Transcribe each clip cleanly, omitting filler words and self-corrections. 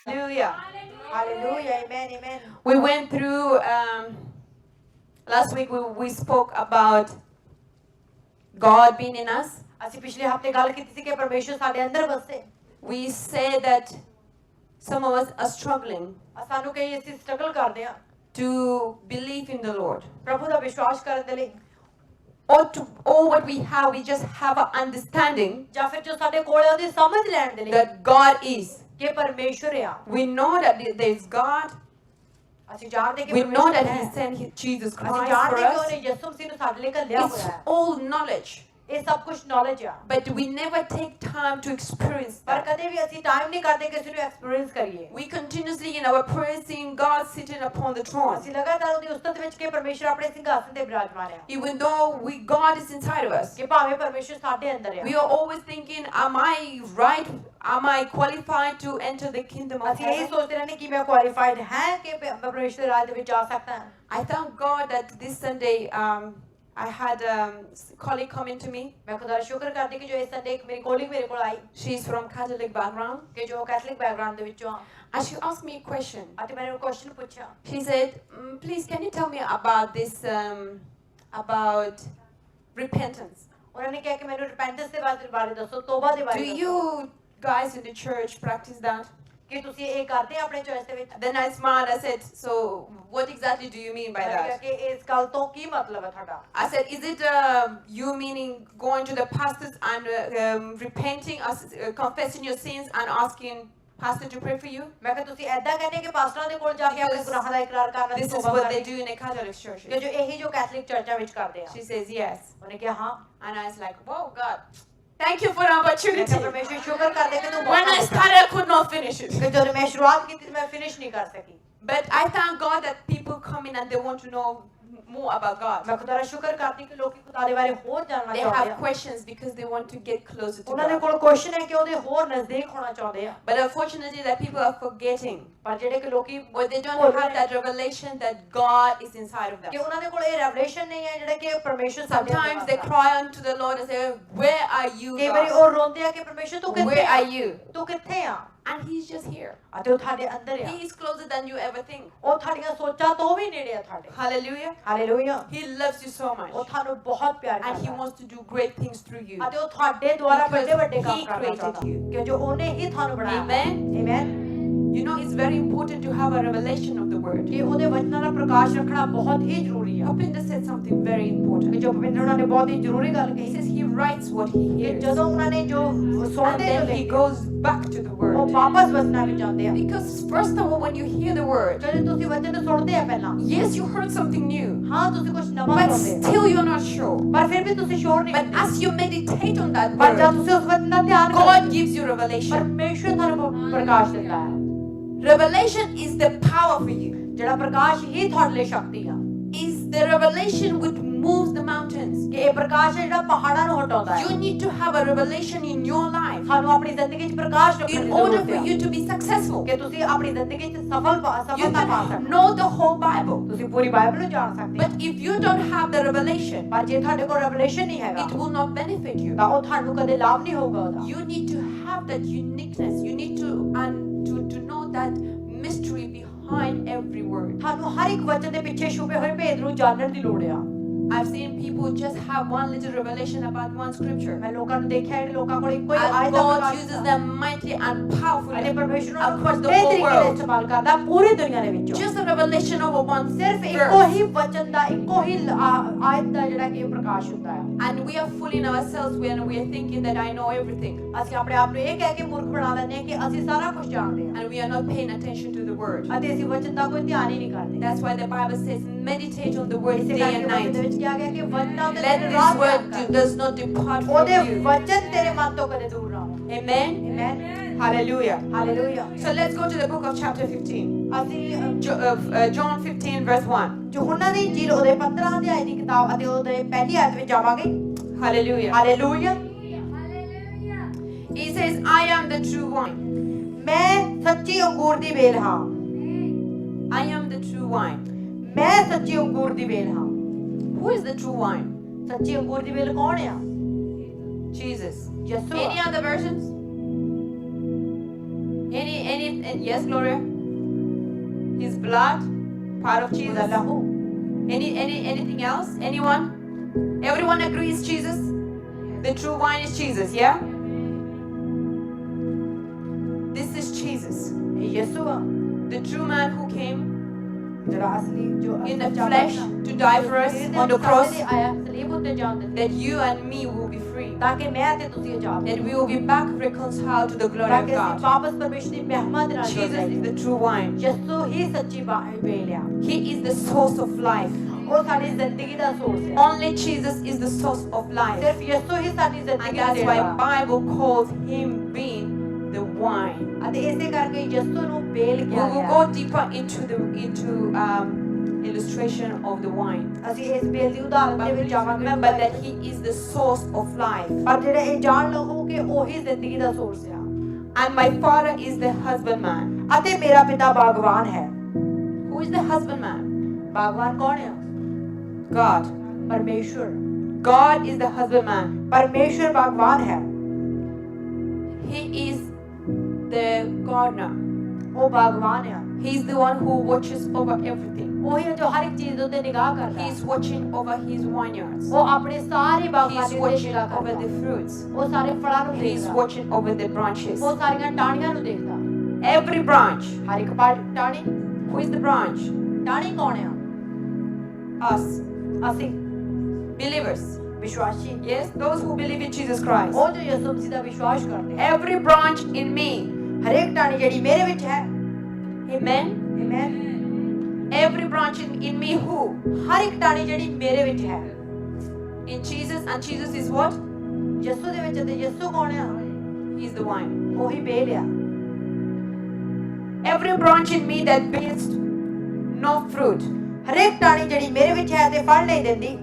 Hallelujah. Hallelujah. Amen. Amen. We went through, last week we spoke about God being in us. ਅਸੀਂ ਪਿਛਲੇ ਹਫਤੇ ਗੱਲ ਕੀਤੀ ਸੀ ਕਿ ਪਰਮੇਸ਼ਰ ਸਾਡੇ ਅੰਦਰ ਵਸਦੇ। We said that some of us are struggling ਸਾਨੂੰ ਕਈ ਅਸੀਂ ਸਟਰਗਲ ਕਰਦੇ ਹਾਂ to believe in the Lord. ਪ੍ਰਭੂ ਦਾ ਵਿਸ਼ਵਾਸ ਕਰਨ ਦੇ ਲਈ Or what we have, we just have an understanding ਜਾਂ ਫਿਰ ਜੋ ਸਾਡੇ ਕੋਲ ਹੈ ਉਹਦੀ ਸਮਝ ਲੈਣ ਦੇ ਲਈ that God is. ਕਿ ਪਰਮੇਸ਼ਰ ਆ। We know that there is God. ਅਸੀਂ ਜਾਣਦੇ ਕਿ We know ਪਰਮੇਸ਼ਰ that ਹੈ। He sent Jesus ਅਸੀਂ Christ for ਜਾਣਦੇ ਕਿ us. ਉਹਨੇ ਯਿਸੂ ਮਸੀਹ ਨੂੰ ਸਾਡੇ ਲਈ ਘੱਲਿਆ It's ਹੋਇਆ ਹੈ। all knowledge. ਇਹ ਸਭ ਕੁਝ ਨੌਲੇਜ ਆ। But we never take time to experience ਪਰ that. ਕਦੇ ਵੀ ਅਸੀਂ ਟਾਈਮ ਨਹੀਂ ਕਰਦੇ ਕਿ ਅਸੀਂ ਨੂੰ ਐਕਸਪੀਰੀਅੰਸ ਕਰੀਏ। We continuously in our prayer sing God sitting upon the throne. ਅਸੀਂ ਲਗਾਤਾਰ ਉਹਦੀ ਉਸਤਤ ਵਿੱਚ ਕਿ ਪਰਮੇਸ਼ਰ ਆਪਣੇ ਸਿੰਘਾਸਨ ਤੇ ਬਿਰਾਜਮਾਨ ਹੈ। Even though God is inside of us. ਕਿ ਭਾਵੇਂ ਪਰਮੇਸ਼ਰ ਸਾਡੇ ਅੰਦਰ ਹੈ। We are always thinking, am I right? Am I qualified to enter the kingdom of ਅਸੀਂ ਇਹ heaven? ਸੋਚਦੇ ਰਹਿੰਦੇ ਕਿ ਮੈਂ ਕੁਆਲੀਫਾਈਡ ਹਾਂ ਕਿ ਪਰਮੇਸ਼ਰ ਦੇ ਰਾਜ ਦੇ ਵਿੱਚ ਆ ਸਕਦਾ ਹਾਂ। I thank God that this Sunday I had a colleague coming to me. ਮੈਂ ਖੁਦਾ ਦਾ ਸ਼ੁਕਰ ਕਰਦੀ ਕਿ ਜੋ ਇਸ ਸੰਡੇ ਇੱਕ ਮੇਰੀ ਕੋਲੀਗ ਮੇਰੇ ਕੋਲ ਆਈ She's from Catholic background. ਕਿ ਜੋ ਕੈਥੋਲਿਕ ਬੈਕਗ੍ਰਾਉਂਡ ਦੇ ਵਿੱਚੋਂ ਆ And she asked me a question. ਅਤੇ ਮੈਨੂੰ ਕੁਐਸਚਨ ਪੁੱਛਿਆ। She said, please, can you tell me about this, about repentance? ਉਹਨਾਂ ਨੇ ਕਿਹਾ ਕਿ ਮੈਨੂੰ ਰਿਪੈਂਟੈਂਸ ਦੇ ਬਾਰੇ ਦੱਸੋ, ਤੋਬਾ ਦੇ Do ਬਾਰੇ ਦੱਸੋ। you guys in the church practice that? ਕਿ ਤੁਸੀਂ ਇਹ ਕਰਦੇ ਆ ਆਪਣੇ ਚਰਚ ਦੇ ਵਿੱਚ? Then I smiled. I said, so what exactly do you mean by ਮੈਂ ਕਿਹਾ that? ਕਿ ਇਸ ਗੱਲ ਤੋਂ ਕੀ ਮਤਲਬ ਹੈ ਤੁਹਾਡਾ? I said, is it you meaning going to the pastors and repenting, confessing your sins and asking pastor to pray for you? ਮੈਂ ਕਿਹਾ ਤੁਸੀਂ ਐਦਾਂ ਕਹਿੰਦੇ ਕਿ ਪਾਸਟਰਾਂ ਦੇ ਕੋਲ ਜਾ ਕੇ ਆਪਣੇ ਗੁਨਾਹਾਂ ਦਾ ਇਕਰਾਰ ਕਰਨਾ ਤੇ This is ਤੋਬਾ what they ਕਰਨੀ? do in the Catholic churches. ਕਿ ਜੋ ਇਹੀ ਜੋ ਕੈਥੋਲਿਕ ਚਰਚਾਂ ਵਿੱਚ ਕਰਦੇ ਆ। She says, yes. ਉਹਨੇ ਕਿਹਾ ਹਾਂ। And I was like, whoa, God, thank you for the ਮੈਂ opportunity. ਕਿਹਾ ਪਰਮੇਸ਼ਰ ਸ਼ੁਕਰ ਕਰਦੇ ਕਿ ਤੂੰ When I started, I could not finish it. ਕਿ ਜਦੋਂ ਮੈਂ ਸ਼ੁਰੂਆਤ ਕੀਤੀ ਮੈਂ ਫਿਨਿਸ਼ ਨਹੀਂ ਕਰ ਸਕੀ। But I thank God that people come in and they want to know more about God. ਮੈਂ ਖੁਦਾ ਦਾ ਸ਼ੁਕਰ ਕਰਦੀ ਕਿ ਲੋਕੀ ਖੁਦਾ ਦੇ ਬਾਰੇ ਹੋਰ ਜਾਣਨਾ They ਚਾਹੁੰਦੇ have ਆ। questions because they want to get closer to ਉਹਨਾਂ ਦੇ God. ਕੋਲ ਕੁਐਸਚਨ ਹੈ ਕਿ ਉਹਦੇ ਹੋਰ ਨਜ਼ਦੀਕ ਹੋਣਾ ਚਾਹੁੰਦੇ ਆ। But unfortunately, that people are forgetting, ਪਰ ਜਿਹੜੇ ਕਿ ਲੋਕੀ or they don't have that revelation that God is inside of ਕਿ them. ਉਹਨਾਂ ਦੇ ਕੋਲ ਇਹ ਰੈਵਲੇਸ਼ਨ ਨਹੀਂ ਹੈ ਜਿਹੜਾ ਕਿ ਪਰਮੇਸ਼ਰ ਸਾਡੇ ਅੰਦਰ Sometimes they ਵਸਦਾ। cry unto the Lord and say, where are you, ਕਈ ਵਾਰੀ God? ਉਹ ਰੋਂਦੇ ਆ ਕਿ ਪਰਮੇਸ਼ਰ ਤੂੰ ਕਿੱਥੇ Where ਆ? are you? ਤੂੰ ਕਿੱਥੇ ਆ? And He's just here. ਅਤੇ ਉਹ ਤੁਹਾਡੇ ਅੰਦਰ ਆ। He is closer than you ever think. ਉਹ ਤੁਹਾਡੀਆਂ ਸੋਚਾਂ ਤੋਂ ਵੀ ਨੇੜੇ ਆ ਤੁਹਾਡੇ। Hallelujah. Hallelujah. He loves you so much. ਉਹ ਤੁਹਾਨੂੰ ਬਹੁਤ ਪਿਆਰ And He ਕਰਦਾ। wants to do great things through you. ਅਤੇ ਉਹ ਤੁਹਾਡੇ ਦੁਆਰਾ Because ਵੱਡੇ ਵੱਡੇ ਕੰਮ He ਕਰਨਾ created ਚਾਹੁੰਦਾ you. ਕਿ ਜੋ ਉਹਨੇ ਹੀ ਤੁਹਾਨੂੰ ਬਣਾਇਆ। Amen. Amen. You know, it's very important to have a revelation of the word. ਕਿ ਉਹਦੇ ਵਚਨਾਂ ਦਾ ਪ੍ਰਕਾਸ਼ ਰੱਖਣਾ ਬਹੁਤ ਹੀ ਜ਼ਰੂਰੀ ਆ। Bhupendra said something very ਕਿ important. ਜੋ ਭੁਪਿੰਦਰ ਉਹਨਾਂ ਨੇ ਬਹੁਤ ਹੀ ਜ਼ਰੂਰੀ ਗੱਲ He ਕਹੀ। says he writes what he ਕਿ hears. ਜਦੋਂ ਉਹਨਾਂ ਨੇ ਜੋ And ਸੁਣਦੇ ਜੋ then he ਲਿਖਦੇ goes back to the ਉਹ word. ਵਾਪਸ ਵਚਨਾਂ ਵਿੱਚ ਜਾਂਦੇ ਆ। Because first of all, when you hear the word, ਜਦੋਂ ਤੁਸੀਂ ਵਚਨ ਨੂੰ ਸੁਣਦੇ ਆ ਪਹਿਲਾਂ, yes, you heard something new, ਹਾਂ ਤੁਸੀਂ ਕੁਝ ਨਵਾਂ but ਸੁਣਦੇ ਆ। still you're not sure. ਪਰ ਫਿਰ ਵੀ ਤੁਸੀਂ ਸ਼ੋਰ ਨਹੀਂ But ਹੁੰਦੇ। as you meditate on that ਪਰ ਜਦ word, ਤੁਸੀਂ ਉਸ ਵਚਨ ਦਾ ਧਿਆਨ God ਕਰਦੇ gives you revelation. ਪਰਮੇਸ਼ਰ ਤੁਹਾਨੂੰ ਪ੍ਰਕਾਸ਼ ਦਿੰਦਾ ਹੈ। Revelation is the power for you. ਜਿਹੜਾ ਪ੍ਰਕਾਸ਼ ਹੀ ਤੁਹਾਡੇ ਲਈ ਸ਼ਕਤੀ ਆ। Is the revelation which moves the mountains. ਕਿ ਇਹ ਪ੍ਰਕਾਸ਼ ਹੈ ਜਿਹੜਾ ਪਹਾੜਾਂ ਨੂੰ ਹਟਾਉਂਦਾ ਹੈ। You need to have a revelation in your life ਸਾਨੂੰ ਆਪਣੀ ਜ਼ਿੰਦਗੀ 'ਚ ਪ੍ਰਕਾਸ਼ ਰੱਖਣ ਦੀ in order ਜ਼ਰੂਰਤ for ਹੈ you to be successful. ਕਿ ਤੁਸੀਂ ਆਪਣੀ ਜ਼ਿੰਦਗੀ 'ਚ You ਸਫਲਤਾ ਪਾ can ਸਕੋ। know the whole Bible, ਤੁਸੀਂ ਪੂਰੀ ਬਾਈਬਲ ਨੂੰ ਜਾਣ ਸਕਦੇ but if you don't have the revelation, ਪਰ ਜੇ ਤੁਹਾਡੇ ਕੋਲ ਰੈਵਲੇਸ਼ਨ ਨਹੀਂ ਹੈਗਾ it will not benefit you. ਤਾਂ ਉਹ ਤੁਹਾਨੂੰ ਕਦੇ ਲਾਭ ਨਹੀਂ ਹੋਊਗਾ ਉਹਦਾ। You need to have that uniqueness. You need to know that mystery behind every word. ਤੁਹਾਨੂੰ ਹਰ ਇੱਕ ਵਚਨ ਦੇ ਪਿੱਛੇ ਛੁਪੇ ਹੋਏ ਭੇਦ ਨੂੰ ਜਾਣਨ ਦੀ ਲੋੜ ਆ। I've seen people just have one little revelation about one scripture, ਮੈਂ ਲੋਕਾਂ ਨੂੰ ਦੇਖਿਆ ਜਿਹੜੇ ਲੋਕਾਂ ਕੋਲ ਇੱਕੋ ਹੀ and ਆਇਤ ਦਾ God ਪ੍ਰਕਾਸ਼ uses ਹੁੰਦਾ। them mightily and powerfully ਅਤੇ ਪਰਮੇਸ਼ਰ ਨੂੰ across the ਵੱਡੇ whole ਤਰੀਕੇ ਨਾਲ world. ਇਸਤੇਮਾਲ ਕਰਦਾ ਪੂਰੀ ਦੁਨੀਆ ਦੇ ਵਿੱਚੋਂ। Just a revelation over one ਸਿਰਫ ਇੱਕੋ verse. ਹੀ ਵਚਨ ਦਾ ਇੱਕੋ ਹੀ ਆਇਤ ਦਾ ਜਿਹੜਾ ਕਿ ਪ੍ਰਕਾਸ਼ ਹੁੰਦਾ ਹੈ। And we are fooling ourselves when we are thinking that I know everything, ਅਸੀਂ ਆਪਣੇ ਆਪ ਨੂੰ ਇਹ ਕਹਿ ਕੇ ਮੂਰਖ ਬਣਾ ਲੈਂਦੇ ਹਾਂ ਕਿ ਅਸੀਂ ਸਾਰਾ ਕੁਝ ਜਾਣਦੇ ਹਾਂ and we are not paying attention to the word. ਅਤੇ ਅਸੀਂ ਵਚਨ ਦਾ ਕੋਈ ਧਿਆਨ ਹੀ ਨਹੀਂ ਕਰਦੇ। That's why the Bible says, meditate on the word ਇਸੇ day ਕਰਕੇ and ਵਚਨ ਦੇ night. ਵਿੱਚ ਕਿਹਾ ਗਿਆ ਕਿ ਵਚਨਾਂ ਦੇ Let ਦਿਨ this ਰਾਤ word ਧਿਆਨ ਕਰ। does not depart from ਉਹਦੇ you. ਵਚਨ ਤੇਰੇ ਮਨ ਤੋਂ ਕਦੇ ਦੂਰ ਨਾ ਹੋ। Amen. Amen. Hallelujah. Hallelujah. So let's go to the book of chapter 15. ਅਸੀਂ John 15 verse 1. ਯਹੋਨਾ ਦੀ ਇੰਜੀਲ ਉਹਦੇ 15 ਅਧਿਆਇ ਦੀ ਕਿਤਾਬ ਅਤੇ ਉਹਦੇ ਪਹਿਲੀ ਆਇਤ ਵਿੱਚ ਜਾਵਾਂਗੇ। Hallelujah. Hallelujah. He says, I am the true wine. ਮੈਂ ਸੱਚੀ ਅੰਗੂਰ ਦੀ ਵੇਲ ਹਾਂ। I am the true wine. ਮੈਂ ਸੱਚੀ ਅੰਗੂਰ ਦੀ ਵੇਲ ਹਾਂ। Who is the true wine? ਸੱਚੀ ਅੰਗੂਰ ਦੀ ਵੇਲ ਕੌਣ ਆ? Jesus. ਯਿਸੂ। Any other versions? Any and yes, Gloria, his blood, part of ਉਹਦਾ Jesus. ਲਹੂ Anything else? Anyone? Everyone agrees Jesus? The true wine is Jesus, yeah? This is Jesus, ਇਹ ਯਿਸੂ ਆ the true man who came ਜਿਹੜਾ ਅਸਲੀ ਜੋ in the ਸੱਚਾ flesh ਬਾਦਸ਼ਾਹ, to die for us ਜਿਹਦੇ on the ਸਾਡੇ cross, ਲਈ ਆਇਆ ਸਲੀਬ ਉੱਤੇ ਜਾਣ ਦੇ ਲਈ, that you and me will be free, ਤਾਂ ਕਿ ਮੈਂ ਤੇ ਤੁਸੀਂ ਆਜ਼ਾਦ that we will be back reconciled to the glory ਤਾਂ of ਕਿ ਅਸੀਂ God. ਵਾਪਸ ਪਰਮੇਸ਼ਰ ਦੀ ਮਹਿਮਾ ਦੇ ਨਾਲ ਜੁੜ Jesus is ਜਾਈਏ। the true wine. ਯਿਸੂ ਹੀ ਸੱਚੀ ਵੇਲ ਆ, He is the source of life. ਉਹ ਸਾਡੀ ਜ਼ਿੰਦਗੀ ਦਾ ਸੋਰਸ ਹੈ। Only Jesus is the source of life. ਸਿਰਫ ਯਿਸੂ ਹੀ ਸਾਡੀ And ਜ਼ਿੰਦਗੀ ਦਾ that's why ਦੇਵਾ Bible calls him being the wine. ਅਤੇ ਇਸੇ ਕਰਕੇ ਯਿਸੂ ਨੂੰ ਵੇਲ We ਕਿਹਾ will ਗਿਆ। go deeper into illustration of the wine. ਅਸੀਂ ਇਸ ਵੇਲ ਦੀ ਉਦਾਹਰਨ But ਦੇ ਵਿੱਚ please ਜਾਵਾਂਗੇ। remember that he is the source of life. ਪਰ ਜਿਹੜਾ ਇਹ ਜਾਣ ਲਓ ਕਿ ਉਹੀ ਜ਼ਿੰਦਗੀ ਦਾ ਸੋਰਸ ਆ। And my father is the husbandman. ਅਤੇ ਮੇਰਾ ਪਿਤਾ ਬਾਗਵਾਨ ਹੈ। Who is the husbandman? ਬਾਗਵਾਨ ਕੌਣ ਆ? God. ਪਰਮੇਸ਼ਵਰ। God is the husbandman. ਪਰਮੇਸ਼ਵਰ ਬਾਗਵਾਨ ਹੈ। He is the gardener. ਉਹ ਬਾਗਵਾਨ ਆ। He is the one who watches over everything. ਉਹੀ ਹੈ ਜੋ ਹਰ ਇੱਕ ਚੀਜ਼ ਉੱਤੇ ਨਿਗਾਹ ਕਰਦਾ He ਹੈ। is watching over his vineyards. ਉਹ ਆਪਣੇ ਸਾਰੇ He is ਬਾਗਬਾਨੀ ਉੱਤੇ watching ਨਿਗਾਹ over the ਕਰਦਾ। fruits. ਉਹ ਸਾਰੇ ਫਲਾਂ ਨੂੰ He is ਦੇਖਦਾ। watching over the branches. ਉਹ ਸਾਰੀਆਂ ਟਾਹਣੀਆਂ ਨੂੰ ਦੇਖਦਾ। Every branch. ਹਰ ਇੱਕ ਟਾਹਣੀ Who is the branch? ਟਾਹਣੀ ਕੌਣ ਆ? Us. ਅਸੀਂ Believers. ਵਿਸ਼ਵਾਸੀ। Yes, those who believe in Jesus Christ. ਉਹ ਜੋ ਯਿਸੂ ਮਸੀਹ ਦਾ ਵਿਸ਼ਵਾਸ ਕਰਦੇ ਆ। Every branch in me. ਹਰੇਕ ਟਾਹਣੀ ਜਿਹੜੀ ਮੇਰੇ ਵਿੱਚ ਹੈ। Amen. Amen. Every branch in me who? ਹਰ ਇੱਕ ਟਾਹਣੀ ਜਿਹੜੀ ਮੇਰੇ ਵਿੱਚ ਹੈ। In Jesus, and Jesus is what? ਯਿਸੂ ਦੇ ਵਿੱਚ ਤੇ ਯਿਸੂ ਕੌਣ ਆ? He is the wine. ਉਹੀ ਬੇਲ ਆ। Every branch in me that bears no fruit, ਹਰੇਕ ਟਾਹਣੀ ਜਿਹੜੀ ਮੇਰੇ ਵਿੱਚ ਹੈ ਤੇ ਫਲ ਨਹੀਂ ਦਿੰਦੀ,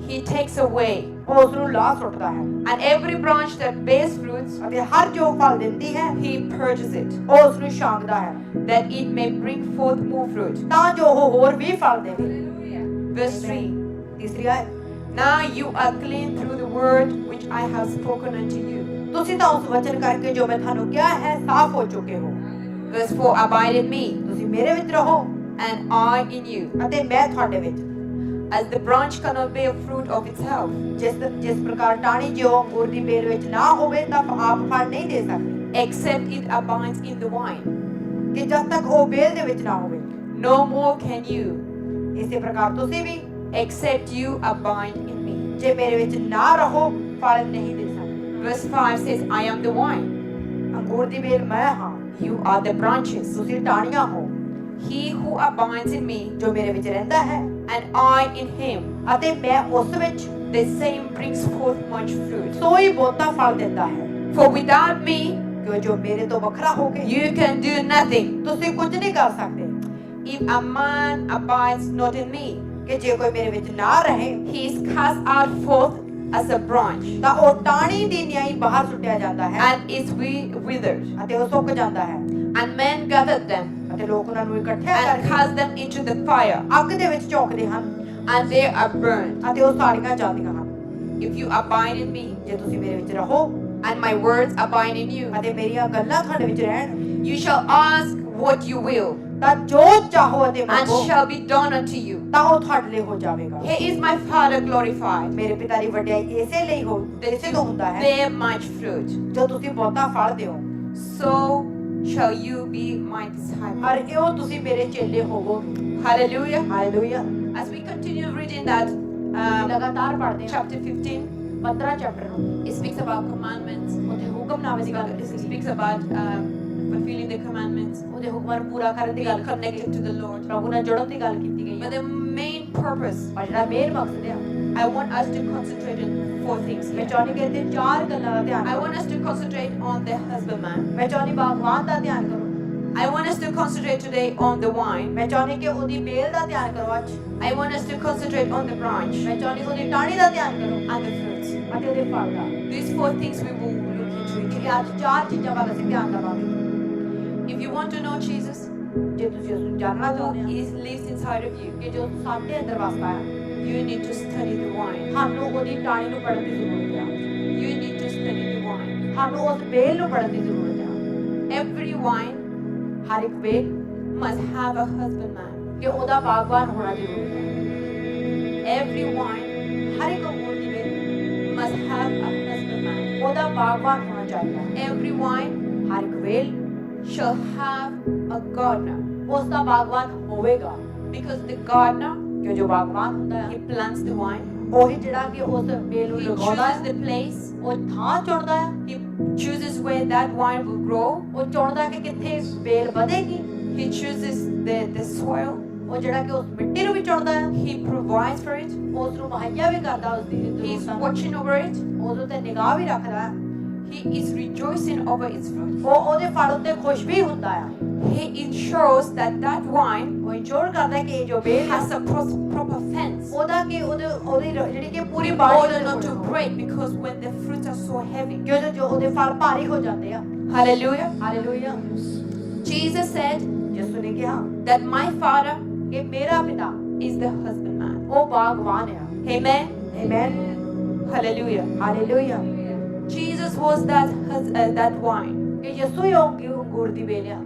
he takes away. ਉਹ ਉਸ ਨੂੰ ਲਾਹ ਸੁੱਟਦਾ ਹੈ। And every branch that bears fruits, ਅਤੇ ਹਰ ਜੋ ਫਲ ਦਿੰਦੀ ਹੈ, he purges it, ਉਹ ਉਸ ਨੂੰ ਛਾਂਗਦਾ ਹੈ that it may bring forth more fruit. ਤਾਂ ਜੋ ਉਹ ਹੋਰ ਵੀ ਫਲ ਦੇਵੇ। Verse 3. ਤੀਸਰੀ ਆਇਤ, Now you are clean through the word which I have spoken unto you. ਤੁਸੀਂ ਤਾਂ ਉਸ ਵਚਨ ਕਰਕੇ ਜੋ ਮੈਂ ਤੁਹਾਨੂੰ ਕਿਹਾ ਹੈ ਸਾਫ਼ ਹੋ ਚੁੱਕੇ ਹੋ। Verse 4. Abide in me, ਤੁਸੀਂ ਮੇਰੇ ਵਿੱਚ ਰਹੋ and I in you. ਅਤੇ ਮੈਂ ਤੁਹਾਡੇ ਵਿੱਚ। As the branch cannot bear fruit of itself, ਜਿਸ ਪ੍ਰਕਾਰ ਟਾਹਣੀ ਜੋ ਅੰਗੂਰ ਦੀ ਬੇਲ ਵਿੱਚ ਨਾ ਹੋਵੇ ਤਾਂ ਆਪ ਫਲ ਨਹੀਂ ਦੇ ਸਕਦੀ, except it abides in the vine, ਕਿ ਜਦ ਤੱਕ ਉਹ ਬੇਲ ਦੇ ਵਿੱਚ ਨਾ ਹੋਵੇ। no more can you, ਇਸੇ ਪ੍ਰਕਾਰ ਤੁਸੀਂ ਵੀ except you abide in me. ਜੇ ਮੇਰੇ ਵਿੱਚ ਨਾ ਰਹੋ ਫਲ ਨਹੀਂ ਦੇ ਸਕਦੇ। Verse 5 says, I am the vine, ਅੰਗੂਰ ਦੀ ਬੇਲ ਮੈਂ ਹਾਂ, you are the branches. ਤੁਸੀਂ ਟਾਹਣੀਆਂ ਹੋ। He who abides in me, ਜੋ ਮੇਰੇ ਵਿੱਚ ਰਹਿੰਦਾ ਹੈ and I in him, ਅਤੇ ਮੈਂ ਉਸ ਵਿੱਚ, the same brings forth much fruit. ਸੋ ਹੀ ਬਹੁਤਾ ਫਲ ਦਿੰਦਾ ਹੈ। For without me, ਕਿ ਜੋ ਮੇਰੇ ਤੋਂ ਵੱਖਰਾ ਹੋ ਕੇ you can do nothing. ਤੁਸੀਂ ਕੁਝ ਨਹੀਂ ਕਰ ਸਕਦੇ। If a man abides not in me, ਕਿ ਜੇ ਕੋਈ ਮੇਰੇ ਵਿੱਚ ਨਾ ਰਹੇ he is cast out forth as a branch, ਤਾਂ ਉਹ ਟਾਹਣੀ ਦੀ ਨਿਆਈ ਬਾਹਰ ਸੁੱਟਿਆ ਜਾਂਦਾ ਹੈ and is withered. ਅਤੇ ਉਹ ਸੁੱਕ ਜਾਂਦਾ ਹੈ। And men gathered them ਅਤੇ ਲੋਕ ਉਹਨਾਂ ਨੂੰ ਇਕੱਠਿਆ and ਕਰਕੇ cast them into the fire, ਅੱਗ ਦੇ ਵਿੱਚ ਝੋਂਕਦੇ ਹਨ and they are burned. ਅਤੇ ਉਹ ਸਾੜੀਆਂ ਜਾਂਦੀਆਂ ਹਨ। If you abide in me, ਜੇ ਤੁਸੀਂ ਮੇਰੇ ਵਿੱਚ ਰਹੋ and my words abide in you, ਅਤੇ ਮੇਰੀਆਂ ਗੱਲਾਂ ਤੁਹਾਡੇ ਵਿੱਚ ਰਹਿਣ, you shall ask what you will, ਤਾਂ ਜੋ ਚਾਹੋ ਅਤੇ and ਮੰਗੋ shall be done unto you. ਤਾਂ ਉਹ ਤੁਹਾਡੇ ਲਈ ਹੋ ਜਾਵੇਗਾ। Here is my Father glorified, ਮੇਰੇ ਪਿਤਾ ਦੀ ਵਡਿਆਈ ਇਸੇ ਲਈ ਹੋ that ਇਸੇ you ਤੋਂ ਹੁੰਦਾ ਹੈ bear much fruit. ਜੋ ਤੁਸੀਂ ਬਹੁਤਾ ਫਲ ਦਿਓ, So shall you be my disciple. ਔਰ ਇਹੋ ਤੁਸੀਂ ਮੇਰੇ ਚੇਲੇ ਹੋਵੋਗੇ। Hallelujah. Hallelujah. As we continue reading that ਲਗਾਤਾਰ ਪੜ੍ਹਦੇ ਹਾਂ chapter 15, 15 ਚੈਪਟਰ ਨੂੰ, it speaks about commandments. ਉਹਦੇ ਹੁਕਮਨਾਮੇ ਦੀ ਗੱਲ It ਕੀਤੀ ਸੀ, speaks about fulfilling the commandments, ਉਹਦੇ ਹੁਕਮਾਂ ਨੂੰ ਪੂਰਾ ਕਰਨ ਦੀ ਗੱਲ being ਕੀਤੀ connected ਗਈ, to the Lord. ਪ੍ਰਭੂ ਨਾਲ ਜੁੜਨ ਦੀ ਗੱਲ ਕੀਤੀ ਗਈ But ਹੈ। the main purpose, ਪਰ ਜਿਹੜਾ ਮੇਨ ਮਕਸਦ ਹੈ, I want us to concentrate on 4 things ਮੈਂ here. ਚਾਹੁੰਦੀ ਕਿ ਇੱਥੇ 4 ਗੱਲਾਂ ਦਾ ਧਿਆਨ I ਕਰੋ। want us to concentrate on the husbandman. ਮੈਂ ਚਾਹੁੰਦੀ ਬਾਗਵਾਨ ਦਾ ਧਿਆਨ ਕਰੋ। I want us to concentrate today on the vine. ਮੈਂ ਚਾਹੁੰਦੀ ਕਿ ਉਹਦੀ ਬੇਲ ਦਾ ਧਿਆਨ ਕਰੋ ਅੱਜ। I want us to concentrate on the branch ਮੈਂ ਚਾਹੁੰਦੀ ਉਹਦੀ ਟਾਹਣੀ ਦਾ ਧਿਆਨ ਕਰੋ and the fruits. ਅਤੇ ਉਹਦੇ ਫਲ ਦਾ। These 4 things we will look into. ਕਿ ਅੱਜ 4 ਚੀਜ਼ਾਂ ਵੱਲ ਅਸੀਂ ਧਿਆਨ ਦੇਵਾਂਗੇ। If you want to know Jesus, ਜੇ ਤੁਸੀਂ ਉਸ ਨੂੰ ਜਾਣਨਾ ਚਾਹੁੰਦੇ who ਹੋ lives inside of you, ਕਿ ਜੋ ਸਾਡੇ ਅੰਦਰ ਵਸਦਾ ਹੈ, you need to study the wine. ਸਾਨੂੰ ਉਹਦੀ ਟਾਹਣੀ ਨੂੰ ਪੜ੍ਹਨ ਦੀ ਜ਼ਰੂਰਤ ਹੈ। You need to study the wine. ਸਾਨੂੰ ਉਸ ਬੇਲ ਨੂੰ ਪੜ੍ਹਨ ਦੀ ਜ਼ਰੂਰਤ ਹੈ। Every wine ਹਰ ਇੱਕ ਵੇਲ must have a husbandman. ਕਿ ਉਹਦਾ ਬਾਗਬਾਨ ਹੋਣਾ ਜ਼ਰੂਰੀ ਹੈ। Every wine ਹਰ ਇੱਕ ਅੰਗੂਰ ਦੀ ਵੇਲ must have a husbandman. ਉਹਦਾ ਬਾਗਬਾਨ ਹੋਣਾ ਚਾਹੀਦਾ ਹੈ। Every wine ਹਰ ਇੱਕ ਵੇਲ shall have a gardener, ਉਸ ਦਾ ਬਾਗਬਾਨ ਹੋਵੇਗਾ because the gardener, ਕਿ ਜੋ ਬਾਗਬਾਨ ਹੁੰਦਾ ਹੈ he plants the wine, ਉਹੀ ਜਿਹੜਾ ਕਿ ਉਸ ਵੇਲ ਨੂੰ he ਲਗਾਉਂਦਾ chooses ਹੈ the place, ਉਹ ਥਾਂ ਚੁਣਦਾ ਹੈ he chooses where that wine will grow, ਉਹ ਚੁਣਦਾ ਕਿ ਕਿੱਥੇ ਵੇਲ ਵਧੇਗੀ he chooses the soil, ਉਹ ਜਿਹੜਾ ਕਿ ਉਸ ਮਿੱਟੀ ਨੂੰ ਵੀ ਚੁਣਦਾ ਹੈ he provides for it, ਉਸ ਨੂੰ ਮੁਹੱਈਆ ਵੀ ਕਰਦਾ ਉਸ ਦੀ he's ਜ਼ਰੂਰਤਾਂ ਨੂੰ watching over it, ਉਸ ਉੱਤੇ ਨਿਗਾਹ ਵੀ ਰੱਖਦਾ ਹੈ he is rejoicing over its fruit. ਉਹ ਉਹਦੇ ਫਲ ਉੱਤੇ ਖੁਸ਼ ਵੀ ਹੁੰਦਾ ਹੈ He ensures that that wine ਉਹ ਇੰਸ਼ੋਰ ਕਰਦਾ ਹੈ ਕਿ ਇਹ ਜੋ ਵੇਲ ਹੈ has a proper fence ਉਹਦਾ ਕਿ ਉਹਦੀ ਜਿਹੜੀ ਕਿ ਪੂਰੀ in ਬਾੜੀ order not to break, because when the fruits are so heavy. ਕਿਉਂਕਿ ਜੋ ਉਹਦੇ ਫਲ ਭਾਰੀ ਹੋ ਜਾਂਦੇ ਆ Hallelujah. ਹਾਲੇਲੂਇਆ Jesus said ਯਿਸੂ ਨੇ ਕਿਹਾ that my father ਕਿ ਮੇਰਾ ਪਿਤਾ is the husbandman. ਉਹ ਬਾਗਬਾਨ ਆ Amen. Amen Hallelujah. Hallelujah Jesus was that wine. ਕਿ ਯਿਸੂ ਹੀ ਉਹ ਅੰਗੂਰ ਦੀ ਵੇਲ ਆ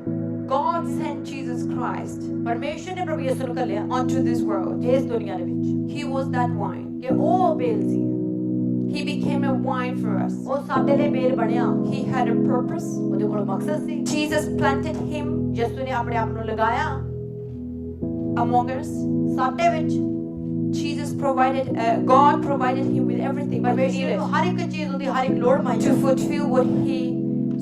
God sent Jesus Christ ਪਰਮੇਸ਼ਰ ਨੇ ਪ੍ਰਭੂ ਯਿਸੂ ਨੂੰ ਘੱਲਿਆ onto this world. ਇਸ ਦੁਨੀਆ ਦੇ ਵਿੱਚ He was that wine. ਕਿ ਉਹ ਵੇਲ ਸੀ He became a wine for us. ਉਹ ਸਾਡੇ ਲਈ ਵੇਲ ਬਣਿਆ He had a purpose. ਉਹਦੇ ਕੋਲ ਮਕਸਦ ਸੀ Jesus planted him ਯਿਸੂ ਨੇ ਆਪਣੇ ਆਪ ਨੂੰ ਲਗਾਇਆ among us. ਸਾਡੇ ਵਿੱਚ Jesus provided, God provided him with everything that he ਪਰਮੇਸ਼ਰ ਨੂੰ needed ਹਰ ਇੱਕ ਚੀਜ਼ ਉਹਦੀ ਹਰ ਇੱਕ ਲੋੜ ਮਾਈ to fulfill what he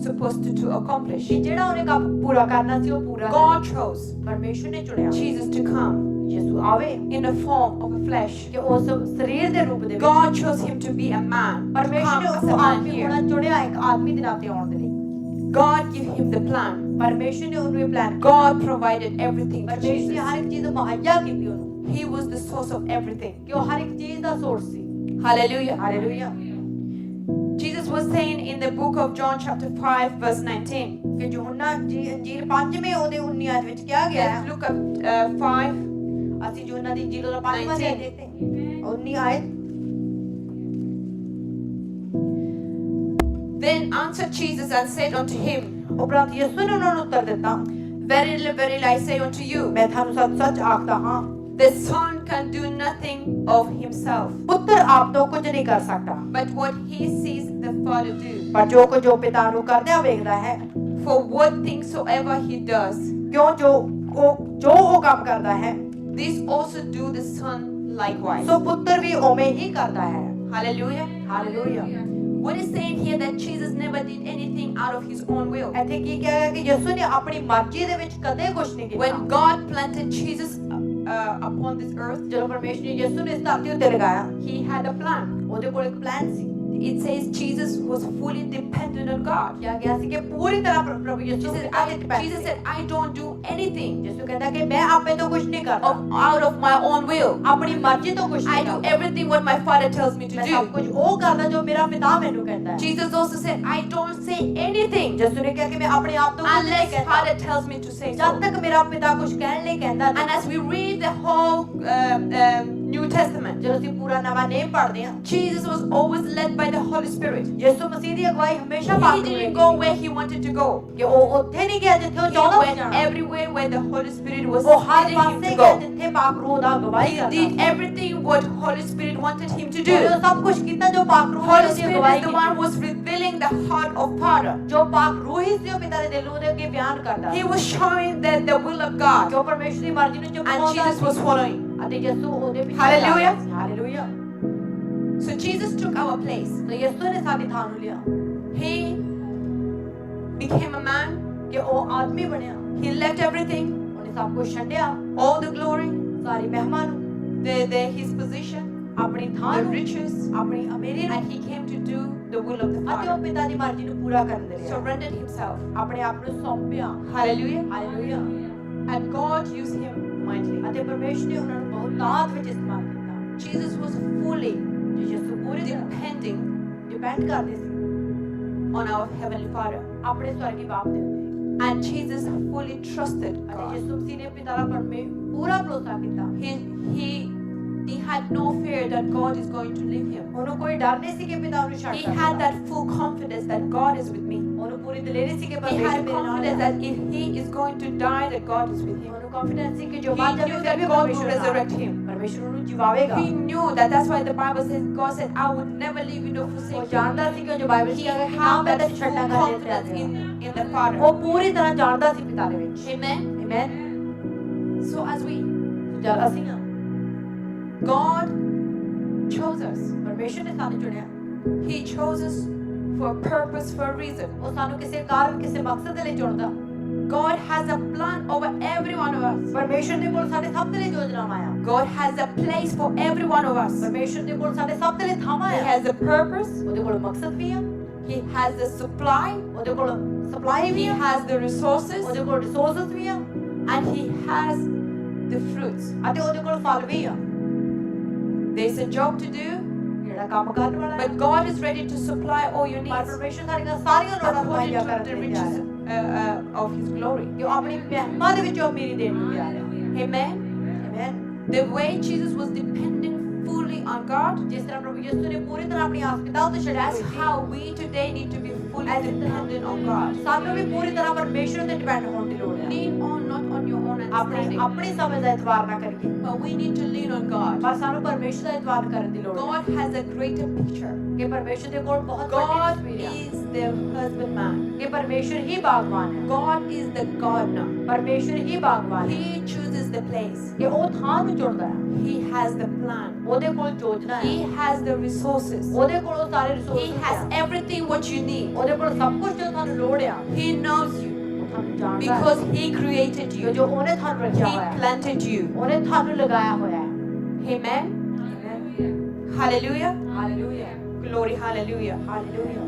supposed to accomplish. ਕਿ ਜਿਹੜਾ ਉਹਨੇ ਕੰਮ ਪੂਰਾ ਕਰਨਾ ਸੀ ਉਹ ਪੂਰਾ God chose ਪਰਮੇਸ਼ਰ ਨੇ ਚੁਣਿਆ Jesus to come ਯਿਸੂ ਆਵੇ in the form of a flesh. ਕਿ ਉਸ ਸਰੀਰ ਦੇ ਰੂਪ ਦੇ ਵਿੱਚ God chose him to be a man, to ਪਰਮੇਸ਼ਰ ਨੇ come as ਉਹ a man ਆਦਮੀ ਹੋਣਾ here. ਚੁਣਿਆ ਇੱਕ ਆਦਮੀ ਦੇ ਨਾਤੇ ਆਉਣ ਦੇ ਲਈ God gave him the plan. ਪਰਮੇਸ਼ਰ ਨੇ ਉਹਨੂੰ ਇਹ plan God provided everything to ਪਰਮੇਸ਼ਰ ਨੇ Jesus. ਹਰ ਇੱਕ ਚੀਜ਼ ਮੁਹੱਈਆ ਕੀਤੀ ਉਹਨੂੰ He was the source of everything. ਕਿ ਉਹ ਹਰ ਇੱਕ ਚੀਜ਼ ਦਾ source C Hallelujah. Hallelujah Jesus was saying in the book of John chapter 5 verse 19. ਕਿ ਯੋਹੰਨਾ ਜੀ ਅੰਜੀਲ 5ਵੇਂ ਉਹਦੇ 19 ਆਇਤ ਵਿੱਚ ਕਿਹਾ ਗਿਆ ਹੈ Let's look at 5. ਅਸੀਂ ਯੋਹੰਨਾ ਦੀ ਇੰਜੀਲ ਦਾ 5ਵਾਂ ਅਧਿਆਇ ਦੇਖਦੇ ਹਾਂ 19 ਆਇਤ Then answered Jesus and said unto him, ਉਪਰੰਤ ਯਿਸੂ ਨੇ ਉਹਨਾਂ ਨੂੰ ਉੱਤਰ ਦਿੱਤਾ Verily, verily, I say unto you, ਮੈਂ ਤੁਹਾਨੂੰ ਸੱਚ ਸੱਚ ਆਖਦਾ ਹਾਂ the Son can do nothing of himself, ਪੁੱਤਰ ਆਪ ਤੋਂ ਕੁਝ ਨਹੀਂ ਕਰ ਸਕਦਾ but what he sees the Father do. ਪਰ ਜੋ ਕੁਝ ਉਹ ਪਿਤਾ ਨੂੰ ਕਰਦਿਆਂ ਵੇਖਦਾ ਹੈ For what things soever he does, ਕਿਉਂ ਜੋ ਉਹ ਕੰਮ ਕਰਦਾ ਹੈ this also do the Son likewise. ਸੋ ਪੁੱਤਰ ਵੀ ਉਵੇਂ ਹੀ ਕਰਦਾ ਹੈ Hallelujah. Hallelujah What is saying here that Jesus never did anything out of his own will. ਇੱਥੇ ਕੀ ਕਿਹਾ ਗਿਆ ਕਿ ਯਿਸੂ ਨੇ ਆਪਣੀ ਮਰਜ਼ੀ ਦੇ ਵਿੱਚ ਕਦੇ ਕੁਝ ਨਹੀਂ ਕੀਤਾ When God planted Jesus upon this earth, ਜਦੋਂ ਪਰਮੇਸ਼ਰ ਨੇ ਯਿਸੂ ਨੂੰ ਇਸ ਧਰਤੀ ਉੱਤੇ ਲਗਾਇਆ he had a plan. ਉਹਦੇ ਕੋਲ ਇੱਕ plan C It says Jesus was fully dependent on God. ਕਿਹਾ ਗਿਆ ਸੀ ਕਿ ਪੂਰੀ ਤਰ੍ਹਾਂ ਪ੍ਰਭੂ ਯਿਸੂ Jesus said, I don't do anything ਯਿਸੂ ਕਹਿੰਦਾ ਕਿ ਮੈਂ ਆਪੇ ਤੋਂ ਕੁਝ ਨਹੀਂ ਕਰਦਾ out of my own will. ਆਪਣੀ ਮਰਜ਼ੀ ਤੋਂ ਕੁਝ I ਨਹੀਂ do ਕਰਦਾ everything what my Father tells me to ਮੈਂ ਸਭ do. ਕੁਝ ਉਹ ਕਰਦਾ ਜੋ ਮੇਰਾ ਪਿਤਾ ਮੈਨੂੰ ਕਹਿੰਦਾ ਹੈ Jesus also said, I don't say anything ਯਿਸੂ ਨੇ ਕਿਹਾ ਕਿ ਮੈਂ ਆਪਣੇ ਆਪ ਤੋਂ ਕੁਝ ਨਹੀਂ unless ਕਹਿੰਦਾ Father tells me to say ਜਦ so. ਤੱਕ ਮੇਰਾ ਪਿਤਾ ਕੁਝ ਕਹਿਣ ਲਈ ਕਹਿੰਦਾ And ਨਹੀਂ as we read the whole New Testament, ਜਦੋਂ ਅਸੀਂ ਪੂਰਾ ਨਵਾਂ ਨੇਮ ਪੜ੍ਹਦੇ ਹਾਂ Jesus was always led by the Holy Spirit. ਯਿਸੂ ਮਸੀਹ ਦੀ ਅਗਵਾਈ ਹਮੇਸ਼ਾ He ਪਾਕ didn't go where he wanted to go. ਕਿ ਉਹ ਉੱਥੇ ਨਹੀਂ ਗਿਆ ਜਿੱਥੇ ਉਹ He ਚਾਹੁੰਦਾ ਸੀ went ਜਾਣਾ everywhere where the Holy Spirit was ਉਹ ਹਰ leading him ਪਾਸੇ to ਗਿਆ go. ਜਿੱਥੇ ਪਾਕ ਰੂਹ ਦਾ ਅਗਵਾਈ He ਕਰਦਾ did everything what Holy Spirit wanted him to do. ਉਹ ਸਭ ਕੁਝ ਕੀਤਾ ਜੋ ਪਾਕ ਰੂਹ Holy ਨੇ ਉਹਦੀ Spirit ਅਗਵਾਈ is the ਕੀਤੀ one who was revealing the heart of Father. ਜੋ ਪਾਕ ਰੂਹ ਹੀ ਸੀ ਉਹ ਪਿਤਾ ਦੇ ਦਿਲ ਨੂੰ ਉਹਦੇ ਅੱਗੇ ਬਿਆਨ ਕਰਦਾ He was showing the will of God, ਜੋ ਪਰਮੇਸ਼ਰ ਦੀ ਮਰਜ਼ੀ ਨੂੰ and ਚੁਕਾਉਂਦਾ Jesus was following. ਅਤੇ ਯਿਸੂ ਉਹਦੇ ਪਿੱਛੇ Hallelujah. Hallelujah So Jesus took our place. ਤੇ ਯਿਸੂ ਨੇ ਸਾਡੀ ਥਾਂ ਨੂੰ ਲਿਆ He became a man. ਕਿ ਉਹ ਆਦਮੀ ਬਣਿਆ He left everything, ਉਹਨੇ ਸਭ ਕੁਝ ਛੱਡਿਆ all the glory, ਸਾਰੀ ਮਹਿਮਾ ਨੂੰ his position, ਆਪਣੀ ਥਾਂ the ਨੂੰ riches, ਆਪਣੀ ਅਮੀਰੀ ਨੂੰ and he came to do the will of the ਅਤੇ ਉਹ Father. ਪਿਤਾ ਦੀ ਮਰਜ਼ੀ ਨੂੰ ਪੂਰਾ ਕਰਨ ਦੇ ਲਈ Surrendered himself. ਆਪਣੇ ਆਪ ਨੂੰ ਸੌਂਪਿਆ Hallelujah. Hallelujah And God used him mightily. ਅਤੇ ਪਰਮੇਸ਼ਰ ਨੇ ਉਹਨਾਂ ਨੂੰ ਬਹੁਤ ਤਾਕਤ ਵਿੱਚ ਇਸਤੇਮਾਲ ਕੀਤਾ Jesus was fully ਜੇ ਯਿਸੂ ਪੂਰੀ ਤਰ੍ਹਾਂ depending ਡਿਪੈਂਡ ਕਰਦੇ ਸੀ on our Heavenly Father. ਆਪਣੇ ਸਵਰਗੀ ਬਾਪ ਦੇ ਉੱਤੇ And Jesus fully trusted ਅਤੇ God. ਯਿਸੂ ਮਸੀਹ ਨੇ ਪਿਤਾ ਦਾ ਪੂਰਾ ਭਰੋਸਾ ਕੀਤਾ He had no fear that God is going to leave him. ਉਹਨੂੰ ਕੋਈ ਡਰ ਨਹੀਂ ਸੀ ਕਿ ਪਿਤਾ ਉਹਨੂੰ ਛੱਡ He ਸਕਦਾ had that full confidence that God is with me. ਉਹਨੂੰ ਪੂਰੀ ਦਲੇਰੀ ਸੀ ਕਿ He ਪਰਮੇਸ਼ਰ had ਮੇਰੇ ਨਾਲ confidence ਹੈ that if he is going to die, that God is with him. ਉਹਨੂੰ confidence ਸੀ ਕਿ ਜੋ He ਮਰ knew ਜਾਵੇ that ਫਿਰ ਵੀ God will ਪਰਮੇਸ਼ਰ ਨਾਲ resurrect him. ਪਰਮੇਸ਼ਰ ਉਹਨੂੰ ਜਿਵਾਵੇਗਾ He knew that. That's why the Bible says, God said, I would never leave you nor ਉਹ forsake you. ਜਾਣਦਾ ਸੀ ਕਿ ਜੋ ਬਾਈਬਲ He ਚ ਹੈਗਾ ਕਿ ਨਾ had ਮੈਂ that ਤੈਨੂੰ full ਛੱਡਾਂਗਾ ਨਹੀਂ confidence ਤੇ in the Father. ਉਹ ਪੂਰੀ ਤਰ੍ਹਾਂ ਜਾਣਦਾ ਸੀ ਪਿਤਾ ਦੇ ਵਿੱਚ Amen. Amen So as we, ਜਦ ਅਸੀਂ ਹਾਂ God chose us. ਪਰਮੇਸ਼ਰ ਨੇ ਸਾਨੂੰ ਚੁਣਿਆ He chose us for a purpose, for a reason. ਉਹ ਸਾਨੂੰ ਕਿਸੇ ਕਾਰਨ ਕਿਸੇ ਮਕਸਦ ਦੇ ਲਈ ਚੁਣਦਾ God has a plan over every one of us. ਪਰਮੇਸ਼ਰ ਦੇ ਕੋਲ ਸਾਡੇ ਸਭ ਦੇ ਲਈ ਯੋਜਨਾਵਾਂ ਆ God has a place for every one of us. ਪਰਮੇਸ਼ਰ ਦੇ ਕੋਲ ਸਾਡੇ ਸਭ ਦੇ ਲਈ ਥਾਵਾਂ He ਆ has a purpose. ਉਹਦੇ ਕੋਲ ਮਕਸਦ ਵੀ ਆ He has the supply. ਉਹਦੇ ਕੋਲ ਸਪਲਾਈ ਵੀ He ਆ has the resources. ਉਹਦੇ ਕੋਲ ਰਿਸੋਰਸਸ ਵੀ ਆ And He has the fruits. ਅਤੇ ਉਹਦੇ ਕੋਲ ਫਲ ਵੀ ਆ There's a job to do, ਜਿਹੜਾ ਕੰਮ ਕਰਨ ਵਾਲਾ ਹੈ but God is ready to supply all your ਪਰ needs ਪਰਮੇਸ਼ਰ ਸਾਡੀਆਂ ਸਾਰੀਆਂ ਲੋੜਾਂ ਨੂੰ according ਮੁਹੱਈਆ to ਕਰਨ the ਲਈ ਤਿਆਰ riches ਹੈ of His glory. ਕਿ ਉਹ ਆਪਣੀ ਮਹਿਮਾ ਦੇ ਵਿੱਚੋਂ ਅਮੀਰੀ ਦੇਣ ਨੂੰ ਤਿਆਰ ਹੈ Amen. Amen The way Jesus was dependent fully on God, ਜਿਸ ਤਰ੍ਹਾਂ ਪ੍ਰਭੂ ਯਿਸੂ ਨੇ ਪੂਰੀ ਤਰ੍ਹਾਂ ਆਪਣੀ ਆਸ ਪਿਤਾ ਉੱਤੇ ਛੱਡਿਆ that's ਹੋਈ ਸੀ how we today need to be fully dependent on God. ਸਾਨੂੰ ਵੀ ਪੂਰੀ ਤਰ੍ਹਾਂ ਪਰਮੇਸ਼ਰ ਤੇ ਡਿਪੈਂਡ ਹੋਣ ਦੀ ਲੋੜ ਹੈ Lean on, not on your own ਆਪਣੀ understanding, ਆਪਣੀ ਸਮਝ ਦਾ ਇਤਬਾਰ ਨਾ ਕਰੀਏ but we need to lean on God. ਪਰ ਸਾਨੂੰ ਪਰਮੇਸ਼ਰ ਦਾ ਇਤਬਾਰ ਕਰਨ ਦੀ ਲੋੜ ਹੈ God has a greater picture. ਕਿ ਪਰਮੇਸ਼ਰ ਦੇ ਕੋਲ ਬਹੁਤ ਵੱਡੀ God ਤਸਵੀਰ ਹੈ is the husbandman. ਕਿ ਪਰਮੇਸ਼ਰ ਹੀ ਬਾਗਬਾਨ ਹੈ God is the gardener. ਪਰਮੇਸ਼ਰ ਹੀ ਬਾਗਬਾਨ ਹੈ He chooses the place. ਕਿ ਉਹ ਥਾਂ ਨੂੰ ਚੁਣਦਾ ਹੈ He has the plan. ਉਹਦੇ ਕੋਲ ਯੋਜਨਾ He ਹੈ has the resources. ਉਹਦੇ ਕੋਲ ਉਹ ਸਾਰੇ He resource has everything what you need. ਉਹਦੇ ਕੋਲ ਸਭ ਕੁਝ ਜੋ ਤੁਹਾਨੂੰ ਲੋੜ ਆ He knows you ਉਹ ਤੁਹਾਨੂੰ ਜਾਣਦਾ ਹੈ because He created ਕਿ you. ਜੋ ਉਹਨੇ ਤੁਹਾਨੂੰ ਰਚਿਆ He ਹੋਇਆ ਹੈ planted you. ਉਹਨੇ ਤੁਹਾਨੂੰ ਲਗਾਇਆ ਹੋਇਆ ਹੈ Amen. Hallelujah. Hallelujah Glory. Hallelujah. Hallelujah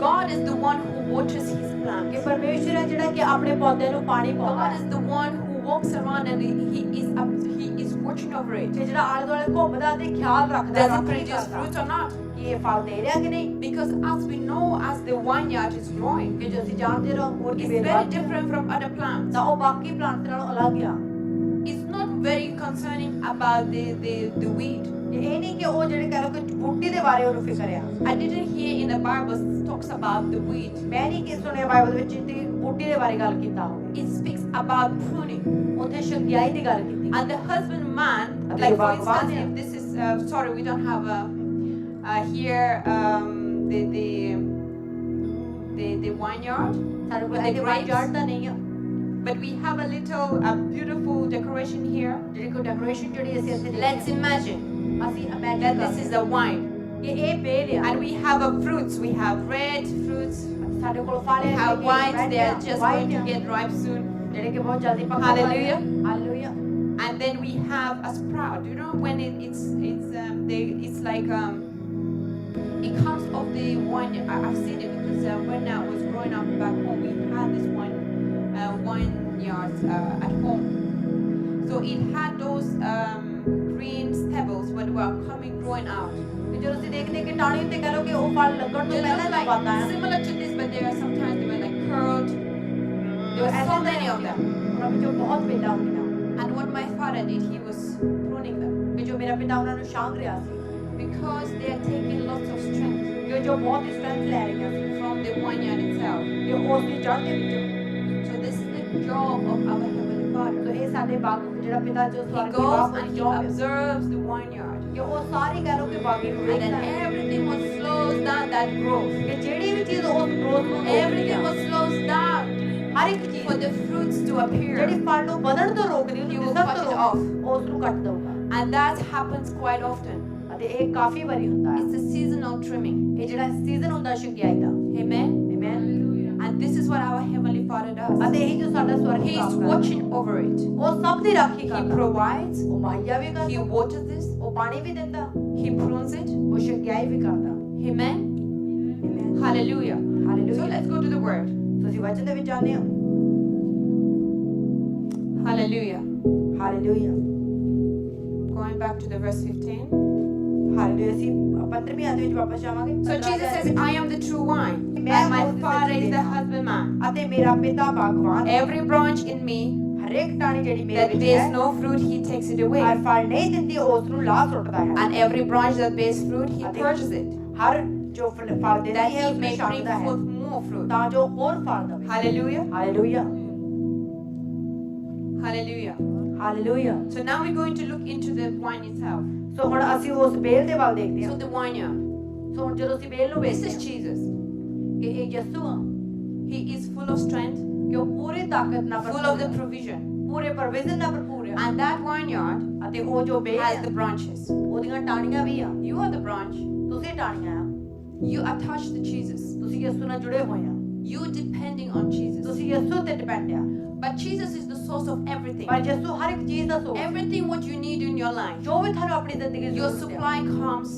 God is the one who waters His ਕਿ plants. ਪਰਮੇਸ਼ਰ ਹੈ ਜਿਹੜਾ ਕਿ ਆਪਣੇ ਪੌਦੇ ਨੂੰ ਪਾਣੀ ਪਾਉਂਦਾ God ਹੈ is the one who walks around and He is watching over it. ਕਿ ਜਿਹੜਾ ਆਲੇ ਦੁਆਲੇ ਘੁੰਮਦਾ ਤੇ ਖਿਆਲ ਰੱਖਦਾ Does it ਰੱਖ produce ਕਰਦਾ fruit or not? ਕਿ ਇਹ ਫਲ ਦੇ ਰਿਹਾ ਕਿ ਨਹੀਂ Because as we know, as the vineyard is growing, ਕਿ ਜੋ ਅਸੀਂ ਜਾਣਦੇ ਰਹੋ ਹੋਰ ਕੀ it's ਵੇਰ very different from other plants. ਤਾਂ ਉਹ ਬਾਕੀ ਪਲਾਂਟ ਨਾਲੋਂ ਅਲੱਗ ਆ It's not very concerning about the weed. ਕਿ ਇਹ ਨਹੀਂ ਕਿ ਉਹ ਜਿਹੜੇ ਕਹਿ ਲੋ ਕਿ ਬੂਟੀ ਦੇ ਬਾਰੇ ਉਹਨੂੰ ਫਿਕਰ ਆ I didn't hear in the Bible talks about the weed. ਮੈਂ ਨਹੀਂ ਕਿ ਸੁਣਿਆ ਬਾਈਬਲ ਵਿੱਚ ਤੇ ਬੂਟੀ ਦੇ ਬਾਰੇ ਗੱਲ ਕੀਤਾ ਹੋਵੇ It speaks about pruning. ਉੱਥੇ ਛੰਗਿਆਈ ਦੀ ਗੱਲ ਕੀਤੀ And the husbandman, Abhi like for Bhagwan instance, hai. if this is sorry, we don't have here the vineyard, ਸਾਡੇ ਕੋਲ With the ਇੱਥੇ grapes? ਵਾਈਟ ਤਾਂ ਨਹੀਂ ਆ but we have a little beautiful decoration here. ਜਿਹੜੀ ਕੋਈ decoration ਜਿਹੜੀ ਅਸੀਂ ਇੱਥੇ Let's imagine ਅਸੀਂ that imagine this is the wine, ਕਿ ਇਹ ਬੇਲ ਆ and we have fruits. We have red fruits. ਸਾਡੇ ਕੋਲ ਫਲ We ਹੈ have wines. They are just going to get ripe soon. ਜਿਹੜੇ ਕਿ ਬਹੁਤ ਜਲਦੀ ਪੱਕਣ Hallelujah. Hallelujah And then we have a sprout. You know when it's like it comes off the wine. I've seen it because when I was growing up back home, we had this vineyard at home. So it had those green stubbles what were growing out. ਕਿ ਜਦੋਂ ਅਸੀਂ ਦੇਖਦੇ ਕਿ ਟਾਹਣੀ ਉੱਤੇ ਕਹਿ ਲੋ ਕਿ ਉਹ ਫਲ ਲੱਗਣ ਤੋਂ They ਪਹਿਲਾਂ look ਹੀ ਪਾਤਾ like ਹੈ similar to this, but there are sometimes they were like curled. There were so many of them. ਉਹਨਾਂ ਵਿੱਚੋਂ ਬਹੁਤ ਬੇਲਾਂ ਹੁੰਦੀਆਂ And what my father did, he was pruning them ਕਿ ਜੋ ਮੇਰਾ ਪਿਤਾ ਉਹਨਾਂ ਨੂੰ ਛਾਂਗ ਰਿਹਾ ਸੀ because they are taking lots of strength ਕਿ ਜੋ ਬਹੁਤ ਸਟਰੈਂਥ ਲੈ ਰਹੀਆਂ ਸੀ from the vineyard itself. ਕਿ ਉਸ ਦੀ ਜੜ ਦੇ ਵਿੱਚੋਂ So this is the job of our Heavenly Father. ਸੋ ਇਹ ਸਾਡੇ ਬਾਗ ਜਿਹੜਾ ਪਿਤਾ ਜੋ He ਸਵਰਗੀ goes Bagh and the he job ਹੈ observes the vineyard. ਕਿ ਉਹ ਸਾਰੀ ਕਹਿ ਲੋ ਕਿ ਬਾਗੀ ਨੂੰ And ਵੇਖਦਾ then ਹੈ everything what slows down that growth. ਕਿ ਜਿਹੜੀ ਵੀ ਚੀਜ਼ ਉਸ ਗਰੋਥ ਨੂੰ ਰੋਕਦੀ Everything ਹੈ what slows down ਹਰ ਇੱਕ ਚੀਜ਼ for the fruits to appear. ਜਿਹੜੀ ਫਲ ਨੂੰ ਵਧਣ ਤੋਂ ਰੋਕਦੀ You ਉਹਨੂੰ will ਦਿਸਣ cut ਤੋਂ it ਰੋਕਦੀ ਉਸ ਨੂੰ ਕੱਟ ਦਊਗਾ And that happens quite often. ਅਤੇ ਇਹ ਕਾਫੀ ਵਾਰੀ ਹੁੰਦਾ ਹੈ It's a seasonal trimming. ਇਹ ਜਿਹੜਾ ਸੀਜ਼ਨ ਹੁੰਦਾ ਸ਼ਿਕਾਇਤ ਦਾ Amen. Amen And this is what our Heavenly Father does. ਅਤੇ ਇਹ ਜੋ ਸਾਡਾ ਸਵਰਗੀ He ਬਾਪ is ਕਰਦਾ watching over it. ਉਹ ਸਭ ਦੀ ਰਾਖੀ He ਕਰਦਾ provides. ਉਹ ਮੁਹੱਈਆ ਵੀ He ਕਰਦਾ waters this. ਉਹ ਪਾਣੀ ਵੀ ਦਿੰਦਾ He prunes it. ਉਹ ਸ਼ਿਕਾਇਤ ਵੀ ਕਰਦਾ Amen. Amen Hallelujah. So hallelujah let's go to the word. ਤੁਸੀਂ ਵਚਨ ਦੇ ਵਿੱਚ ਜਾਣਦੇ ਹੋ Hallelujah. Hallelujah Going back to the verse 15. Hallelujah ਅਸੀਂ 15ਵੀਂ ਆਇਤ ਵਿੱਚ ਵਾਪਸ ਜਾਵਾਂਗੇ So Jesus says, I am the true wine, and my Father is the husbandman. ਅਤੇ ਮੇਰਾ ਪਿਤਾ ਬਾਗਵਾਨ ਹੈ Every branch in me ਹਰੇਕ ਟਾਹਣੀ ਜਿਹੜੀ ਮੇਰੇ that ਵਿੱਚ bears ਹੈ no fruit, he takes it Har away. ਫਲ ਨਹੀਂ ਦਿੰਦੀ ਉਸ ਨੂੰ ਲਾਹ ਸੁੱਟਦਾ ਹੈ And every branch that bears fruit, he Ati- purges it, ਹਰ ਜੋ ਫਲ ਦਿੰਦੀ that ਹੈ he ਉਸ may ਵਿੱਚ bring ਛਕਦਾ ਹੈ forth more fruit. ਤਾਂ ਜੋ ਹੋਰ ਫਲ ਦੇਵੇ Hallelujah. Hallelujah Hallelujah. Hallelujah So now we're going to look into the wine itself. ਸੋ ਹੁਣ ਅਸੀਂ ਉਸ ਬੇਲ ਦੇ ਵੱਲ ਦੇਖਦੇ ਹਾਂ So the vineyard. ਸੋ ਹੁਣ ਜਦੋਂ ਅਸੀਂ ਬੇਲ ਨੂੰ This ਵੇਖਦੇ is ਹਾਂ Jesus. ਕਿ ਇਹ ਯਿਸੂ ਆ He is full of strength, ਕਿ ਉਹ ਪੂਰੀ ਤਾਕਤ ਨਾਲ full of the provision. ਪੂਰੇ ਪ੍ਰੋਵੀਜ਼ਨ ਨਾਲ ਭਰਪੂਰ ਹੈ And that vineyard ਅਤੇ ਉਹ ਜੋ ਬੇਲ has ਹੈ the branches. ਉਹਦੀਆਂ ਟਾਹਣੀਆਂ ਵੀ ਆ You are the branch. ਤੁਸੀਂ ਟਾਹਣੀਆਂ ਆ You attached to Jesus. ਤੁਸੀਂ ਯਿਸੂ ਨਾਲ ਜੁੜੇ ਹੋਏ ਆ You depending on Jesus. ਤੁਸੀਂ ਯਿਸੂ ਤੇ ਡਿਪੈਂਡ ਆ But Jesus is the source of everything. ਪਰ ਯਿਸੂ ਹਰ ਇੱਕ ਚੀਜ਼ ਦਾ source Everything what you need in your life. ਜੋ ਵੀ ਤੁਹਾਨੂੰ ਆਪਣੀ ਜ਼ਿੰਦਗੀ ਦੀ Your ਜ਼ਰੂਰਤ ਹੈ supply comes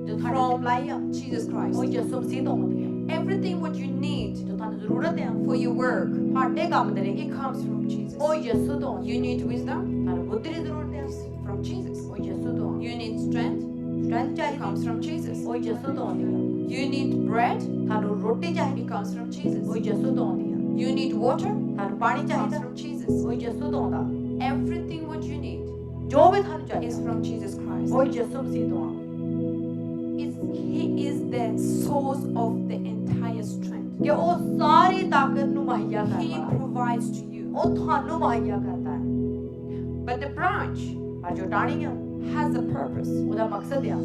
ਜੋ ਤੁਹਾਡੀ from ਸਪਲਾਈ ਆ Jesus ਉਹ Christ. ਯਿਸੂ ਮਸੀਹ ਤੋਂ ਆਉਂਦੀ ਹੈ Everything what you need ਜੋ ਤੁਹਾਨੂੰ ਜ਼ਰੂਰਤ ਆ for your work, ਤੁਹਾਡੇ ਕੰਮ ਦੇ ਲਈ it comes from Jesus. ਉਹ ਯਿਸੂ ਤੋਂ ਆਉਂਦੀ You need wisdom ਤੁਹਾਨੂੰ ਬੁੱਧੀ ਦੀ ਜ਼ਰੂਰਤ ਹੈ from Jesus. ਉਹ ਯਿਸੂ ਤੋਂ ਆਉਂਦੀ You need strength, strength it ਚਾਹੀਦੀ comes from Jesus. ਉਹ ਯਿਸੂ ਤੋਂ ਆਉਂਦੀ ਆ You need bread, ਤੁਹਾਨੂੰ ਰੋਟੀ ਚਾਹੀਦੀ it comes from ਉਹ Jesus. ਯਿਸੂ ਤੋਂ ਆਉਂਦੀ ਆ You need water, ਤੁਹਾਨੂੰ ਪਾਣੀ it comes ਚਾਹੀਦਾ from Jesus. ਉਹ ਯਿਸੂ ਤੋਂ ਆਉਂਦਾ Everything what you need ਜੋ ਵੀ ਤੁਹਾਨੂੰ is ਚਾਹੀਦਾ from Jesus Christ. ਉਹ ਯਿਸੂ ਮਸੀਹ ਤੋਂ ਆ He is the source of the entire strength. ਕਿ ਉਹ ਸਾਰੀ ਤਾਕਤ ਨੂੰ ਮੁਹੱਈਆ He ਕਰਦਾ ਹੈ provides to you. ਉਹ ਤੁਹਾਨੂੰ ਮੁਹੱਈਆ ਕਰਦਾ ਹੈ But the branch ਪਰ ਜੋ ਟਾਹਣੀ ਆ has a purpose. ਉਹਦਾ ਮਕਸਦ ਆ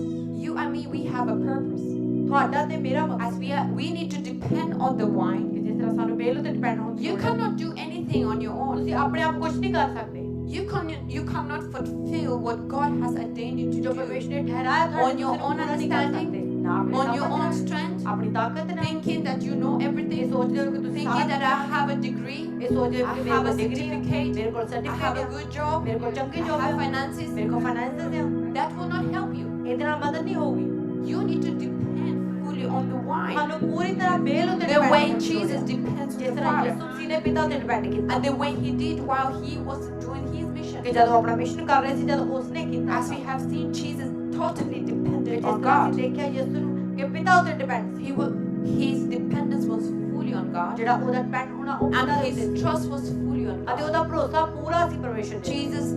You and me, we have a purpose. ਤੁਹਾਡਾ ਤੇ ਮੇਰਾ As ਮਕਸਦ we need to depend on the wine. ਕਿ ਜਿਸ ਤਰ੍ਹਾਂ ਸਾਨੂੰ ਬੇਲ ਉੱਤੇ ਡਿਪੈਂਡ ਹੋਣ ਦੀ You ਲੋੜ ਹੈ। cannot do anything on your own. ਤੁਸੀਂ ਆਪਣੇ ਆਪ ਕੁਝ ਨਹੀਂ ਕਰ ਸਕਦੇ You cannot fulfill what God has ordained you to ਜੋ do ਪਰਮੇਸ਼ਰ ਨੇ ਠਹਿਰਾਇਆ ਤੁਹਾਡੇ On your own understanding, ਨਾ ਆਪਣੇ on your ਤਾਕਤ own ਨਾਲ, strength, ਆਪਣੀ ਤਾਕਤ ਨਾਲ thinking that you know ਇਹ everything, ਸੋਚਦੇ ਹੋ ਕਿ ਤੁਸੀਂ thinking that I have a degree, ਇਹ ਸੋਚਦੇ ਹੋ I ਕਿ have ਮੇਰੇ a ਕੋਲ ਡਿਗਰੀ ਹੈ certificate, ਮੇਰੇ ਕੋਲ I have a certificate good job, ਮੇਰੇ ਕੋਲ I ਚੰਗੀ ਜੋਬ have ਹੈ finances. ਮੇਰੇ ਕੋਲ ਫਾਈਨੈਂਸਸ ਹੈ That will not help you. ਇਹਦੇ ਨਾਲ ਮਦਦ ਨਹੀਂ ਹੋਊਗੀ You need to depend fully on the wine. ਸਾਨੂੰ ਪੂਰੀ ਤਰ੍ਹਾਂ ਬੇਲ ਉੱਤੇ The way depend Jesus depends on ਜਿਸ the ਤਰ੍ਹਾਂ Father. ਯਿਸੂ ਮਸੀਹ ਨੇ ਪਿਤਾ ਤੇ ਡਿਪੈਂਡ ਕੀਤਾ And the way he did while he was doing his ਕਿ mission. ਜਦੋਂ ਆਪਣਾ ਮਿਸ਼ਨ ਕਰ ਰਹੇ ਸੀ ਜਦੋਂ ਉਸਨੇ ਕੀਤਾ As we have seen, Jesus totally ਜਿਸ depended on ਤਰ੍ਹਾਂ God. ਅਸੀਂ ਦੇਖਿਆ ਯਿਸੂ ਨੂੰ ਕਿ ਪਿਤਾ ਉੱਤੇ depend C His dependence was fully on God. ਜਿਹੜਾ ਉਹਦਾ ਡਿਪੈਂਡ ਹੋਣਾ ਉਹ ਪਿਤਾ And ਦੇ his ਉੱਤੇ ਸੀ trust was fully on ਅਤੇ God. ਉਹਦਾ ਭਰੋਸਾ ਪੂਰਾ ਸੀ ਪਰਮੇਸ਼ਰ ਤੇ Jesus,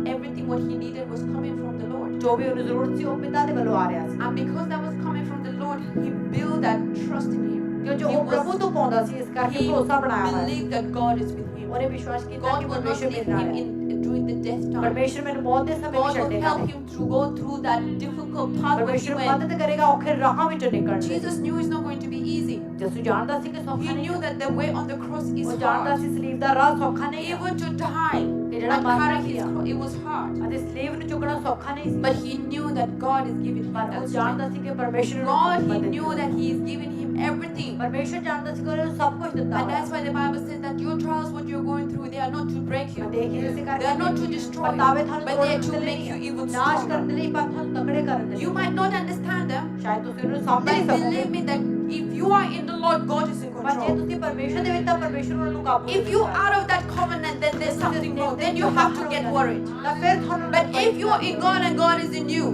everything what he needed was coming from the Lord. ਜੋ ਵੀ ਉਹਨੂੰ ਜ਼ਰੂਰਤ ਸੀ ਉਹ ਪਿਤਾ ਦੇ ਵੱਲੋਂ ਆ ਰਿਹਾ ਸੀ And because that was coming from the Lord, he built that trust in him. ਕਿ ਜੋ ਉਹ ਪ੍ਰਭੂ ਤੋਂ ਪਾਉਂਦਾ ਸੀ ਇਸ ਕਰਕੇ He ਭਰੋਸਾ ਬਣਾਇਆ ਹੋਇਆ ਸੀ believed that God is with him. ਉਹਨੇ ਵਿਸ਼ਵਾਸ ਕੀਤਾ God ਕਿ will not ਪਰਮੇਸ਼ਰ leave ਮੇਰੇ ਨਾਲ him ਹੈ during the death time. ਪਰਮੇਸ਼ਰ ਮੈਨੂੰ ਮੌਤ ਦੇ ਸਮੇਂ God ਵਿੱਚ will ਛੱਡੇਗਾ help him to go through that difficult path which he ਪਰਮੇਸ਼ਰ went. ਮਦਦ ਕਰੇਗਾ ਔਖੇ ਰਾਹਾਂ ਵਿੱਚੋਂ ਨਿਕਲਣ ਲਈ Jesus knew it's not going to be easy. ਯਿਸੂ ਜਾਣਦਾ ਸੀ ਕਿ ਸੌਖਾ He ਨਹੀਂ knew that the way on the cross is ਉਹ ਜਾਣਦਾ hard. ਸੀ ਸਲੀਬ ਦਾ ਰਾਹ ਸੌਖਾ ਨਹੀਂ ਹੈ Even to die ਕਿ ਜਿਹੜਾ and ਮਰਨਾ carry C his cross, it was hard. ਅਤੇ ਸਲੀਬ ਨੂੰ ਚੁੱਕਣਾ ਸੌਖਾ ਨਹੀਂ ਸੀ But he knew that God is giving him ਪਰ ਉਹ that ਜਾਣਦਾ strength. ਸੀ ਕਿ ਪਰਮੇਸ਼ਰ ਨੂੰ God, he ਮਦਦ knew that he is giving him everything. ਪਰਮੇਸ਼ਰ ਜਾਣਦਾ ਸੀ ਕਿ ਉਹਨੇ ਉਹਨੂੰ ਸਭ ਕੁਝ ਦਿੱਤਾ And that's why the Bible says that your trials, what you're going through, they are not to break you. ਦੇਖੀ ਇਸੇ They ਕਰਕੇ are not to destroy you, ਪਰਤਾਵੇ ਤੁਹਾਨੂੰ but they are to ਤੋੜਨ ਦੇ make you ਲਈ even ਨਾਸ਼ ਕਰਨ stronger. ਦੇ ਲਈ ਪਰ ਤੁਹਾਨੂੰ ਤਕੜੇ ਕਰਨ ਦੇ ਲਈ You might not understand them, ਸ਼ਾਇਦ ਤੁਸੀਂ ਉਹਨੂੰ ਸਮਝ but ਨਹੀਂ ਸਕੋਗੇ believe me that if you are in the Lord, God is in ਪਰ ਜੇ control. ਤੁਸੀਂ ਪਰਮੇਸ਼ਰ ਦੇ ਵਿੱਚ ਤਾਂ ਪਰਮੇਸ਼ਰ ਉਹਨੂੰ ਕਾਬੂ If you are out of that covenant, then there's something wrong. Then you have to get worried. ਤਾਂ ਫਿਰ ਤੁਹਾਨੂੰ But if you are in God and God is in you,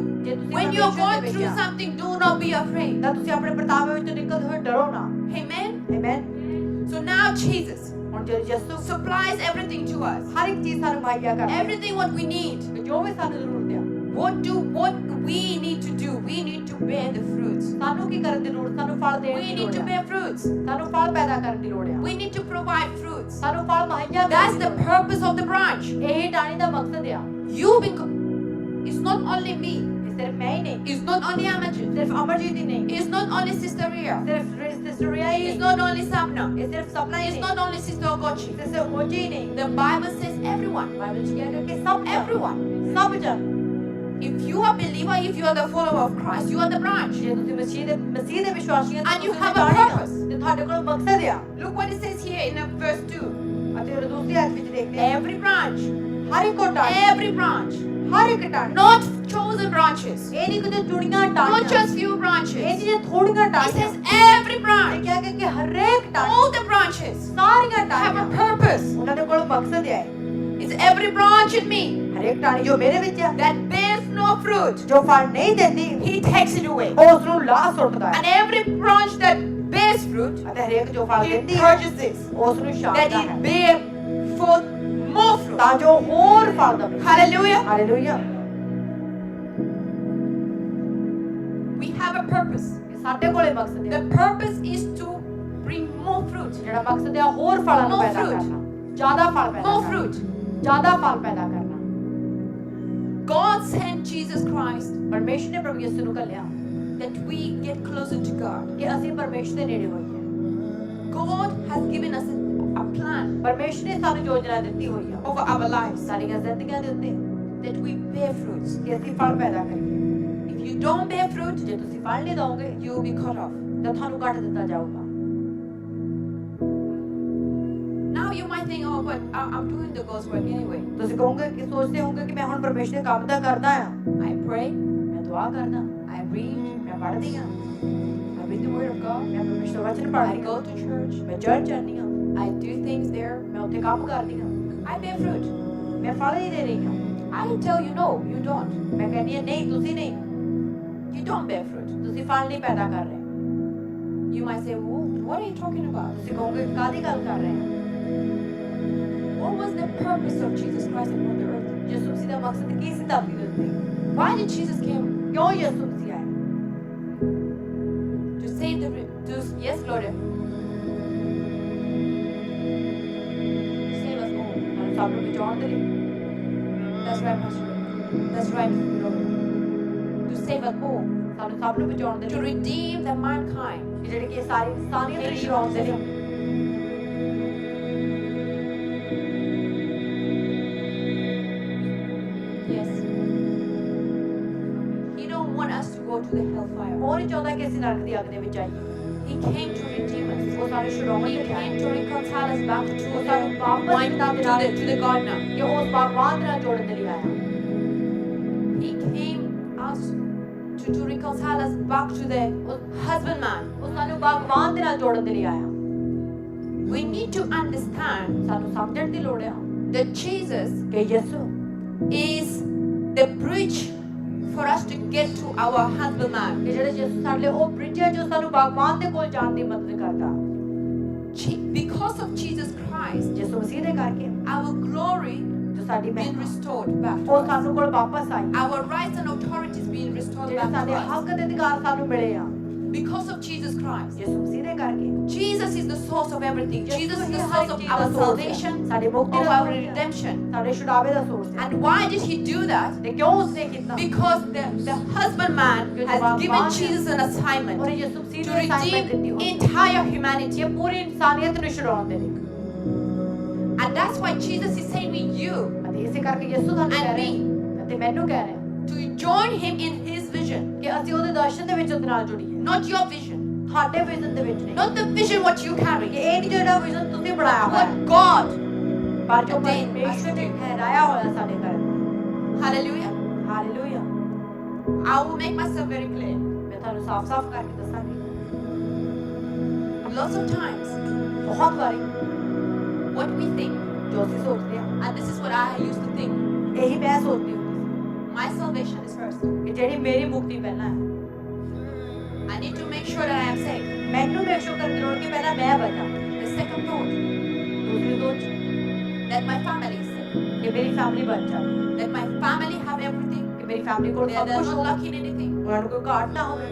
when you're going through something, do not be afraid. ਤਾਂ ਤੁਸੀਂ ਆਪਣੇ ਪਰਤਾਵੇ ਵਿੱਚੋਂ ਨਿਕਲਦੇ ਹੋਏ ਡਰੋ ਨਾ Amen. Amen So now Jesus ਹੁਣ ਜੇ ਯਿਸੂ supplies everything to us. ਹਰ ਇੱਕ ਚੀਜ਼ ਸਾਨੂੰ ਮੁਹੱਈਆ ਕਰਦਾ ਹੈ Everything what we need. ਜੋ ਵੀ ਸਾਨੂੰ ਜ਼ਰੂਰਤ ਹੈ What we need to do? We need to bear the fruits. ਸਾਨੂੰ ਕੀ ਕਰਨ ਦੀ ਲੋੜ ਸਾਨੂੰ ਫਲ ਦੇਣ We ਦੀ need ਲੋੜ to ਹੈ bear fruits. ਸਾਨੂੰ ਫਲ ਪੈਦਾ ਕਰਨ ਦੀ ਲੋੜ ਹੈ We need to provide fruits. ਸਾਨੂੰ ਫਲ ਮੁਹੱਈਆ That's ਕਰਨ the the purpose of the branch. ਲੋੜ ਹੈ। ਇਹੀ ਟਾਹਣੀ ਦਾ ਮਕਸਦ ਆ You become. It's not only me. ਇਹ ਸਿਰਫ ਮੈਂ ਹੀ ਨਹੀਂ It's not only Amajit. ਸਿਰਫ ਅਮਰਜੀਤ ਹੀ ਨਹੀਂ It's not only Sister Ria. ਸਿਰਫ ਸਿਸਟਰ ਰਿਆ ਹੀ It's ਨਹੀਂ not only Sapna. ਇਹ ਸਿਰਫ ਸਪਨਾ ਹੀ It's ਨਹੀਂ not only Sister Ogochi. ਸਿਰਫ ਮੋਜੀ ਹੀ ਨਹੀਂ The Bible says everyone. Bible ਚ ਕਿਹਾ ਗਿਆ ਕਿ ਸਭ ਜਨ, Everyone. ਸਭ ਜਨ If you are a believer, if you are the follower of Christ, you are the branch. ਜੇ ਤੁਸੀਂ ਮਸੀਹ ਦੇ ਵਿਸ਼ਵਾਸੀ ਹੋ ਤਾਂ And you ਤੁਸੀਂ have a ਟਾਹਣੀ ਹੋ। purpose. ਤੇ ਤੁਹਾਡੇ ਕੋਲ ਮਕਸਦ ਆ Look what it says here in verse 2. ਅਤੇ ਉਹ ਦੂਸਰੀ ਆਇਤ ਵਿੱਚ ਦੇਖਦੇ ਹਾਂ Every branch. ਹਰ ਇੱਕ ਟਾਹਣੀ Every branch. ਹਰ ਇੱਕ ਟਾਹਣੀ Not chosen branches. ਇਹ ਨਹੀਂ ਕਿ ਚੁਣੀਆਂ Not ਟਾਹਣੀਆਂ just few ਇਹ branches. ਜਿਹੜੀਆਂ ਥੋੜੀਆਂ It ਟਾਹਣੀਆਂ says every ਇਹ branch. ਕਿਹਾ ਗਿਆ ਕਿ ਹਰੇਕ ਟਾਹਣੀ All the branches ਸਾਰੀਆਂ have a ਟਾਹਣੀਆਂ purpose. ਉਹਨਾਂ ਦੇ ਕੋਲ ਮਕਸਦ ਹੈ It's every branch in me ਹਰੇਕ ਟਾਹਣੀ ਜੋ ਮੇਰੇ ਵਿੱਚ ਹੈ that bears no fruit. ਜੋ ਫਲ ਨਹੀਂ ਦਿੰਦੀ He takes it away. ਉਹ ਉਸ ਨੂੰ ਲਾਹ ਸੁੱਟਦਾ ਹੈ And every branch that bears fruit, ਅਤੇ ਹਰੇਕ ਜੋ ਫਲ he ਦਿੰਦੀ ਹੈ purges this. ਉਸ ਨੂੰ That ਛਾਂਟਦਾ it ਹੈ bear forth more fruit. ਤਾਂ ਜੋ ਹੋਰ ਫਲ ਦੇਵੇ Hallelujah. Hallelujah We have a purpose. ਕਿ ਸਾਡੇ ਕੋਲੇ ਮਕਸਦ The ਹੈ purpose is to bring more fruit. ਜਿਹੜਾ ਮਕਸਦ ਹੈ ਹੋਰ ਫਲਾਂ ਨੂੰ More ਪੈਦਾ fruit. ਕਰਨਾ ਜ਼ਿਆਦਾ ਫਲ ਪੈਦਾ More ਕਰਨਾ fruit. ਜ਼ਿਆਦਾ ਫਲ ਪੈਦਾ ਕਰਨਾ God sent Jesus Christ ਪਰਮੇਸ਼ਰ ਨੇ ਪ੍ਰਭੂ ਯਿਸੂ ਨੂੰ ਘੱਲਿਆ that we get closer to God. ਕਿ ਅਸੀਂ ਪਰਮੇਸ਼ਰ ਦੇ ਨੇੜੇ ਹੋਈਏ God has given us a plan ਪਰਮੇਸ਼ਰ ਨੇ ਸਾਨੂੰ ਯੋਜਨਾ ਦਿੱਤੀ ਹੋਈ ਆ over our lives ਸਾਡੀਆਂ ਜ਼ਿੰਦਗੀਆਂ ਦੇ ਉੱਤੇ that we bear fruits. ਕਿ ਅਸੀਂ ਫਲ ਪੈਦਾ ਕਰੀਏ If you don't bear fruit, ਜੇ ਤੁਸੀਂ ਫਲ ਨਹੀਂ ਦੋਗੇ you will be cut off. ਤਾਂ ਤੁਹਾਨੂੰ ਕੱਟ ਦਿੱਤਾ ਜਾਊਗਾ Now you might think, oh, but I'm doing the God's work anyway. ਤੁਸੀਂ ਕਹੋਗੇ ਕਿ ਸੋਚਦੇ ਹੋਗੇ ਕਿ ਮੈਂ ਹੁਣ ਪਰਮੇਸ਼ਰ ਦੇ ਕੰਮ ਤਾਂ ਕਰਦਾ ਆ I pray, ਮੈਂ ਦੁਆ ਕਰਦਾ I read, ਮੈਂ ਪੜ੍ਹਦੀ ਆ I read the Word of God, ਮੈਂ ਪਰਮੇਸ਼ਰ ਦਾ ਵਚਨ I ਪੜ੍ਹਦੀ go ਆ to church, ਮੈਂ ਚਰਚ ਜਾਂਦੀ ਆ I do things there, ਮੈਂ ਉੱਥੇ ਕੰਮ ਕਰਦੀ ਆ I bear fruit. ਮੈਂ ਫਲ ਹੀ ਦੇ ਰਹੀ ਆ I tell you, no, you don't. ਮੈਂ ਕਹਿੰਦੀ ਆ ਨਹੀਂ ਤੁਸੀਂ ਨਹੀਂ You don't bear fruit. ਤੁਸੀਂ ਫਲ ਨਹੀਂ ਪੈਦਾ ਕਰ ਰਹੇ You might say, well, what are you talking about? ਤੁਸੀਂ ਕਹੋਗੇ ਕਾਹਦੀ ਗੱਲ ਕਰ ਰਹੇ ਆ What was the purpose of Jesus Christ upon the earth? ਯਿਸੂ ਮਸੀਹ ਦਾ ਮਕਸਦ ਕੀ ਸੀ ਧਰਤੀ ਦੇ ਉੱਤੇ Why did Jesus came? ਕਿਉਂ ਯਿਸੂ ਮਸੀਹ ਆਇਆ To save yes, Lord. Save us all. ਸਾਨੂੰ ਸਭ ਨੂੰ ਬਚਾਉਣ ਦੇ ਲਈ That's right, Pastor. That's right, Lord. To save us all. ਸਾਨੂੰ ਸਭ ਨੂੰ ਬਚਾਉਣ ਦੇ To ਲਈ redeem the mankind. ਕਿ ਜਿਹੜੇ ਕਿ ਸਾਰੀ ਇਨਸਾਨੀਅਤ ਨੂੰ ਛੁਡਾਉਣ ਦੇ ਲਈ Yes. He don't want us to go to the hellfire. ਉਹ ਨਹੀਂ ਚਾਹੁੰਦਾ ਕਿ ਅਸੀਂ ਨਰਕ ਦੀ ਅੱਗ ਦੇ ਵਿੱਚ ਆਈਏ He came to redeem us. ਉਹ ਸਾਨੂੰ ਛੁਡਾਉਣ He ਦੇ ਲਈ came ਆਇਆ to reconcile us back to ਉਹ ਸਾਨੂੰ the ਵਾਪਸ one to the gardener. ਕਿ ਉਸ ਭਗਵਾਨ ਦੇ ਨਾਲ ਜੋੜਨ ਦੇ ਲਈ ਆਇਆ He came us to reconcile us back to the husbandman. ਉਹ ਸਾਨੂੰ ਭਗਵਾਨ ਦੇ ਨਾਲ ਜੋੜਨ ਦੇ ਲਈ ਆਇਆ We need to understand ਸਾਨੂੰ ਸਮਝਣ ਦੀ ਲੋੜ ਆ that Jesus ਕਿ ਯਿਸੂ is the bridge for us to get to our husbandman. ਕਿ ਜਿਹੜੇ ਯਿਸੂ ਸਾਡੇ ਲਈ ਉਹ ਬ੍ਰਿਜ ਹੈ ਜੋ ਸਾਨੂੰ ਭਗਵਾਨ ਦੇ ਕੋਲ ਜਾਣ ਦੀ ਮਦਦ ਕਰਦਾ Because of Jesus Christ, ਯਿਸੂ ਮਸੀਹ ਦੇ ਕਰਕੇ our glory ਜੋ ਸਾਡੀ being ਮਹਿਮਾ restored back to ਉਹ us. ਸਾਨੂੰ ਕੋਲ ਵਾਪਸ ਆਈ Our rights and authorities being restored ਜਿਹੜੇ back ਸਾਡੇ to us. ਹੱਕ ਤੇ ਅਧਿਕਾਰ ਸਾਨੂੰ ਮਿਲੇ ਆ Because of Jesus Christ. ਯਿਸੂ ਮਸੀਹ ਦੇ ਕਰਕੇ Jesus is the source of everything. Jesus is the Har source ਇੱਕ of ਚੀਜ਼ our ਦਾ source ਹੈ। salvation, ਸਾਡੇ ਮੁਕਤੀ of ਦਾ our source ਹੈ। redemption. ਸਾਡੇ ਛੁਡਾਵੇ ਦਾ ਸੋਰਸ ਹੈ And why did he do that? ਤੇ ਕਿਉਂ ਉਸਨੇ ਕੀਤਾ Because the husbandman has given Jesus an assignment ਉਹਨੇ ਯਿਸੂ ਮਸੀਹ to ਨੂੰ ਅਸਾਈਨਮੈਂਟ ਦਿੱਤੀ redeem ਹੋਈ entire humanity. ਇਹ ਪੂਰੀ ਇਨਸਾਨੀਅਤ ਨੂੰ ਛੁਡਾਉਣ ਦੇ ਲਈ And that's why Jesus is saying with you ਅਤੇ ਇਸੇ ਕਰਕੇ ਯਿਸੂ ਤੁਹਾਨੂੰ And ਕਹਿ ਰਿਹਾ me. ਅਤੇ ਮੈਨੂੰ ਕਹਿ ਰਿਹਾ to join him in his vision. ਕਿ ਅਸੀਂ ਉਹਦੇ ਦਰਸ਼ਨ ਦੇ ਵਿੱਚ ਉਹਦੇ ਨਾਲ ਜੁੜੀਏ Not your vision. ਤੁਹਾਡੇ ਵਿਜ਼ਨ ਦੇ ਵਿੱਚ ਨਹੀਂ Not the vision what you ਕਿ carry. ਇਹ ਨਹੀਂ ਜਿਹੜਾ ਵਿਜ਼ਨ ਤੁਸੀਂ ਬਣਾਇਆ ਹੋਇਆ What ਹੈ God. ਪਰ ਜੋ ordained us ਪਰਮੇਸ਼ਰ to ਨੇ do. ਠਹਿਰਾਇਆ ਹੋਇਆ ਸਾਡੇ ਘਰ Hallelujah. Hallelujah I will make myself very clear. ਮੈਂ ਤੁਹਾਨੂੰ ਸਾਫ਼-ਸਾਫ਼ ਕਰਕੇ ਦੱਸਾਂਗੀ Lots of times, ਬਹੁਤ ਵਾਰੀ what we think, ਜੋ ਅਸੀਂ ਸੋਚਦੇ ਹਾਂ and this is what I used to think, ਇਹੀ ਮੈਂ ਸੋਚਦੀ ਹੁੰਦੀ my salvation is first. ਸੀ ਕਿ ਜਿਹੜੀ ਮੇਰੀ ਮੁਕਤੀ ਪਹਿਲਾਂ ਹੈ I need to make sure that I am saved. ਮੈਨੂੰ ਮੇਕ ਸ਼ੋਰ ਕਰਨ ਦੀ ਲੋੜ ਕਿ ਪਹਿਲਾਂ ਮੈਂ ਬਚਾਂ The second thought, ਦੂਸਰੀ ਸੋਚ that my family is saved. ਕਿ ਮੇਰੀ ਫੈਮਿਲੀ ਬਚ ਜਾਵੇ That my family have everything. ਕਿ ਮੇਰੀ ਫੈਮਿਲੀ ਕੋਲ ਸਭ They're ਕੁਝ not ਹੋਵੇ lacking anything. ਉਹਨਾਂ ਨੂੰ ਕੋਈ ਘਾਟ ਨਾ ਹੋਵੇ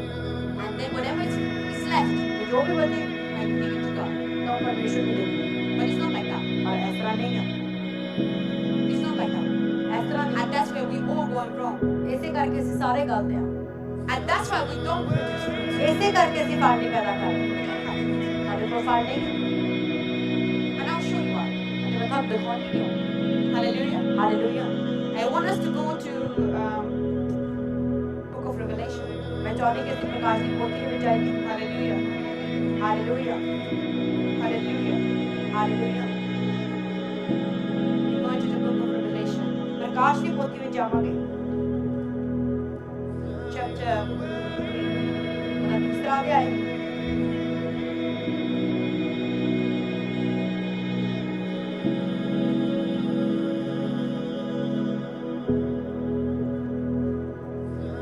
And then whatever is left, ਤੇ ਜੋ ਵੀ ਬਚੇ I give it to God. ਤਾਂ ਉਹ ਪਰਮੇਸ਼ਰ ਨੂੰ ਦੇ ਦਿਓ But it's not like that. ਪਰ ਇਸ ਤਰ੍ਹਾਂ ਨਹੀਂ ਹੈ It's not like that. ਇਸ ਤਰ੍ਹਾਂ ਨਹੀਂ And that's where we all going wrong. ਇਸੇ ਕਰਕੇ ਅਸੀਂ ਸਾਰੇ ਗਲਤ ਹਾਂ And that's why we don't produce fruit. ਇਸੇ ਕਰਕੇ ਅਸੀਂ ਫਲ ਨਹੀਂ ਪੈਦਾ ਕਰ ਰਹੇ We don't have fruit. ਸਾਡੇ ਕੋਲ ਫਲ ਨਹੀਂ ਹੈ And I'll show you why. ਅਤੇ ਮੈਂ ਤੁਹਾਨੂੰ ਦਿਖਾਉਣੀ ਕਿਉਂ Hallelujah. Hallelujah I want us to go to Book of Revelation. ਮੈਂ ਚਾਹੁੰਦੀ ਕਿ ਅਸੀਂ ਪ੍ਰਕਾਸ਼ ਦੀ ਪੋਥੀ ਵਿੱਚ ਜਾਈਏ Hallelujah. Hallelujah Hallelujah. Hallelujah We're going to the Book of Revelation, ਪ੍ਰਕਾਸ਼ ਦੀ ਪੋਥੀ ਵਿੱਚ ਜਾਵਾਂਗੇ chapter ਉਹਦਾ ਤੀਸਰਾ ਅਧਿਆਇ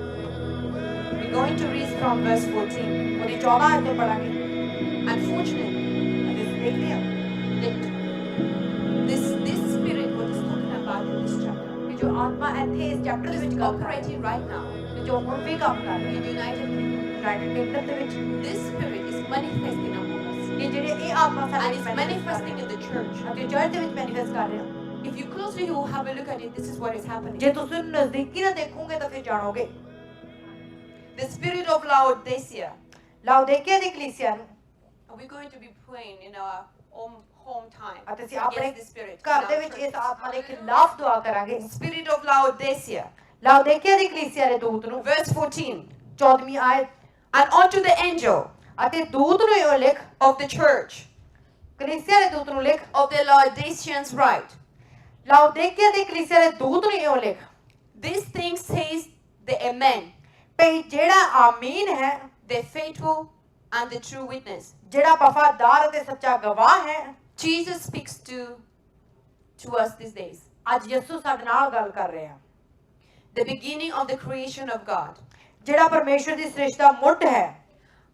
We're going to read from verse 14. ਉਹਦੀ 14 ਆਇਤ ਤੋਂ ਪੜਾਂਗੇ Unfortunately, ਅਤੇ ਅਸੀਂ ਦੇਖਦੇ ਹਾਂ that this spirit, what is talking about in this chapter, ਕਿ ਜੋ ਆਤਮਾ ਇੱਥੇ ਇਸ ਚੈਪਟਰ ਦੇ is ਵਿੱਚ ਕੰਮ ਕਰ ਰਹੀ operating right now ਹੈ ਜੋ ਹੁਣ ਵੀ ਕੰਮ ਕਰ ਰਹੀ in United Kingdom. ਹੈ ਯੂਨਾਈਟਿਡ ਕਿੰਗਡਮ ਦੇ ਵਿੱਚ this spirit is manifesting among us. ਕਿ ਜਿਹੜੇ ਇਹ ਆਤਮਾ And ਸਾਡੇ it's ਵਿੱਚ manifesting in the church. ਅਤੇ ਚਰਚ ਦੇ ਵਿੱਚ ਮੈਨੀਫੈਸਟ ਕਰ ਰਿਹਾ If you closely you will have a look at it, this is what is happening. ਜੇ ਤੁਸੀਂ ਉਹਨੂੰ ਨਜ਼ਦੀਕੀ ਨਾਲ ਦੇਖੋਗੇ ਤਾਂ ਫਿਰ ਜਾਣੋਗੇ The spirit of Laodicea. ਲਾਉਦੀਕੀਆ ਦੀ ਕਲੀਸਿਆ ਨੂੰ We're going to be praying in our home time ਅਤੇ ਅਸੀਂ ਆਪਣੇ against the spirit. ਘਰ ਦੇ ਵਿੱਚ ਇਸ ਆਤਮਾ ਦੇ ਖਿਲਾਫ ਦੁਆ ਕਰਾਂਗੇ Spirit of Laodicea. ਲਾਉਦੀਕੀਆ ਦੀ ਕਲੀਸਿਆ ਦੇ ਦੂਤ ਨੂੰ Verse 14. 14ਵੀਂ ਆਇਤ And unto the angel ਅਤੇ ਦੂਤ ਨੂੰ ਇਹ ਲਿਖ of the church ਕਲੀਸਿਆ ਦੇ ਦੂਤ ਨੂੰ ਲਿਖ of the Laodiceans write, ਲਾਉਦੀਕੀਆ ਦੀ ਕਲੀਸਿਆ ਦੇ ਦੂਤ ਨੂੰ ਇਹ ਲਿਖ This thing says the Amen, ਭਈ ਜਿਹੜਾ ਆਮੀਨ ਹੈ the faithful and the true witness. ਜਿਹੜਾ ਵਫਾਦਾਰ ਅਤੇ ਸੱਚਾ ਗਵਾਹ ਹੈ Jesus speaks to us these days. ਅੱਜ ਯਿਸੂ ਸਾਡੇ ਨਾਲ ਗੱਲ ਕਰ ਰਿਹਾ The beginning of the creation of God. ਜਿਹੜਾ ਪਰਮੇਸ਼ਰ ਦੀ ਸ੍ਰਿਸ਼ਟੀ ਦਾ ਮੁੱਢ ਹੈ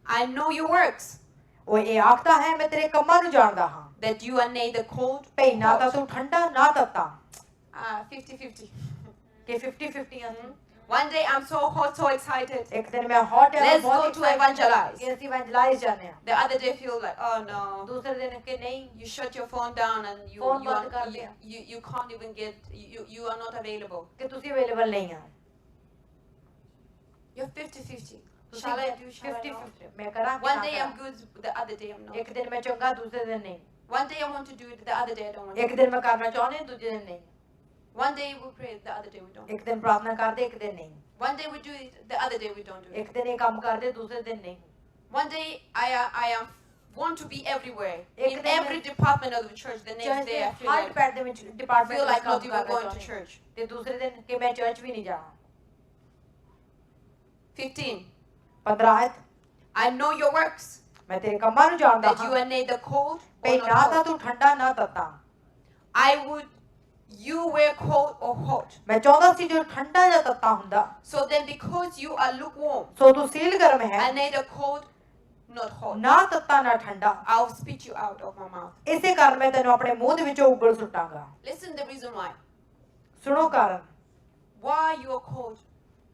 I know your works, ਉਹ ਇਹ ਆਖਦਾ ਹੈ ਮੈਂ ਤੇਰੇ ਕੰਮਾਂ ਨੂੰ ਜਾਣਦਾ ਹਾਂ that you are neither cold ਭਈ ਨਾ ਤਾਂ hot. ਤੂੰ ਠੰਡਾ ਨਾ ਤੱਤਾ 50-50. ਕਿ 50-50 ਆ One day I'm so hot, so excited. ਇੱਕ ਦਿਨ ਮੈਂ ਹੌਟ ਹੈ Let's go to evangelize. ਕਿ ਅਸੀਂ evangelize ਜਾਣੇ ਆ The other day feel like, oh no. ਦੂਸਰੇ ਦਿਨ ਕਿ ਨਹੀਂ You shut your phone down and you Phone you, ਬੰਦ ਕਰ are, ਲਿਆ। you can't even get you are not available. ਕਿ ਤੁਸੀਂ ਅਵੇਲੇਬਲ ਨਹੀਂ ਆ You're 50-50. Shall I do? Shall I 50 not? 50 ਮੈਂ ਕਰਾਂ ਕਿ One ਨਾ day I'm ਕਰਾਂ? good, the other day I'm not. ਇੱਕ ਦਿਨ ਮੈਂ ਚੰਗਾ ਦੂਸਰੇ ਦਿਨ ਨਹੀਂ One day I want to do it, the other day I don't want to. ਇੱਕ ਦਿਨ ਮੈਂ ਕਰਨਾ ਚਾਹੁੰਦੀ ਹਾਂ ਦੂਜੇ ਦਿਨ ਨਹੀਂ One day we pray, the other day we don't. ਇੱਕ ਦਿਨ ਪ੍ਰਾਰਥਨਾ ਕਰਦੇ ਇੱਕ ਦਿਨ ਨਹੀਂ One day we do it, the other day we don't do it. ਇੱਕ ਦਿਨ ਇਹ ਕੰਮ ਕਰਦੇ ਦੂਸਰੇ ਦਿਨ ਨਹੀਂ One day I am want to be everywhere Ek in din every department of the church. The next church day ਦੇ I feel ਹਰ like ਡਿਪਾਰਟਮੈਂਟ ਦੇ ਵਿੱਚ ਡਿਪਾਰਟਮੈਂਟ feel ਵਿੱਚ like ਕੰਮ not even ਕਰਨਾ going to ਚਾਹੁੰਦੀ ਹਾਂ। church. ਤੇ ਦੂਸਰੇ ਦਿਨ ਕਿ ਮੈਂ ਚਰਚ ਵੀ ਨਹੀਂ ਜਾਣਾ 15. 15 ਆਇਤ I know your works, ਮੈਂ ਤੇਰੇ ਕੰਮਾਂ ਨੂੰ ਜਾਣਦਾ that you ਹਾਂ are neither cold or ਭਈ not ਨਾ ਤਾਂ hot. ਤੂੰ ਠੰਡਾ ਨਾ ਤੱਤਾ I would you were cold or hot. ਮੈਂ ਚਾਹੁੰਦਾ ਸੀ ਜੋ ਠੰਡਾ ਜਾਂ ਤੱਤਾ ਹੁੰਦਾ So then, because you are lukewarm ਸੋ ਤੂੰ ਸੀਲ ਗਰਮ ਹੈ and neither cold not hot, ਨਾ ਤੱਤਾ ਨਾ ਠੰਡਾ I'll spit you out of my mouth. ਇਸੇ ਕਾਰਨ ਮੈਂ ਤੈਨੂੰ ਆਪਣੇ ਮੂੰਹ ਦੇ ਵਿੱਚੋਂ ਉਗਲ ਸੁੱਟਾਂਗਾ Listen, the reason why. ਸੁਣੋ ਕਾਰਨ Why you are cold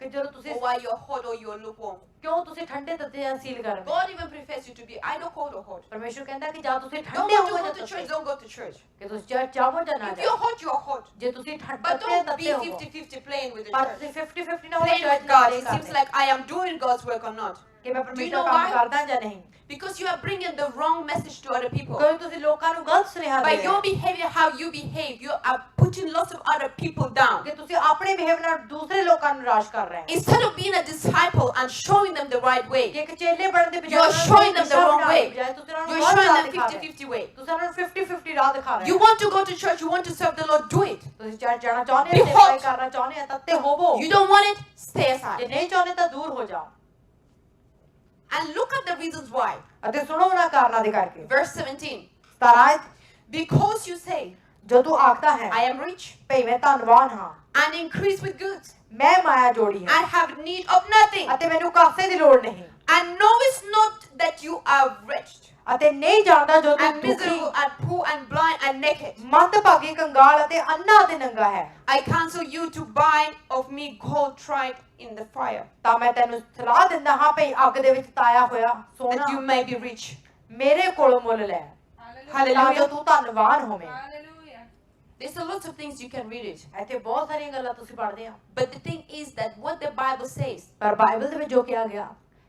ਕਿ ਜਦੋਂ ਤੁਸੀਂ or why you are hot or you are lukewarm. ਕਿਉਂ ਤੁਸੀਂ ਠੰਡੇ ਤੱਤੇ ਜਾਂ ਸੀਲ ਗਰਮ ਹੈ? God even prefers you to be either cold or hot. ਪਰਮੇਸ਼ਰ ਕਹਿੰਦਾ ਕਿ ਜਾਂ ਤੁਸੀਂ Don't ਠੰਡੇ want to ਹੋਵੋ go ਜਾਂ to church, ਤੱਤੇ don't go to church. ਕਿ ਤੁਸੀਂ ਚਰਚ ਜਾਵੋ ਜਾਂ ਨਾ If ਜਾਵੋ you're hot, you're hot. ਜੇ ਤੁਸੀਂ But ਤੱਤੇ don't be ਤੱਤੇ ਹੋਵੋ 50-50 playing with the ਪਰ church. ਤੁਸੀਂ 50-50 ਨਾ ਹੋਵੋ Playing ਚਰਚ with God. ਨਾਲ It seems like I am doing God's work or not. ਕਿ ਮੈਂ Do you ਪਰਮੇਸ਼ਰ know ਦਾ ਕੰਮ why? ਕਰਦਾ ਜਾਂ ਨਹੀਂ Because you are bringing the wrong message to other people. ਕਿਉਂਕਿ ਤੁਸੀਂ ਲੋਕਾਂ ਨੂੰ ਗਲਤ ਸੁਨੇਹਾ By ਦੇ your ਰਹੇ ਹੋ behavior, how you behave, you are putting lots of other people down. ਕਿ ਤੁਸੀਂ ਆਪਣੇ ਬਿਹੇਵ ਨਾਲ ਦੂਸਰੇ ਲੋਕਾਂ ਨੂੰ ਨਿਰਾਸ਼ ਕਰ ਰਹੇ ਹੋ Instead of being a disciple and showing them the right ਕਿ way, ਇੱਕ ਚੇਲੇ ਬਣਨ ਦੇ you are showing them the wrong way. ਤੁਸੀਂ ਉਹਨਾਂ ਨੂੰ You're ਗਲਤ showing ਰਾਹ them ਦਿਖਾ ਰਹੇ ਹੋ 50-50 way. ਤੁਸੀਂ ਉਹਨਾਂ ਨੂੰ 50-50 ਰਾਹ ਦਿਖਾ ਰਹੇ You ਹੋ want to go to church, you want to serve the Lord, do it. ਤੁਸੀਂ ਚਰਚ ਜਾਣਾ ਚਾਹੁੰਦੇ Be ਹੋ ਸੇਵਾ hot. ਕਰਨਾ ਚਾਹੁੰਦੇ ਹੋ ਤੱਤੇ ਹੋਵੋ You don't want it, stay ਜੇ aside. ਨਹੀਂ ਚਾਹੁੰਦੇ ਤਾਂ ਦੂਰ ਹੋ ਜਾਓ And look at the reasons why. ਅਤੇ ਸੁਣੋ ਉਹਨਾਂ ਕਾਰਨਾਂ ਦੇ ਕਰਕੇ Verse 17. 17 ਆਇਤ Because you say, ਜੋ ਤੂੰ ਆਖਦਾ ਹੈ I am rich ਭਈ ਮੈਂ ਧਨਵਾਨ ਹਾਂ and increase with goods, ਮੈਂ ਮਾਇਆ ਜੋੜੀ ਹਾਂ and have need of nothing, ਅਤੇ ਮੈਨੂੰ ਕਾਸੇ ਦੀ ਲੋੜ ਨਹੀਂ and knowest not that you are wretched, ਅਤੇ ਨਹੀਂ ਜਾਣਦਾ ਜੋ ਤੂੰ and ਦੁਖੀ miserable, and poor, and blind, and naked. ਮੰਦਭਾਗੀ ਕੰਗਾਲ ਅਤੇ ਅੰਨਾ ਅਤੇ ਨੰਗਾ ਹੈ I counsel you to buy of me gold tried in the fire, ਤਾਂ ਮੈਂ ਤੈਨੂੰ ਸਲਾਹ ਦਿੰਦਾ ਹਾਂ ਭਈ ਅੱਗ ਦੇ ਵਿੱਚ ਤਾਇਆ ਹੋਇਆ that ਸੋਨਾ you may be rich. ਮੇਰੇ ਕੋਲੋਂ ਮੁੱਲ ਲੈ ਤਾਂ ਜੋ Hallelujah. ਤੂੰ ਧਨਵਾਨ ਹੋਵੇਂ There's a lot of things you can read it. ਇੱਥੇ ਬਹੁਤ ਸਾਰੀਆਂ ਗੱਲਾਂ ਤੁਸੀਂ ਪੜ੍ਹਦੇ ਆ But the thing is that what the Bible says, ਪਰ ਬਾਈਬਲ ਦੇ ਵਿੱਚ ਜੋ ਕਿਹਾ ਗਿਆ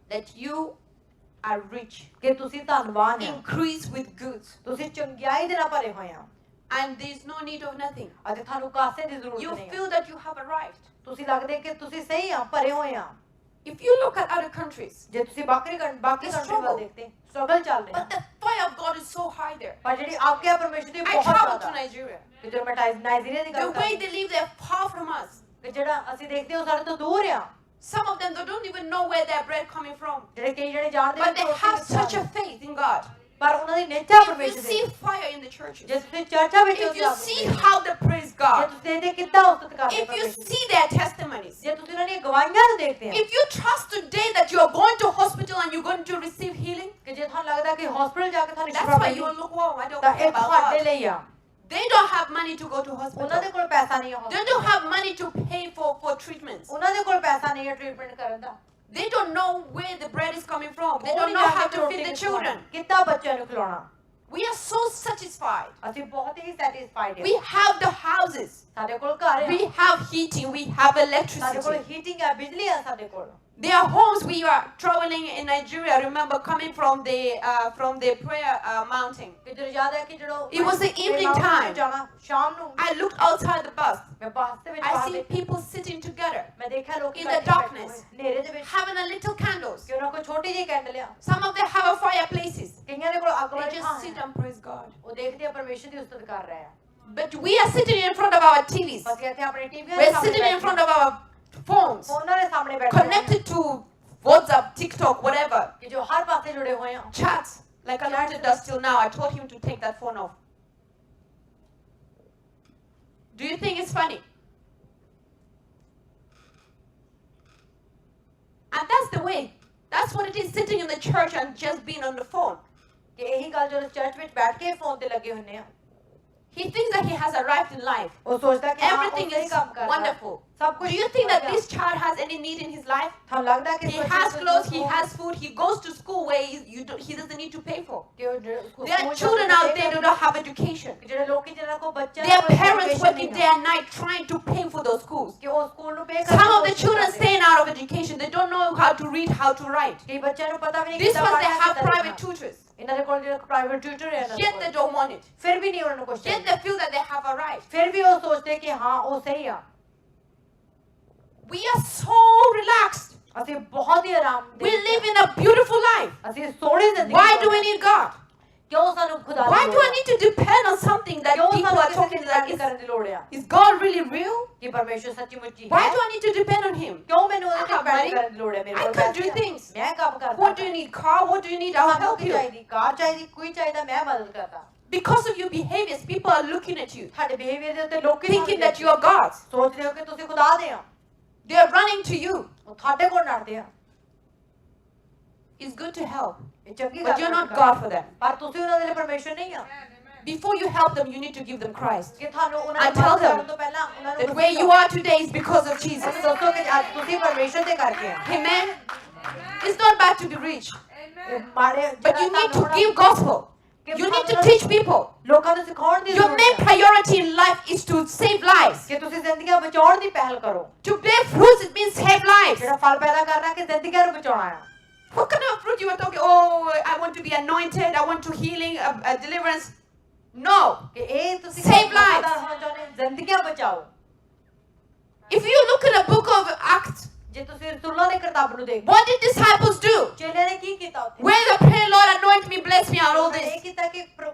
that you are rich, ਕਿ ਤੁਸੀਂ ਧਨਵਾਨ ਹੋ increase with goods, ਤੁਸੀਂ ਚੰਗਿਆਈ ਦੇ ਨਾਲ ਭਰੇ ਹੋਏ ਆ and there's no need of nothing. ਅਤੇ ਤੁਹਾਨੂੰ ਕਾਸੇ ਦੀ ਜ਼ਰੂਰਤ You ਨਹੀਂ ਹੈ feel that you have arrived. ਤੁਸੀਂ ਲੱਗਦੇ ਕਿ ਤੁਸੀਂ ਸਹੀ ਆ ਭਰੇ ਹੋਏ ਆ If you look at other countries, ਜੇ ਤੁਸੀਂ ਬਾਕੀ ਕੰਟਰੀ ਵੱਲ ਦੇਖਦੇ ਸਟਰਗਲ ਚੱਲ ਰਿਹਾ but the fire of God is so high there. ਪਰ ਜਿਹੜੀ ਅੱਗ ਹੈ ਪਰਮੇਸ਼ਰ ਦੀ I ਬਹੁਤ traveled to ਜ਼ਿਆਦਾ Nigeria. ਕਿ ਜਦੋਂ ਮੈਂ ਨਾਈਜੀਰੀਆ ਦੀ The ਗੱਲ way ਕਰਦੀ they live, they're far from us. ਕਿ ਜਿਹੜਾ ਅਸੀਂ ਦੇਖਦੇ ਹਾਂ ਉਹ ਸਾਡੇ ਤੋਂ ਦੂਰ ਆ Some of them, they don't even know where their bread coming from. ਜਿਹੜੇ ਕਈ ਜਿਹੜੇ ਜਾਣਦੇ But they ਨੇ have such a faith in God. ਪਰ ਉਹਨਾਂ ਦੀ ਨਿਹਚਾ If you ਪਰਮੇਸ਼ਰ see the fire in the churches, ਜੇ ਤੁਸੀਂ ਚਰਚਾ ਵਿੱਚ if you see how they praise ਜੇ God, ਤੁਸੀਂ ਦੇਖਦੇ ਕਿੱਦਾਂ ਉਸਤਤ ਕਰਦੇ if you ਪਰਮੇਸ਼ਰ see their testimonies, ਜੇ ਤੁਸੀਂ ਉਹਨਾਂ ਦੀਆਂ ਗਵਾਹੀਆਂ ਨੂੰ ਦੇਖਦੇ ਆ if you trust today that you are going to hospital and you're going to receive healing, ਕਿ ਜੇ ਤੁਹਾਨੂੰ ਲੱਗਦਾ ਕਿ ਹਸਪੀਟਲ ਜਾ ਕੇ ਤੁਹਾਨੂੰ that's ਸ਼ਿਫਾ why ਮਿਲੇਗੀ you lukewarm. I don't ਤਾਂ care ਇਹ about ਤੁਹਾਡੇ God. ਲਈ ਆ They don't have money to go to ਉਹਨਾਂ hospital. ਦੇ ਕੋਲ ਪੈਸਾ ਨਹੀਂ ਹੈ They don't have money to pay for treatments. ਉਹਨਾਂ ਦੇ ਕੋਲ ਪੈਸਾ ਨਹੀਂ ਹੈ ਟ੍ਰੀਟਮੈਂਟ ਕਰਨ ਦਾ They don't know where the bread is coming from. They ਉਹ don't ਨਹੀਂ know how ਜਾਣਦੇ to ਰੋਟੀ feed the ਕਿੱਥੋਂ ਆਉਣੀ, children. ਕਿੱਦਾਂ ਬੱਚਿਆਂ ਨੂੰ ਖਿਲਾਉਣਾ। We are so satisfied. ਅਸੀਂ ਬਹੁਤ ਹੀ ਸੈਟੀਸਫਾਈਡ We ਹਾਂ। have the houses. ਸਾਡੇ ਕੋਲ ਘਰ We ਹੈ, have heating. We have ਸਾਡੇ ਕੋਲ electricity. ਹੀਟਿੰਗ ਹੈ, ਬਿਜਲੀ ਹੈ ਸਾਡੇ ਕੋਲ। There are homes. We are traveling in Nigeria. I remember coming from the prayer mountain. ਕਿ ਜਦੋਂ ਯਾਦ ਹੈ ਕਿ ਜਦੋਂ It was the evening time. ਜਾਣਾ ਸ਼ਾਮ ਨੂੰ I looked outside the bus. ਮੈਂ ਬੱਸ ਦੇ ਵਿੱਚ I ਬਾਹਰ see ਦੇਖਿਆ, people sitting together, ਮੈਂ ਦੇਖਿਆ ਲੋਕ in the darkness. ਹਨੇਰੇ ਦੇ ਵਿੱਚ having a little candles. ਕਿ ਉਹਨਾਂ ਕੋਲ ਛੋਟੀ ਜਿਹੀ ਕੈਂਡਲ ਆ, Some of them have a fireplaces. ਕਈਆਂ ਦੇ ਕੋਲ ਅੱਗ They ਵਾਲੀ ਥਾਂ just sit ਹੈ, and praise God. ਉਹ ਦੇਖਦੇ ਆ ਪਰਮੇਸ਼ਰ ਦੀ ਉਸਤਤ ਕਰ ਰਹੇ ਆ। But we are sitting in front of our TVs. ਅਸੀਂ ਇੱਥੇ ਆਪਣੇ ਟੀਵੀਆਂ ਦੇ We're ਸਾਹਮਣੇ sitting in ਬੈਠੇ front of our phones, ਫੋਨਾਂ ਦੇ ਸਾਹਮਣੇ ਬੈਠੇ ਹਾਂ, connected to WhatsApp, TikTok, whatever. ਕਿ ਜੋ ਹਰ ਪਾਸੇ ਜੁੜੇ ਹੋਏ ਆ। Chats, like Anointed does till now. I told him to take that phone off. Do you think it's funny? And that's the way. That's what it is, sitting in the church and just being on the phone. ਕਿ ਇਹੀ ਗੱਲ ਜਦੋਂ church ਵਿੱਚ ਬੈਠ ਕੇ phone ਤੇ ਲੱਗੇ ਹੁੰਨੇ ਆ, He thinks that he has arrived in life. ਉਹ ਸੋਚਦਾ ਕਿ ਹਾਂ ਉਹ Everything ਸਹੀ is ਕੰਮ ਕਰਦਾ, wonderful. ਸਭ Do ਕੁਝ you think that ਵਧੀਆ। this child has any need in his life? ਤੁਹਾਨੂੰ ਲੱਗਦਾ ਕਿ He has clothes, he has food, he goes to school where he doesn't need to pay for. ਕਿ ਉਹ ਜਿਹੜੇ school There are children out there who don't have education. ਜਿਹੜੇ ਲੋਕੀ ਜਿਹਨਾਂ ਕੋਲ ਬੱਚਾ Their parents working day and night trying to pay for those schools. ਕਿ ਉਹ ਸਕੂਲ ਨੂੰ ਪੇ Some of the children staying out of education, they don't know how to read, how to write. ਕਿ ਬੱਚਿਆਂ ਨੂੰ ਪਤਾ ਵੀ ਨਹੀਂ This ਕਿੱਦਾਂ was they ਪੜ੍ਹਨਾ, have ਕਿੱਦਾਂ private ਲਿਖਣਾ। tutors. ਇਹਨਾਂ ਦੇ ਕੋਲ ਜਿਹੜਾ ਪ੍ਰਾਈਵੇਟ ਟਿਊਟਰ ਹੈ ਇਹਨਾਂ ਦੇ Yet they ਕੋਲ, don't want it. ਫਿਰ ਵੀ ਨਹੀਂ ਉਹਨਾਂ ਨੂੰ ਕੁਝ Yet ਚਾਹੀਦਾ, they feel that they have arrived. ਫਿਰ ਵੀ ਉਹ ਸੋਚਦੇ ਕਿ ਹਾਂ ਉਹ ਸਹੀ ਆ। We are so relaxed. ਅਸੀਂ ਬਹੁਤ ਹੀ ਆਰਾਮ We live in a beautiful life. ਅਸੀਂ ਸੋਹਣੀ ਜ਼ਿੰਦਗੀ Why do we need God? ਕਿਉਂ ਸਾਨੂੰ ਖੁਦਾ ਦੀ Why do ਲੋੜ I ਆ? need to depend on something that ਕਿਉਂ people ਸਾਨੂੰ are ਕਿਸੇ talking ਦੀ like ਨਿਗਰਾਨੀ ਕਰਨ ਦੀ ਲੋੜ ਆ? is God really real? ਕਿ ਪਰਮੇਸ਼ਰ ਸੱਚੀ ਮੁੱਚੀ Why ਹੈ? do I need to depend on Him? ਕਿਉਂ ਮੈਨੂੰ ਉਹਦੇ I ਤੇ have ਡਿਪੈਂਡ money. ਕਰਨ ਦੀ ਲੋੜ ਹੈ? ਮੇਰੇ I ਕੋਲ can do ਪੈਸੇ ਆ, things. ਮੈਂ ਕੰਮ ਕਰਦਾ। What do you need? Car? What do you need? I'll ਤੁਹਾਨੂੰ help ਕੀ you. ਚਾਹੀਦੀ? ਕਾਰ ਚਾਹੀਦੀ? ਕੋਈ ਚਾਹੀਦਾ? ਮੈਂ ਮਦਦ ਕਰਦਾ। Because of your behaviors, people are looking at you, ਤੁਹਾਡੇ ਬਿਹੇਵੀਅਰ ਦੇ ਉੱਤੇ ਲੋਕੀ thinking that you are God. ਸੋਚਦੇ ਹੋ ਕਿ ਤੁਸੀਂ ਖੁਦਾ ਦੇ ਆ, They are running to you. ਉਹ ਤੁਹਾਡੇ ਕੋਲ ਲੜਦੇ ਆ। It's good to help, ਇਹ ਚੰਗੀ but ਗੱਲ you're ਹੈ, not God for them. ਪਰ ਤੁਸੀਂ ਉਹਨਾਂ ਦੇ ਲਈ ਪਰਮੇਸ਼ਰ ਨਹੀਂ ਆ। Before you help them, you need to give them Christ. ਕਿ ਤੁਹਾਨੂੰ ਉਹਨਾਂ I ਨੂੰ tell ਮਦਦ them ਕਰਨ ਤੋਂ ਪਹਿਲਾਂ ਉਹਨਾਂ That ਨੂੰ where you are today is because of Jesus. ਉਹਨਾਂ ਨੂੰ ਦੱਸੋ ਕਿ ਅੱਜ ਤੁਸੀਂ ਪਰਮੇਸ਼ਰ ਦੇ ਕਰਕੇ ਆ। Amen. It's not bad to be rich, ਇਹ ਮਾੜੇ but you need to give gospel. You need to teach people. ਲੋਕਾਂ ਨੂੰ ਸਿਖਾਉਣ ਦੀ Your ਜ਼ਰੂਰਤ main ਹੈ priority in life is to save lives. ਕਿ ਤੁਸੀਂ ਜ਼ਿੰਦਗੀਆਂ ਬਚਾਉਣ ਦੀ ਪਹਿਲ ਕਰੋ। To bear fruits, it means save lives. ਜਿਹੜਾ ਫਲ ਪੈਦਾ ਕਰਨਾ ਕਿ ਜ਼ਿੰਦਗੀਆਂ ਨੂੰ ਬਚਾਉਣਾ ਆ। What kind of fruit you were talking? Oh, I want to be anointed. I want to healing, deliverance. No. ਕਿ ਇਹ ਤੁਸੀਂ Save lives. ਵਫ਼ਾਦਾਰ ਹੋਣਾ ਚਾਹੁੰਦੇ ਹੋ, ਜ਼ਿੰਦਗੀਆਂ ਬਚਾਓ। If you look at the book of Acts, ਜੇ ਤੁਸੀਂ ਰਸੂਲਾਂ ਦੀ ਕਿਤਾਬ ਨੂੰ ਦੇਖੋ, what did disciples do? ਚੇਲਿਆਂ ਨੇ ਕੀ ਕੀਤਾ ਉੱਥੇ? Where they pray, Lord, anoint me, bless me, and all ਉਹਨਾਂ ਨੇ ਇਹ this. ਕੀਤਾ ਕਿ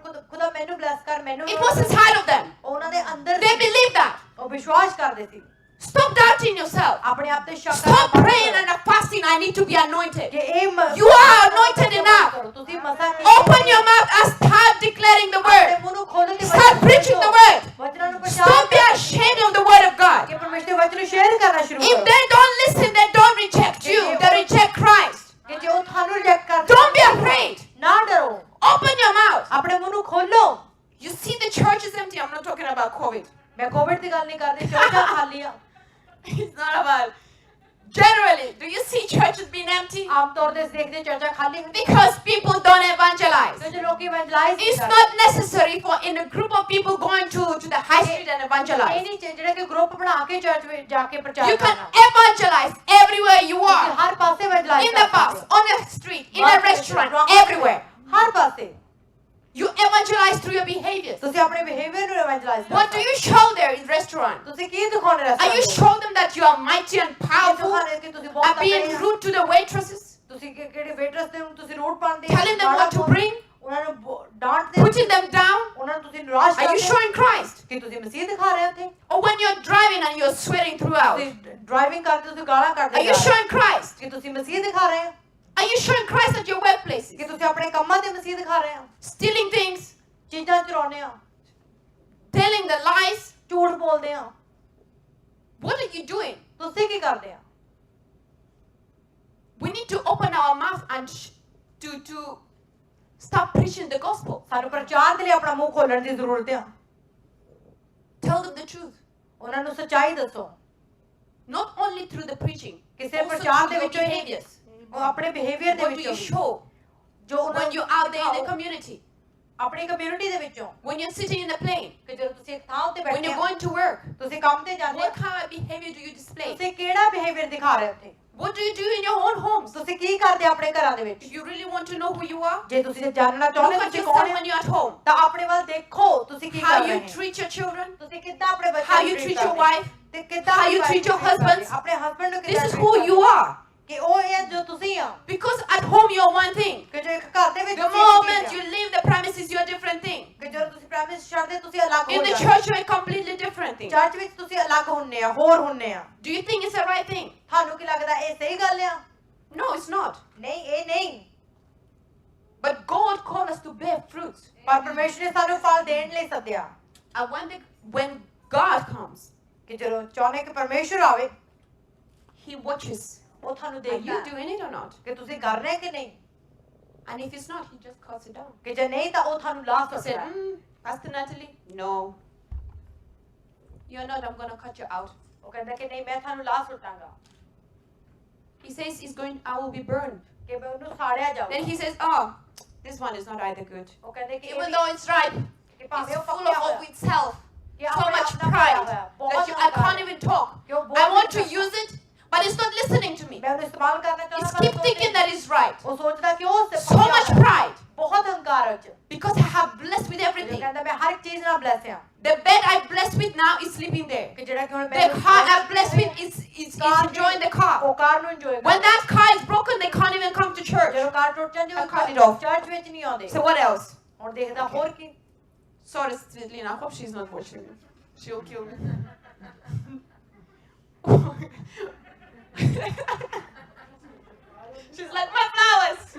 ਖੁਦਾ ਮੈਨੂੰ ਬਲੈਸ ਕਰ, ਮੈਨੂੰ It was inside of them. ਉਹਨਾਂ ਦੇ ਅੰਦਰ They believed that. ਉਹ ਵਿਸ਼ਵਾਸ ਕਰਦੇ ਸੀ। Stop doubting yourself. ਆਪਣੇ ਆਪ ਤੇ ਸ਼ੱਕ Stop praying and fasting. I need to be anointed. ਕਿ ਇਹ You are anointed enough. ਤੁਸੀਂ ਮਸਾ Open your mouth and start declaring the ਆਪਣੇ word. ਮੂੰਹ ਨੂੰ ਖੋਲੋ ਤੇ Start preaching the word. ਵਚਨਾਂ ਨੂੰ ਪ੍ਰਚਾਰ Stop being ashamed of the word of God. ਕਿ ਪਰਮੇਸ਼ਰ ਦੇ ਵਚਨ ਨੂੰ ਸ਼ੇਅਰ ਕਰਨਾ ਸ਼ੁਰੂ If ਕਰੋ। they don't listen, they don't reject you. They reject Christ. ਕਿ ਜੇ ਉਹ ਤੁਹਾਨੂੰ ਰਿਜੈਕਟ ਕਰਦੇ Don't be afraid. ਨਾ ਡਰੋ, Open your mouth. ਆਪਣੇ ਮੂੰਹ ਨੂੰ ਖੋਲੋ। You see the church is empty. I'm not talking about COVID. ਮੈਂ ਕੋਵਿਡ ਦੀ ਗੱਲ ਨਹੀਂ ਕਰਦੀ, ਚਰਚਾਂ ਖਾਲੀ ਆ। It's not about. Generally, do you see churches being empty? ਆਮ ਤੌਰ ਤੇ ਦੇਖਦੇ ਚਰਚਾ ਖਾਲੀ ਹੁੰਦੀ Because people don't evangelize. ਕਿਉਂਕਿ ਲੋਕੀ ਇਵੈਂਜਲਾਈਜ਼ It's not necessary for in a group of people going to the high street and ਇਹ evangelize. ਨਹੀਂ ਜਿਹੜਾ ਕਿ ਗਰੁੱਪ ਬਣਾ ਕੇ ਚਰਚ ਵਿੱਚ ਜਾ ਕੇ ਪ੍ਰਚਾਰ You can ਕਰਨਾ। evangelize everywhere you ਤੁਸੀਂ are. ਹਰ ਪਾਸੇ ਇਵੈਂਜਲਾਈਜ਼ In the bus, on the street, in a restaurant, everywhere. ਹਰ ਪਾਸੇ You evangelize through your behaviors. ਤੁਸੀਂ ਆਪਣੇ ਬਿਹੇਵੀਅਰ ਨੂੰ ਇਵੈਂਜਲਾਈਜ਼ ਕਰੋ। What do you show there in restaurant? ਤੁਸੀਂ ਕੀ ਦਿਖਾਉਣੇ Are you ਰਸਤੇ show them that you are mighty and powerful? ਕਿ ਤੁਸੀਂ ਬਹੁਤ Are being ਤਕੜੇ ਆ। rude to the waitresses? ਤੁਸੀਂ ਕਿਹੜੇ ਵੇਟਰਸ ਦੇ ਨੂੰ ਤੁਸੀਂ ਰੂਟ ਪਾਉਂਦੇ Telling them what to bring? ਉਹਨਾਂ ਨੂੰ ਡਾਂਟਦੇ Putting them down? ਉਹਨਾਂ ਨੂੰ ਤੁਸੀਂ ਨਿਰਾਸ਼ Are you ਕਰਦੇ showing Christ? ਕਿ ਤੁਸੀਂ ਮਸੀਹ ਦਿਖਾ ਰਹੇ ਹੋ ਉੱਥੇ Or when you're driving and you're sweating throughout? ਤੁਸੀਂ ਡਰਾਈਵਿੰਗ ਕਰਦੇ ਤੁਸੀਂ ਗਾਲਾਂ ਕੱਢਦੇ Are you showing Christ? ਕਿ ਤੁਸੀਂ ਮਸੀਹ ਦਿਖਾ ਰਹੇ ਹੋ Are you showing Christ at your workplaces? ਕਿ ਤੁਸੀਂ ਆਪਣੇ ਕੰਮਾਂ ਤੇ ਮਸੀਹ ਦਿਖਾ ਰਹੇ ਹੋ Stealing things? ਚੀਜ਼ਾਂ ਚੁਰਾਉਂਦੇ ਆ Telling the lies? ਝੂਠ ਬੋਲਦੇ ਆ What are you doing? ਤੁਸੀਂ ਕੀ ਕਰਦੇ ਆ We need to open our mouth and to start preaching the gospel. ਸਾਨੂੰ ਪ੍ਰਚਾਰ ਦੇ ਲਈ ਆਪਣਾ ਮੂੰਹ ਖੋਲਣ ਦੀ ਜ਼ਰੂਰਤ ਆ Tell them the truth. ਉਹਨਾਂ ਨੂੰ ਸੱਚਾਈ ਦੱਸੋ Not only through the preaching, ਕਿਸੇ also ਪ੍ਰਚਾਰ through ਦੇ your ਵਿੱਚੋਂ ਹੀ behaviors. ਉਹ ਆਪਣੇ ਬਿਹੇਵੀਅਰ ਦੇ What do ਵਿੱਚੋਂ you ਵੀ, show ਜੋ ਉਹਨਾਂ when ਨੂੰ you're out there in the ਦਿਖਾਓ, community? ਆਪਣੀ ਕਮਿਊਨਿਟੀ ਦੇ ਵਿੱਚੋਂ, When you're sitting in the plane? ਕਿ ਜਦੋਂ ਤੁਸੀਂ ਇੱਕ ਥਾਂ ਉੱਤੇ When ਬੈਠੇ you're ਹੋ, going to work? ਤੁਸੀਂ ਕੰਮ ਤੇ ਜਾਂਦੇ What ਹੋ, kind of behavior do you display? ਤੁਸੀਂ ਕਿਹੜਾ ਬਿਹੇਵੀਅਰ ਦਿਖਾ ਰਹੇ ਹੋ ਉੱਥੇ? What do you do in your own homes? ਤੁਸੀਂ ਕੀ ਕਰਦੇ ਆਪਣੇ ਘਰਾਂ ਦੇ ਵਿੱਚ? If you really want to know who you are, ਜੇ ਤੁਸੀਂ ਜਾਣਨਾ look ਚਾਹੁੰਦੇ ਹੋ at ਤੁਸੀਂ yourself ਕੌਣ ਹੋ, when you're at home. ਤਾਂ ਆਪਣੇ ਵੱਲ ਦੇਖੋ ਤੁਸੀਂ ਕੀ How ਕਰ ਰਹੇ you ਹੋ, treat your children, ਤੁਸੀਂ ਕਿੱਦਾਂ ਆਪਣੇ ਬੱਚਿਆਂ how ਨੂੰ you treat treat your ਕਰਦੇ ਹੋ, wife. ਤੇ ਕਿੱਦਾਂ how ਆਪਣੀ you wife treat ਨੂੰ your treat ਕਰਦੇ ਹੋ, husbands. ਆਪਣੇ ਹਸਬੰਡ ਨੂੰ This ਕਿੱਦਾਂ is treat who ਕਰਦੇ you ਹੋ, are. ਕਿ ਉਹ ਇਹ ਜੋ ਤੁਸੀਂ ਆ, Because at home you're one thing. ਕਿ ਜੋ ਇੱਕ ਘਰ ਦੇ ਵਿੱਚ The ਤੁਸੀਂ ਇੱਕ moment ਚੀਜ਼ you ਆ, leave the premises, you're a different thing. ਕਿ ਜਦੋਂ ਤੁਸੀਂ ਪ੍ਰੈਮਿਸ ਛੱਡਦੇ ਤੁਸੀਂ ਅਲੱਗ In ਹੋ the ਜਾਂਦੇ church, you're a completely different thing. Church ਵਿੱਚ ਤੁਸੀਂ ਅਲੱਗ ਹੁੰਨੇ ਆ, ਹੋਰ ਹੁੰਨੇ ਆ। Do you think it's the right thing? ਤੁਹਾਨੂੰ ਕੀ ਲੱਗਦਾ ਇਹ ਸਹੀ ਗੱਲ ਆ? No, it's not. ਨਹੀਂ, ਇਹ ਨਹੀਂ। But God called us to bear fruits. ਪਰ ਪਰਮੇਸ਼ਰ ਨੇ ਸਾਨੂੰ ਫਲ ਦੇਣ ਲਈ ਸੱਦਿਆ And when God comes, ਕਿ ਜਦੋਂ ਚਾਹੁੰਦੇ ਕਿ ਪਰਮੇਸ਼ਰ ਆਵੇ, He watches. ਉਹ ਤੁਹਾਨੂੰ Are ਦੇਖਦਾ you ਹੈ doing it or not? ਕਿ ਤੁਸੀਂ ਕਰ ਰਹੇ ਕਿ ਨਹੀਂ, And if it's not, He just cuts it down. ਕਿ ਜੇ ਨਹੀਂ ਤਾਂ ਉਹ ਤੁਹਾਨੂੰ ਲਾ He ਸਕਦਾ said, ਹੈ। Pastor Natalie, no. You're not, I'm going to cut you out. ਉਹ ਕਹਿੰਦਾ ਕਿ ਨਹੀਂ ਮੈਂ ਤੁਹਾਨੂੰ ਲਾ ਸੁੱਟਾਂਗਾ, He says, I will be burned. ਕਿ ਮੈਂ ਉਹਨੂੰ ਸਾੜਿਆ ਜਾਊਗਾ। Then He says, oh, this one is not either good. ਉਹ ਕਹਿੰਦੇ ਕਿ Even though it's ripe, ਕਿ it's ਭਾਵੇਂ ਉਹ full ਪੱਕਿਆ ਹੋਇਆ, of itself. ਕਿ So ਆਪਣੇ much ਆਪ ਨਾਲ pride ਭਰਿਆ ਹੋਇਆ, that ਬਹੁਤ I can't even talk. ਕਿ ਉਹ I ਬੋਲ want to ਨਹੀਂ ਸਕਦਾ। use it, but it's not listening to me. ਮੈਂ ਉਹਨੂੰ ਇਸਤੇਮਾਲ ਕਰਨਾ It's ਚਾਹੁੰਦਾ keep thinking that it's right. ਉਹ ਸੋਚਦਾ ਕਿ ਉਹ So much pride. ਬਹੁਤ ਹੰਕਾਰ ਹੈ ਉਹ 'ਚ। Because I have blessed with ਉਹ everything. ਕਹਿੰਦਾ ਮੈਂ ਹਰ ਇੱਕ ਚੀਜ਼ ਨਾਲ ਬਲੈਸ ਹਾਂ, The bed I'm blessed with now is sleeping there. ਕਿ ਜਿਹੜਾ ਕਿ ਹੁਣ The car I'm blessed with is enjoying the car. ਉਹ ਕਾਰ ਨੂੰ enjoy When ਕਰਦਾ। that car is broken, they can't even come to church. ਜਦੋਂ ਕਾਰ ਟੁੱਟ ਜਾਂਦੀ I cut it ਉਹ off. ਚਰਚ ਵਿੱਚ ਨਹੀਂ ਆਉਂਦੇ। So what else? ਹੁਣ ਦੇਖਦਾ Okay. ਹੋਰ ਕੀ, Sorry, Svetlina. I hope she's not watching me. She'll kill me. She's like, my flowers.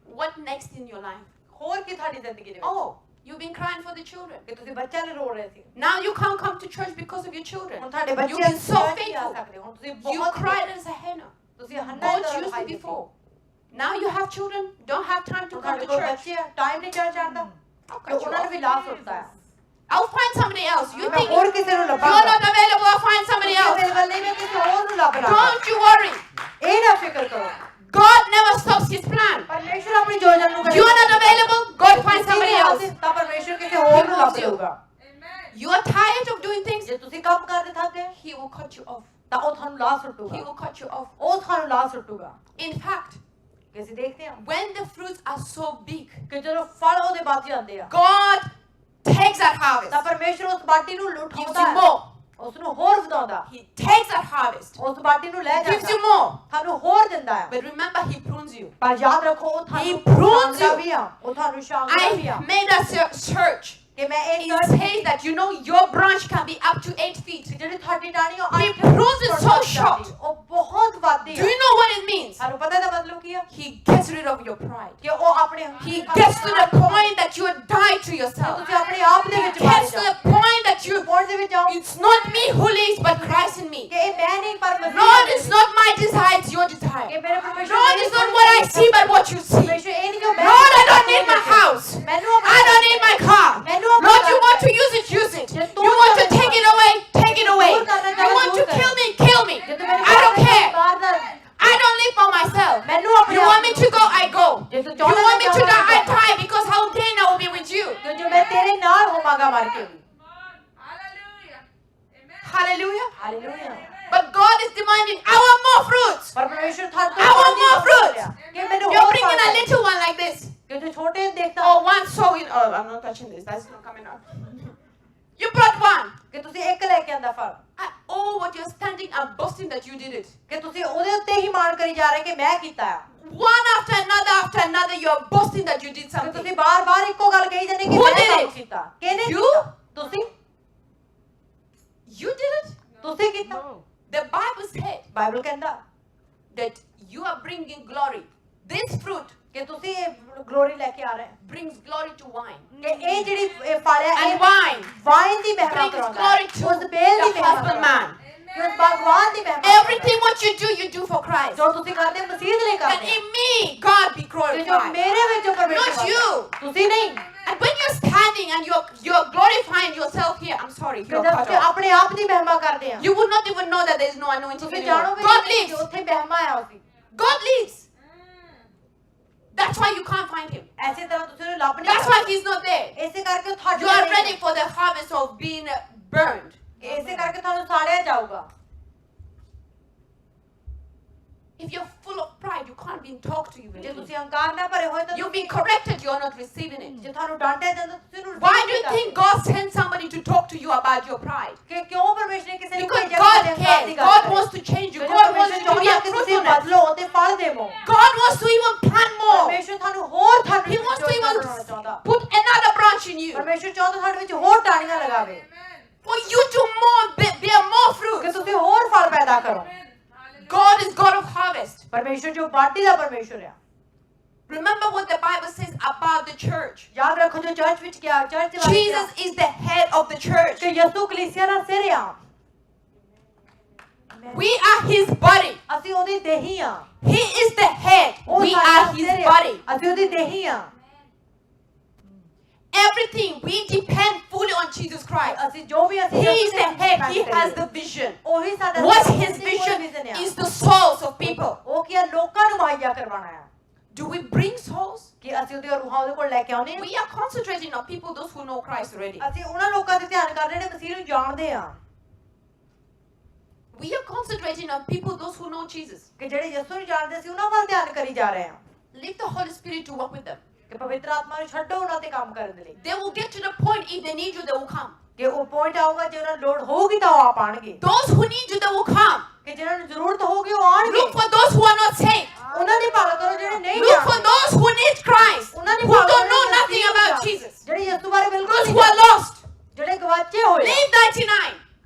What next in your life? ਹੋਰ ਕੀ ਤੁਹਾਡੀ ਜ਼ਿੰਦਗੀ ਦੇ ਵਿੱਚ? Oh, you've been crying for the children. ਕਿ ਤੁਸੀਂ ਬੱਚਿਆਂ ਲਈ ਰੋ ਰਹੇ ਸੀ, Now you can't come to church because of your children. ਹੁਣ ਤੁਹਾਡੇ You've ਬੱਚੇ been so ਚਰਚ ਨਹੀਂ ਆ faithful. ਸਕਦੇ, ਹੁਣ ਤੁਸੀਂ You ਬਹੁਤ cried as a henna. ਤੁਸੀਂ ਹੰਨਾ God used you before. Now you have children, don't have time to come ਤੁਹਾਡੇ to ਕੋਲ church. ਬੱਚੇ ਆ, ਟਾਈਮ ਨਹੀਂ ਚਰਚ ਆਉਂਦਾ, I'll ਕਿ cut you ਉਹਨਾਂ ਨੂੰ ਵੀ off. ਲਾ ਸੁੱਟਦਾ ਹੈ। I'll find somebody else. You ਮੈਂ think ਹੋਰ ਕਿਸੇ ਨੂੰ you're ਲੱਭਾਂਗਾ, not available, I'll find somebody else. ਮੇਰੇ ਵੱਲ ਨਹੀਂ, ਮੈਂ ਕਿਸੇ ਹੋਰ ਨੂੰ ਲੱਭ ਰਹਾ। Don't you worry. ਇਹ ਨਾ ਫਿਕਰ ਕਰੋ, God never stops his plan. ਪਰਮੇਸ਼ਰ ਆਪਣੀ ਯੋਜਨਾ ਨੂੰ ਕਦੇ You're not available, God finds somebody else. ਤਾਂ ਪਰਮੇਸ਼ਰ ਕਿਸੇ ਹੋਰ ਨੂੰ ਲੱਭ ਲਊਗਾ। You're tired of doing things, ਜੇ ਤੁਸੀਂ ਕੰਮ ਕਰਦੇ ਥੱਕ ਗਏ He will cut you off. ਤਾਂ ਉਹ ਤੁਹਾਨੂੰ ਲਾ He ਸੁੱਟੂਗਾ, will cut you off. ਉਹ ਤੁਹਾਨੂੰ ਲਾ ਸੁੱਟੂਗਾ। In fact, ਕਿ ਅਸੀਂ ਦੇਖਦੇ ਹਾਂ when the fruits are so big, ਕਿ ਜਦੋਂ ਫਲ ਉਹਦੇ ਵੱਧ ਜਾਂਦੇ ਆ, God takes that harvest, ਤਾਂ ਪਰਮੇਸ਼ਰ ਉਸ ਬਾਟੀ ਨੂੰ gives ਉਠਾਉਂਦਾ you ਹੈ, more. ਉਸ ਨੂੰ ਹੋਰ ਵਧਾਉਂਦਾ, He takes that harvest, ਉਸ ਬਾਟੀ ਨੂੰ ਲੈ gives you ਜਾਂਦਾ, more. ਤੁਹਾਨੂੰ ਹੋਰ ਦਿੰਦਾ ਹੈ। But remember, He prunes you. ਪਰ ਯਾਦ ਰੱਖੋ ਉਹ He ਤੁਹਾਨੂੰ prunes ਸ਼ਾਂਗਦਾ you. ਵੀ ਆ, ਉਹ ਤੁਹਾਨੂੰ ਸ਼ਾਂਗਦਾ ਵੀ ਆ, I made a search. ਕਿ ਮੈਂ ਇਹ It says that your branch can be up to 8 feet. ਜਿਹੜੀ ਤੁਹਾਡੀ ਟਾਹਣੀ ਉਹ He 8 ਫੁੱਟ prunes it ਤੱਕ so ਵੱਧ short. ਜਾਂਦੀ, ਉਹ ਬਹੁਤ ਵੱਧਦੀ Do ਆ। you know what it means? ਤੁਹਾਨੂੰ ਪਤਾ ਇਹਦਾ ਮਤਲਬ ਕੀ ਆ? He gets rid of your pride. ਕਿ ਉਹ ਆਪਣੇ He gets to the point that you die to yourself. ਤੁਸੀਂ ਆਪਣੇ ਆਪ ਦੇ ਵਿੱਚ ਮਾਰੇ Gets to the point that you, point ਦੇ ਵਿੱਚ ਆਓ it's not me who lives, but Christ in me. ਕਿ ਇਹ ਮੈਂ ਨਹੀਂ ਪਰ ਮਸੀਹ Lord, ਦੇ it's ਵਿੱਚ। not my desire, it's your ਕਿ desire. ਮੇਰੇ ਪਰਮੇਸ਼ਰ Lord, ਮੇਰੀ it's not what I see, but what you see. ਪਰਮੇਸ਼ਰ ਇਹ ਨਹੀਂ ਜੋ ਮੈਂ Lord, I don't need my house. ਮੈਨੂੰ I don't need my car. Lord, you want to use it, use it. You want to take it away, take it away. You want to kill me, kill me. I don't care. I don't live for myself. ਮੈਨੂੰ ਆਪਣੇ You want me to go, I go. ਜੇ ਤੂੰ You ਚਾਹੁੰਦਾ want me to die, I ਤਾਂ die, because how then I will be with you. ਜੋ ਮੈਂ ਤੇਰੇ ਨਾਲ ਹੋਵਾਂਗਾ ਮਰ ਕੇ ਵੀ। Hallelujah. Hallelujah. But God is demanding, I want more fruits. ਪਰ ਪਰਮੇਸ਼ਰ ਤੁਹਾਨੂੰ I want more fruits. ਕਿ ਮੈਨੂੰ You're ਹੋਰ bringing a ਫਲ ਦੇ। little one like this. ਕਿ ਜੋ ਛੋਟੇ ਦੇਖਦਾ Or one sowing. Oh, I'm not touching this. That's not coming out. You brought one. ਕਿ ਤੁਸੀਂ ਇੱਕ ਲੈ ਕੇ ਆਂਦਾ ਫਲ, Oh, what you're standing and boasting that you did it. ਕਿ ਤੁਸੀਂ ਉਹਦੇ ਉੱਤੇ ਹੀ ਮਾਣ ਕਰੀ ਜਾ ਰਹੇ ਕਿ ਮੈਂ ਕੀਤਾ ਆ, One after another, you're boasting that you did ਕਿ something. ਤੁਸੀਂ ਬਾਰ-ਬਾਰ ਇੱਕੋ ਗੱਲ ਕਹੀ ਜਾਂਦੇ ਕਿ Who ਮੈਂ did ਕੰਮ it? ਕੀਤਾ। ਕਿਹਨੇ You? ਕੀਤਾ? ਤੁਸੀਂ You did it? ਤੁਸੀਂ ਕੀਤਾ। The Bible said ਬਾਈਬਲ ਕਹਿੰਦਾ that you are bringing glory. This fruit ਕਿ ਤੁਸੀਂ ਇਹ ਗਲੋਰੀ ਲੈ ਕੇ ਆ ਰਹੇ brings glory to wine. ਕਿ ਇਹ ਜਿਹੜੀ ਇਹ ਫਲ ਹੈ And ਇਹ wine ਵਾਈਨ ਦੀ ਮਹਿਮਾ brings ਕਰਾਉਂਦਾ glory ਹੈ, to ਉਸ ਬੇਲ ਦੀ the ਮਹਿਮਾ husbandman. ਕਿ ਉਸ ਭਗਵਾਨ ਦੀ ਮਹਿਮਾ Everything what you do for Christ. ਜੋ ਤੁਸੀਂ ਕਰਦੇ ਮਸੀਹ ਦੇ ਲਈ That ਕਰਦੇ in me, God be ਕਿ ਜੋ glorified. ਮੇਰੇ ਵਿੱਚ ਜੋ ਪਰਮੇਸ਼ਰ Not you. ਤੁਸੀਂ ਨਹੀਂ। And when you're standing and you're glorifying yourself here, I'm sorry. sorry, you're ਜਦੋਂ cut ਤੁਸੀਂ off. ਆਪਣੇ ਆਪ ਦੀ ਮਹਿਮਾ ਕਰਦੇ ਆ You would not even know that there is no anointing ਤੁਸੀਂ anymore. ਜਾਣੋਗੇ God ਨਹੀਂ ਕਿ lives. ਉੱਥੇ ਮਹਿਮਾ ਆ ਉਸਦੀ God lives. That's why you can't find him. ਐਸੇ ਤਰ੍ਹਾਂ ਤੁਸੀਂ ਉਹਨੂੰ ਲੱਭ ਨਹੀਂ That's why ਸਕਦੇ he's not there. ਇਸੇ ਕਰਕੇ ਉਹ ਤੁਹਾਡੇ You are ਨਾਲ ready for the harvest of being burned. ਇਸੇ ਕਰਕੇ ਤੁਹਾਨੂੰ ਸਾੜਿਆ ਜਾਊਗਾ If you're full of pride, you can't be talked to you. ਜੇ ਤੁਸੀਂ ਹੰਕਾਰ ਨਾਲ ਭਰੇ ਹੋਏ ਤਾਂ You've been corrected, you're not receiving it. ਜੇ ਤੁਹਾਨੂੰ ਡਾਂਟਿਆ ਜਾਂਦਾ ਤੁਸੀਂ ਉਹਨੂੰ Why do you think God sent somebody to talk to you about your pride? ਕਿ ਕਿਉਂ ਪਰਮੇਸ਼ਰ ਨੇ ਕਿਸੇ ਨੂੰ Because ਭੇਜਿਆ God ਤੁਹਾਡੇ ਹੰਕਾਰ ਦੀ cares. ਗੱਲ God ਕਰੇ? wants to change you. ਕਿਉਂਕਿ God wants you to ਪਰਮੇਸ਼ਰ be a ਚਾਹੁੰਦਾ ਕਿ ਤੁਸੀਂ fruitfulness. ਬਦਲੋ ਤੇ ਫਲ ਦੇਵੋ God wants to even plant more. ਪਰਮੇਸ਼ਰ ਤੁਹਾਨੂੰ ਹੋਰ ਤੁਹਾਡੇ He ਵਿੱਚ wants to even ਬਣਾਉਣਾ ਚਾਹੁੰਦਾ put another branch in you ਪਰਮੇਸ਼ਰ ਚਾਹੁੰਦਾ ਤੁਹਾਡੇ ਵਿੱਚ ਹੋਰ ਟਾਹਣੀਆਂ ਲਗਾਵੇ for you to bear more ਕਿ fruit. ਤੁਸੀਂ ਹੋਰ ਫਲ ਪੈਦਾ ਕਰੋ God is God of harvest. ਪਰਮੇਸ਼ਰ ਜੋ ਵਾਢੀ ਦਾ ਪਰਮੇਸ਼ਰ ਆ Remember what the Bible says about the church. ਯਾਦ ਰੱਖੋ ਜੋ ਚਰਚ ਵਿੱਚ ਗਿਆ ਚਰਚ ਦੇ ਬਾਰੇ Jesus is the head of the church. ਕਿ ਯਿਸੂ ਕਲੀਸਿਆ ਦਾ ਸਿਰ ਆ We are his body. ਅਸੀਂ ਉਹਦੀ ਦੇਹੀ ਆ He is the head. ਉਹ We ਸਾਡਾ are his ਸਿਰ ਆ। body. ਅਸੀਂ ਉਹਦੀ ਦੇਹੀ ਆ Everything we depend fully on Jesus Christ. ਅਸੀਂ ਜੋ ਵੀ ਅਸੀਂ He is the ਯਿਸੂ ਤੇ head. depend He has ਕਰੀਏ। the vision. ਉਹੀ ਸਾਡਾ What's ਸਿਰ, his ਉਹਦੀ ਕੋਈ vision? vision ਆ। Is the souls of people. ਉਹ ਕੀ ਆ ਲੋਕਾਂ ਨੂੰ ਮੁਹੱਈਆ ਕਰਵਾਉਣਾ ਆ Do we bring souls? ਕਿ ਅਸੀਂ ਉਹਦੀਆਂ ਰੂਹਾਂ ਉਹਦੇ ਕੋਲ ਲੈ ਕੇ ਆਉਣੇ ਆ We are concentrating on people, those who know Christ already. ਅਸੀਂ ਉਹਨਾਂ ਲੋਕਾਂ ਤੇ ਧਿਆਨ ਕਰ ਰਹੇ ਨੇ ਮਸੀਹ ਨੂੰ ਜਾਣਦੇ ਆ We are concentrating on people, those who know Jesus. ਕਿ ਜਿਹੜੇ ਯਿਸੂ ਨੂੰ ਜਾਣਦੇ ਸੀ ਉਹਨਾਂ ਵੱਲ ਧਿਆਨ ਕਰੀ ਜਾ ਰਹੇ ਆ Leave the Holy Spirit to work with them. ਕਿ ਪਵਿੱਤਰ ਆਤਮਾ ਨੂੰ ਛੱਡੋ ਉਹਨਾਂ ਤੇ ਕੰਮ ਕਰਨ ਦੇ ਲਈ They will get to the point, if they need you, they will come. ਕਿ ਉਹ ਪੁਆਇੰਟ ਆਊਗਾ ਜੇ ਉਹਨਾਂ ਨੂੰ ਲੋੜ ਹੋਊਗੀ ਤਾਂ ਉਹ ਆਪ ਆਣਗੇ Those who need you, they will come. ਕਿ ਜਿਹਨਾਂ ਨੂੰ ਜ਼ਰੂਰਤ ਹੋਊਗੀ ਉਹ ਆਣਗੇ Look for those who are not saved. ਉਹਨਾਂ ਦੀ ਭਾਲ ਕਰੋ ਜਿਹੜੇ ਨਹੀਂ Look for ਜਾਣਦੇ those who need Christ, ਉਹਨਾਂ ਦੀ who ਭਾਲ don't know ਕਰੋ nothing about Jesus. ਜਿਹੜੇ ਯਿਸੂ ਬਾਰੇ ਬਿਲਕੁਲ Those ਨਹੀਂ who are ਜਾਣਦੇ, lost. ਜਿਹੜੇ ਗਵਾਚੇ ਹੋਏ ਆ, Leave 99.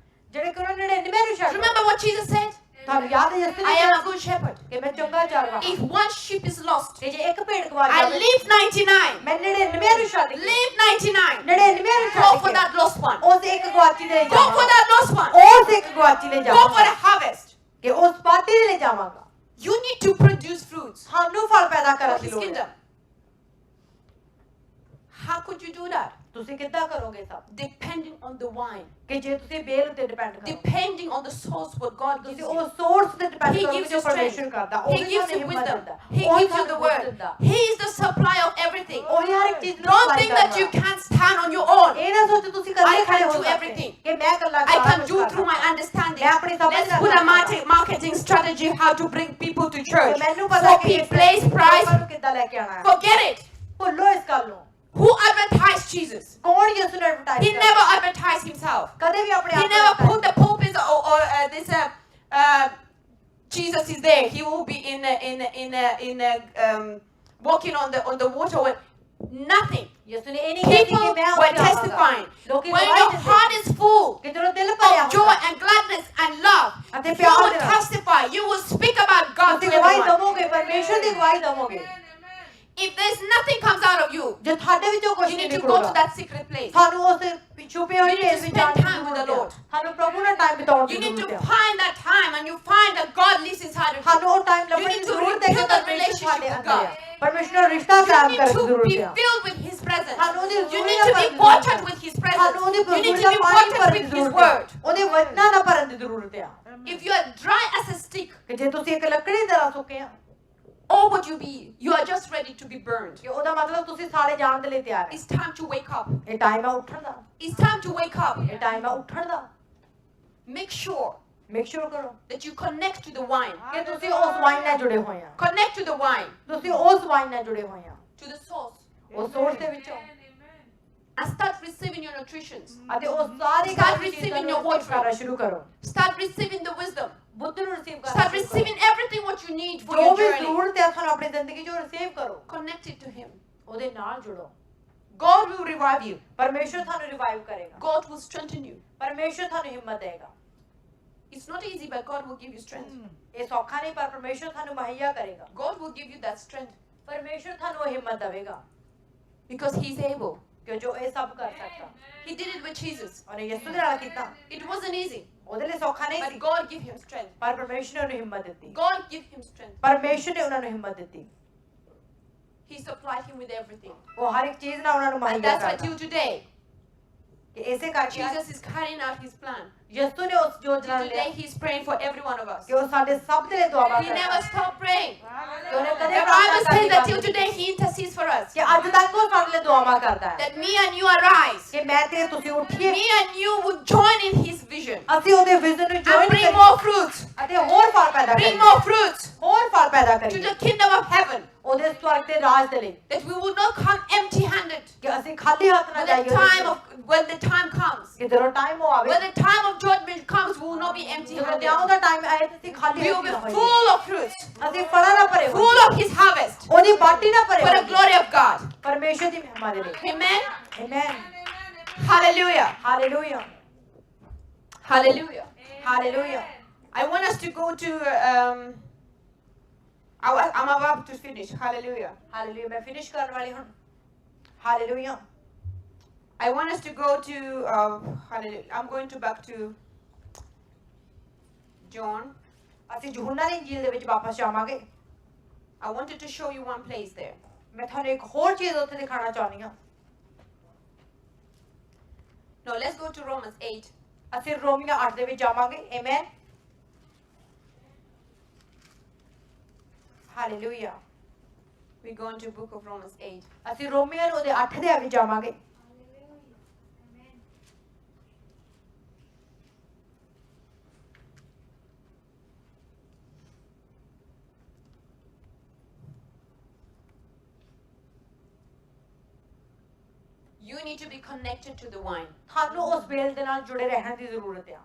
ਜਿਹੜੇ ਕਿ ਉਹਨਾਂ 99 ਨੂੰ ਛੱਡ Remember what Jesus said? ਤੁਹਾਨੂੰ ਯਾਦ ਹੈ ਯਿਸੂ I ਨੇ am a ਕਿਹਾ good shepherd. ਕਿ ਮੈਂ ਚੰਗਾ ਚਾਰਵਾਂ If one sheep is lost, ਕਿ ਜੇ ਇੱਕ ਭੇਡ ਗਵਾ I ਜਾਵੇ leave 99. ਮੈਂ 99 ਨੂੰ ਛੱਡ ਕੇ Leave 99. 99 ਨੂੰ Go ਛੱਡ for K that lost one. ਉਸ ਇੱਕ ਗਵਾਚੀ ਦੇ Go for ਜਾਵਾਂਗਾ that lost one. ਉਸ ਇੱਕ ਗਵਾਚੀ ਦੇ Go for ਜਾਵਾਂਗਾ the harvest. ਕਿ ਉਸ ਪਾਰਟੀ ਦੇ ਲਈ ਜਾਵਾਂਗਾ You need to produce fruits ਸਾਨੂੰ ਫਲ ਪੈਦਾ for ਕਰਨ ਦੀ his ਲੋੜ ਹੈ kingdom. How could you do that? ਤੁਸੀਂ ਕਿੱਦਾਂ ਕਰੋਗੇ ਸਭ Depending on the wine. ਕਿ ਜੇ ਤੁਸੀਂ ਬੇਲ ਉੱਤੇ ਡਿਪੈਂਡ ਕਰੋ Depending on the source what God gives ਤੁਸੀਂ you. ਉਸ ਸੋਰਸ ਤੇ ਡਿਪੈਂਡ He ਕਰੋ gives ਜੋ you ਪਰਮੇਸ਼ਰ strength. ਕਰਦਾ He ਉਹ gives you ਹਿੰਮਤ wisdom. ਦਿੰਦਾ He ਉਹ gives you the ਤੁਹਾਨੂੰ word. ਦਿੰਦਾ He is the supply of everything. ਉਹੀ ਹਰ ਇੱਕ ਚੀਜ਼ ਨੂੰ Don't supply think that ਕਰਦਾ। you can't stand on your own. ਇਹ ਨਾ ਸੋਚੋ ਤੁਸੀਂ ਇਕੱਲੇ I can ਖੜੇ ਹੋ do ਸਕਦੇ everything. ਕਿ ਮੈਂ ਇਕੱਲਾ I ਸਾਰਾ can ਕੁਝ do ਕਰ through my ਸਕਦਾ। understanding. ਮੈਂ ਆਪਣੀ ਸਮਝ Let's ਨਾਲ put a ਕਰ ਸਕਦਾ। marketing strategy how to bring people to church. ਤੇ ਮੈਨੂੰ ਪਤਾ So ਕਿ he plays price. ਲੋਕਾਂ ਨੂੰ ਕਿੱਦਾਂ ਲੈ ਕੇ ਆਣਾ ਹੈ Forget it. ਭੁੱਲੋ ਇਸ ਗੱਲ ਨੂੰ Who advertised Jesus? ਕੌਣ ਯਿਸੂ ਨੂੰ advertise He never advertised himself. ਕਦੇ ਵੀ ਆਪਣੇ He ਆਪ never ਨੂੰ put the pulpits or this Jesus is there. He will be walking on the water with nothing. ਯਿਸੂ ਨੇ ਇਹ ਨਹੀਂ ਕਿਹਾ People ਕਿ ਮੈਂ were ਉੱਥੇ ਆਵਾਂਗਾ। testifying. ਲੋਕੀ When ਗਵਾਹੀ your ਦਿੰਦੇ heart is full ਕਿ ਜਦੋਂ ਦਿਲ ਭਰਿਆ of joy ਹੁੰਦਾ and gladness and love, ਅਤੇ you ਪਿਆਰ will ਦੇ ਨਾਲ testify. You will speak about God to ਤੁਸੀਂ ਗਵਾਹੀ everyone. ਦਵੋਗੇ ਪਰਮੇਸ਼ਰ ਦੀ ਗਵਾਹੀ ਦਵੋਗੇ If there's nothing comes out of you, ਜੇ ਤੁਹਾਡੇ ਵਿੱਚੋਂ ਕੁਝ you ਨਹੀਂ need to go to ਨਿਕਲੂਗਾ that secret place. ਸਾਨੂੰ ਉਸ ਛੁਪੇ ਹੋਏ You need to ਢੇਰ ਵਿੱਚ spend ਜਾਣ ਦੀ time with the ਜ਼ਰੂਰਤ Lord. ਹੈ ਸਾਨੂੰ ਪ੍ਰਭੂ ਨਾਲ ਟਾਈਮ ਬਿਤਾਉਣ ਦੀ You need to ਜ਼ਰੂਰਤ ਹੈ find that time and you find that God lives inside of you. ਸਾਨੂੰ ਉਹ ਟਾਈਮ You ਲੱਭਣ need ਦੀ to ਜ਼ਰੂਰਤ ਹੈ ਕਿ rebuild that ਪਰਮੇਸ਼ਰ relationship ਸਾਡੇ with ਅੰਦਰ God. ਹੈ ਪਰਮੇਸ਼ਰ ਨਾਲ ਰਿਸ਼ਤਾ You ਕਾਇਮ need ਕਰਨ ਦੀ to ਜ਼ਰੂਰਤ be ਹੈ filled with His presence. ਸਾਨੂੰ ਉਹਦੀ You ਜ਼ਰੂਰਤ need ਹੈ to be ਭਰਨ ਦੀ watered ਜ਼ਰੂਰਤ with ਹੈ। His ਸਾਨੂੰ ਉਹਦੀ presence. You need ਗੁਰਗੁਰ to the be ਪਾਣੀ watered ਭਰਨ ਦੀ with His ਜ਼ਰੂਰਤ ਹੈ word. ਉਹਦੇ ਵਚਨਾਂ ਦਾ ਭਰਨ ਦੀ ਜ਼ਰੂਰਤ ਹੈ If you are dry as a stick, ਕਿ ਜੇ ਤੁਸੀਂ ਇੱਕ ਲੱਕੜੀ ਦੀ ਤਰ੍ਹਾਂ ਸੁੱਕੇ ਆ or would you be? You are just ready to be burned. ਕਿ ਉਹਦਾ ਮਤਲਬ ਤੁਸੀਂ ਸਾੜੇ ਜਾਣ ਦੇ ਲਈ ਤਿਆਰ ਹੈ It's time to wake up. ਇਹ ਟਾਈਮ ਹੈ ਉੱਠਣ ਦਾ It's time to wake up. ਇਹ ਟਾਈਮ ਹੈ ਉੱਠਣ ਦਾ Make sure ਮੇਕ ਸ਼ੋਰ ਕਰੋ that you connect to the wine. ਕਿ ਤੁਸੀਂ ਉਸ ਵਾਈਨ ਨਾਲ ਜੁੜੇ ਹੋਏ ਆ Connect to the wine, ਤੁਸੀਂ ਉਸ ਵਾਈਨ ਨਾਲ ਜੁੜੇ ਹੋਏ ਆ to the source, ਉਸ ਸੋਰਸ ਦੇ ਵਿੱਚੋਂ and start receiving your nutritions. ਅਤੇ ਉਹ ਸਾਰੀ Start ਗੱਲ receiving your ਨੂੰ watering. ਕਰਨਾ ਸ਼ੁਰੂ ਕਰੋ Start receiving the wisdom. ਬੁੱਧ ਨੂੰ ਰਿਸੀਵ ਕਰਨਾ Start ਸ਼ੁਰੂ ਕਰੋ। receiving everything what you need for ਜੋ your ਵੀ journey. ਜ਼ਰੂਰਤ ਹੈ ਤੁਹਾਨੂੰ ਆਪਣੀ ਜ਼ਿੰਦਗੀ 'ਚ ਰਿਸੀਵ ਕਰੋ Connect it to Him. ਉਹਦੇ ਨਾਲ ਜੁੜੋ God will revive you. ਪਰਮੇਸ਼ਰ ਤੁਹਾਨੂੰ ਰਿਵਾਈਵ ਕਰੇਗਾ God will strengthen you. ਪਰਮੇਸ਼ਰ ਤੁਹਾਨੂੰ ਹਿੰਮਤ ਦੇਗਾ It's not easy, but God will give you strength. ਇਹ ਸੌਖਾ ਨਹੀਂ ਪਰ ਪਰਮੇਸ਼ਰ ਤੁਹਾਨੂੰ ਮੁਹੱਈਆ ਕਰੇਗਾ God will give you that strength ਪਰਮੇਸ਼ਰ ਤੁਹਾਨੂੰ ਉਹ ਹਿੰਮਤ ਦੇਵੇਗਾ because He's able. ਕਿ ਜੋ ਇਹ ਸਭ ਕਰ ਸਕਦਾ He did it with Jesus. ਉਹਨੇ ਯਿਸੂ ਦੇ ਨਾਲ ਕੀਤਾ It wasn't easy, ਉਹਦੇ ਲਈ ਸੌਖਾ ਨਹੀਂ but C God gave him strength. ਪਰ ਪਰਮੇਸ਼ਰ ਨੇ ਉਹਨੂੰ ਹਿੰਮਤ ਦਿੱਤੀ God gave him strength. ਪਰਮੇਸ਼ਰ ਨੇ ਉਹਨਾਂ ਨੂੰ ਹਿੰਮਤ ਦਿੱਤੀ He supplied him with everything. ਉਹ ਹਰ ਇੱਕ ਚੀਜ਼ ਨਾਲ ਉਹਨਾਂ ਨੂੰ And ਮੁਹੱਈਆ that's why ਕਰਦਾ till today, ਕਿ ਇਸੇ ਕਰਕੇ Jesus is carrying out his plan. ਯਿਸੂ ਨੇ ਉਸ ਯੋਜਨਾ ਨੂੰ ਲਿਆ Today he's praying for every one of us. ਕਿ ਉਹ ਸਾਡੇ ਸਭ ਦੇ ਲਈ ਦੁਆ He ਕਰਦਾ never stopped praying. ਕਿ ਉਹਨੇ ਕਦੇ The Bible says that till today he intercedes for us. ਕਿ ਅੱਜ ਤੱਕ ਉਹ ਸਾਡੇ ਲਈ ਦੁਆਵਾਂ ਕਰਦਾ ਹੈ That me and you arise. ਕਿ ਮੈਂ ਤੇ ਤੁਸੀਂ ਉੱਠੀਏ Me and you would join in his vision. ਅਸੀਂ ਉਹਦੇ ਵਿਜ਼ਨ ਨੂੰ And ਜੁਆਇਨ bring ਕਰੀਏ more fruit. ਅਤੇ ਹੋਰ ਫਲ ਪੈਦਾ Bring ਕਰੀਏ more fruit ਹੋਰ ਫਲ ਪੈਦਾ to ਕਰੀਏ the kingdom of heaven. ਉਹਦੇ ਸਵਰਗ ਦੇ ਰਾਜ ਦੇ ਲਈ That we would not come empty-handed. ਕਿ ਅਸੀਂ ਖਾਲੀ ਹੱਥ ਨਾ ਜਾਈਏ When the time comes. ਕਿ ਜਦੋਂ ਟਾਈਮ ਹੋ ਆਵੇ When the time of judgment comes, we will not be ਜਦੋਂ empty-handed. ਤਿਆਉ ਦਾ ਟਾਈਮ ਆਏ ਤੁਸੀਂ ਖਾਲੀ We ਹੱਥ will ਨਾ be ਹੋਈਏ full of fruit. ਅਸੀਂ ਫਲਾਂ ਨਾਲ ਭਰੇ ਹੋਈਏ Full of his harvest. ਉਹਦੀ ਬਾਟੀ ਨਾਲ ਭਰੇ For the ਹੋਈਏ glory of God. ਪਰਮੇਸ਼ਰ ਦੀ ਮਹਿਮਾ ਦੇ ਲਈ Amen. Amen Hallelujah. Hallelujah Hallelujah. Hallelujah I want us to go to I'm about to finish. Hallelujah. Hallelujah ਮੈਂ ਫਿਨਿਸ਼ ਕਰਨ ਵਾਲੀ ਹੁਣ hallelujah I want us to go to hallelujah. I'm going to back to John. ਅਸੀਂ ਯਹੂਨਾ ਦੀ ਇੰਜੀਲ ਦੇ ਵਿੱਚ ਵਾਪਸ ਜਾਵਾਂਗੇ I wanted to show you one place there. ਮੈਂ ਤੁਹਾਨੂੰ ਇੱਕ ਹੋਰ ਚੀਜ਼ ਉੱਥੇ ਦਿਖਾਉਣਾ ਚਾਹੁੰਦੀ ਹਾਂ No, let's go to Romans 8. ਅਸੀਂ ਰੋਮੀਆਂ 8 ਦੇ ਵਿੱਚ ਜਾਵਾਂਗੇ amen hallelujah We go into book of Romans 8. ਅਸੀਂ ਰੋਮੀਆਂ ਨੂੰ ਉਹਦੇ 8 ਦੇ ਵਿੱਚ ਜਾਵਾਂਗੇ You need to be connected to the wine. ਤੁਹਾਨੂੰ ਉਸ ਬੇਲ ਦੇ ਨਾਲ ਜੁੜੇ ਰਹਿਣ ਦੀ ਜ਼ਰੂਰਤ ਹੈ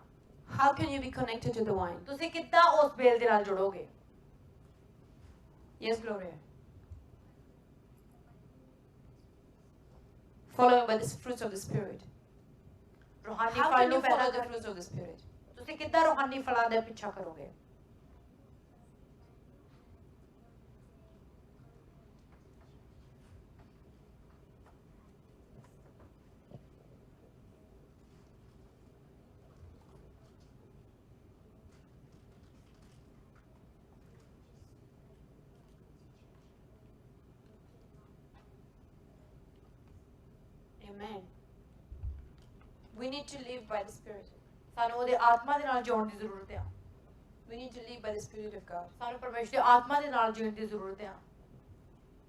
How can you be connected to the wine? ਤੁਸੀਂ ਕਿੱਦਾਂ ਉਸ ਬੇਲ ਦੇ ਨਾਲ ਜੁੜੋਗੇ Yes, Gloria. Following by the fruits of the Spirit. ਰੂਹਾਨੀ How ਫਲ can you ਨੂੰ ਪੈਦਾ follow the ਕਰ fruits of the Spirit? ਤੁਸੀਂ ਕਿੱਦਾਂ ਰੂਹਾਨੀ ਫਲਾਂ ਦਾ ਪਿੱਛਾ ਕਰੋਗੇ Amen. We need to live by the Spirit. ਸਾਨੂੰ ਉਹਦੇ ਆਤਮਾ ਦੇ ਨਾਲ ਜੋੜਨ ਦੀ ਜ਼ਰੂਰਤ ਹੈ We need to live by the Spirit of God. ਸਾਨੂੰ ਪਰਮੇਸ਼ਰ ਦੀ ਆਤਮਾ ਦੇ ਨਾਲ ਜੁੜਨ ਦੀ ਜ਼ਰੂਰਤ ਹੈ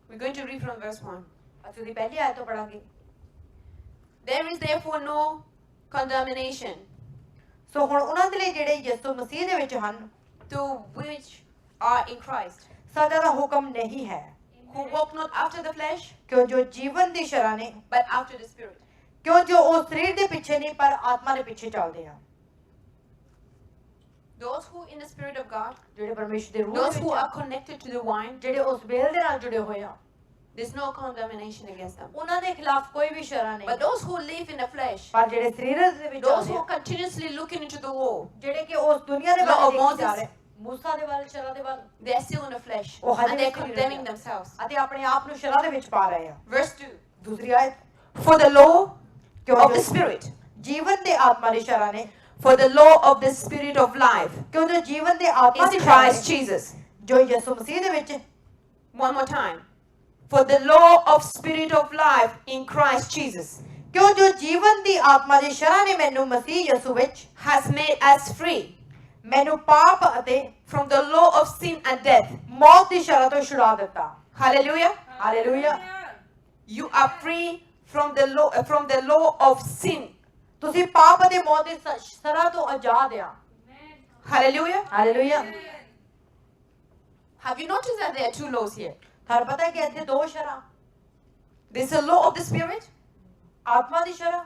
We're going to read from verse 1. ਅਸੀਂ ਉਹਦੀ ਪਹਿਲੀ ਆਇਤ ਤੋਂ ਪੜਾਂਗੇ There is therefore no condemnation ਸੋ ਹੁਣ ਉਹਨਾਂ ਦੇ ਲਈ ਜਿਹੜੇ ਯਿਸੂ ਮਸੀਹ ਦੇ ਵਿੱਚ ਹਨ to which are in Christ, ਸਜ਼ਾ ਦਾ ਹੁਕਮ ਨਹੀਂ ਹੈ who walk not after the flesh, ਕਿਉਂ ਜੋ ਜੀਵਨ ਦੀ ਸ਼ਰਾਂ ਨੇ but after the Spirit. ਕਿਉਂ ਜੋ ਉਹ ਸਰੀਰ ਦੇ ਪਿੱਛੇ ਨਹੀਂ ਪਰ ਆਤਮਾ ਦੇ ਪਿੱਛੇ ਚੱਲਦੇ ਆ Those who in the Spirit of God, ਜਿਹੜੇ ਪਰਮੇਸ਼ਰ ਦੇ ਰੂਹ those ਦੇ who ਵਿੱਚ are ਆ, connected to the wine, ਜਿਹੜੇ ਉਸ ਬੇਲ ਦੇ ਨਾਲ ਜੁੜੇ ਹੋਏ ਆ there's no condemnation against them. ਉਹਨਾਂ ਦੇ ਖਿਲਾਫ ਕੋਈ ਵੀ ਸ਼ਰਾਂ ਨਹੀਂ But those who live in the flesh, ਪਰ ਜਿਹੜੇ ਸਰੀਰ ਦੇ ਵਿੱਚ those ਚੱਲਦੇ who ਆ, are continuously looking into the wall, ਜਿਹੜੇ ਕਿ ਉਸ ਦੁਨੀਆ ਦੇ Law of ਵੱਲ ਦੇਖੀ ਜਾ Moses. ਰਹੇ ਮੂਸਾ ਦੇ ਵੱਲ ਸ਼ਰਾਂ ਦੇ ਵੱਲ they are still in the flesh ਉਹ ਹਜੇ and they're ਵੀ ਸਰੀਰ condemning ਵਿੱਚ ਆ। themselves. ਅਤੇ ਆਪਣੇ ਆਪ ਨੂੰ ਸ਼ਰਾਂ ਦੇ ਵਿੱਚ ਪਾ ਰਹੇ ਆ Verse 2. ਦੂਸਰੀ ਆਇਤ For the law ਕਿਉਂ of ਜੋ the Spirit, ਜੀਵਨ ਦੇ ਆਤਮਾ ਦੀ ਸ਼ਰਾਂ ਨੇ for the law of the Spirit of life ਕਿਉਂ ਜੋ ਜੀਵਨ ਦੇ ਆਤਮਾ is ਦੀ ਸ਼ਰਾਂ Christ ਨੇ Jesus. ਜੋ ਯਿਸੂ ਮਸੀਹ ਦੇ ਵਿੱਚ One more time. For the law of Spirit of life in Christ Jesus ਕਿਉਂ ਜੋ ਜੀਵਨ ਦੀ ਆਤਮਾ ਦੀ ਸ਼ਰਾਂ ਨੇ ਮੈਨੂੰ ਮਸੀਹ ਯਿਸੂ ਵਿੱਚ has made us free ਮੈਨੂੰ ਪਾਪ ਅਤੇ from the law of sin and death. ਮੌਤ ਦੀ ਸ਼ਰਾਂ ਤੋਂ ਛੁਡਾ ਦਿੱਤਾ Hallelujah. Hallelujah You are free from the law of sin. ਤੁਸੀਂ ਪਾਪ ਅਤੇ ਮੌਤ ਦੀ ਸ਼ਰਾਂ ਤੋਂ ਆਜ਼ਾਦ ਆ Hallelujah. Hallelujah Have you noticed that there are two laws here? ਤੁਹਾਨੂੰ ਪਤਾ ਹੈ ਕਿ ਇੱਥੇ ਦੋ ਸ਼ਰਾਂ There's a law of the Spirit ਆਤਮਾ ਦੀ ਸ਼ਰਾਂ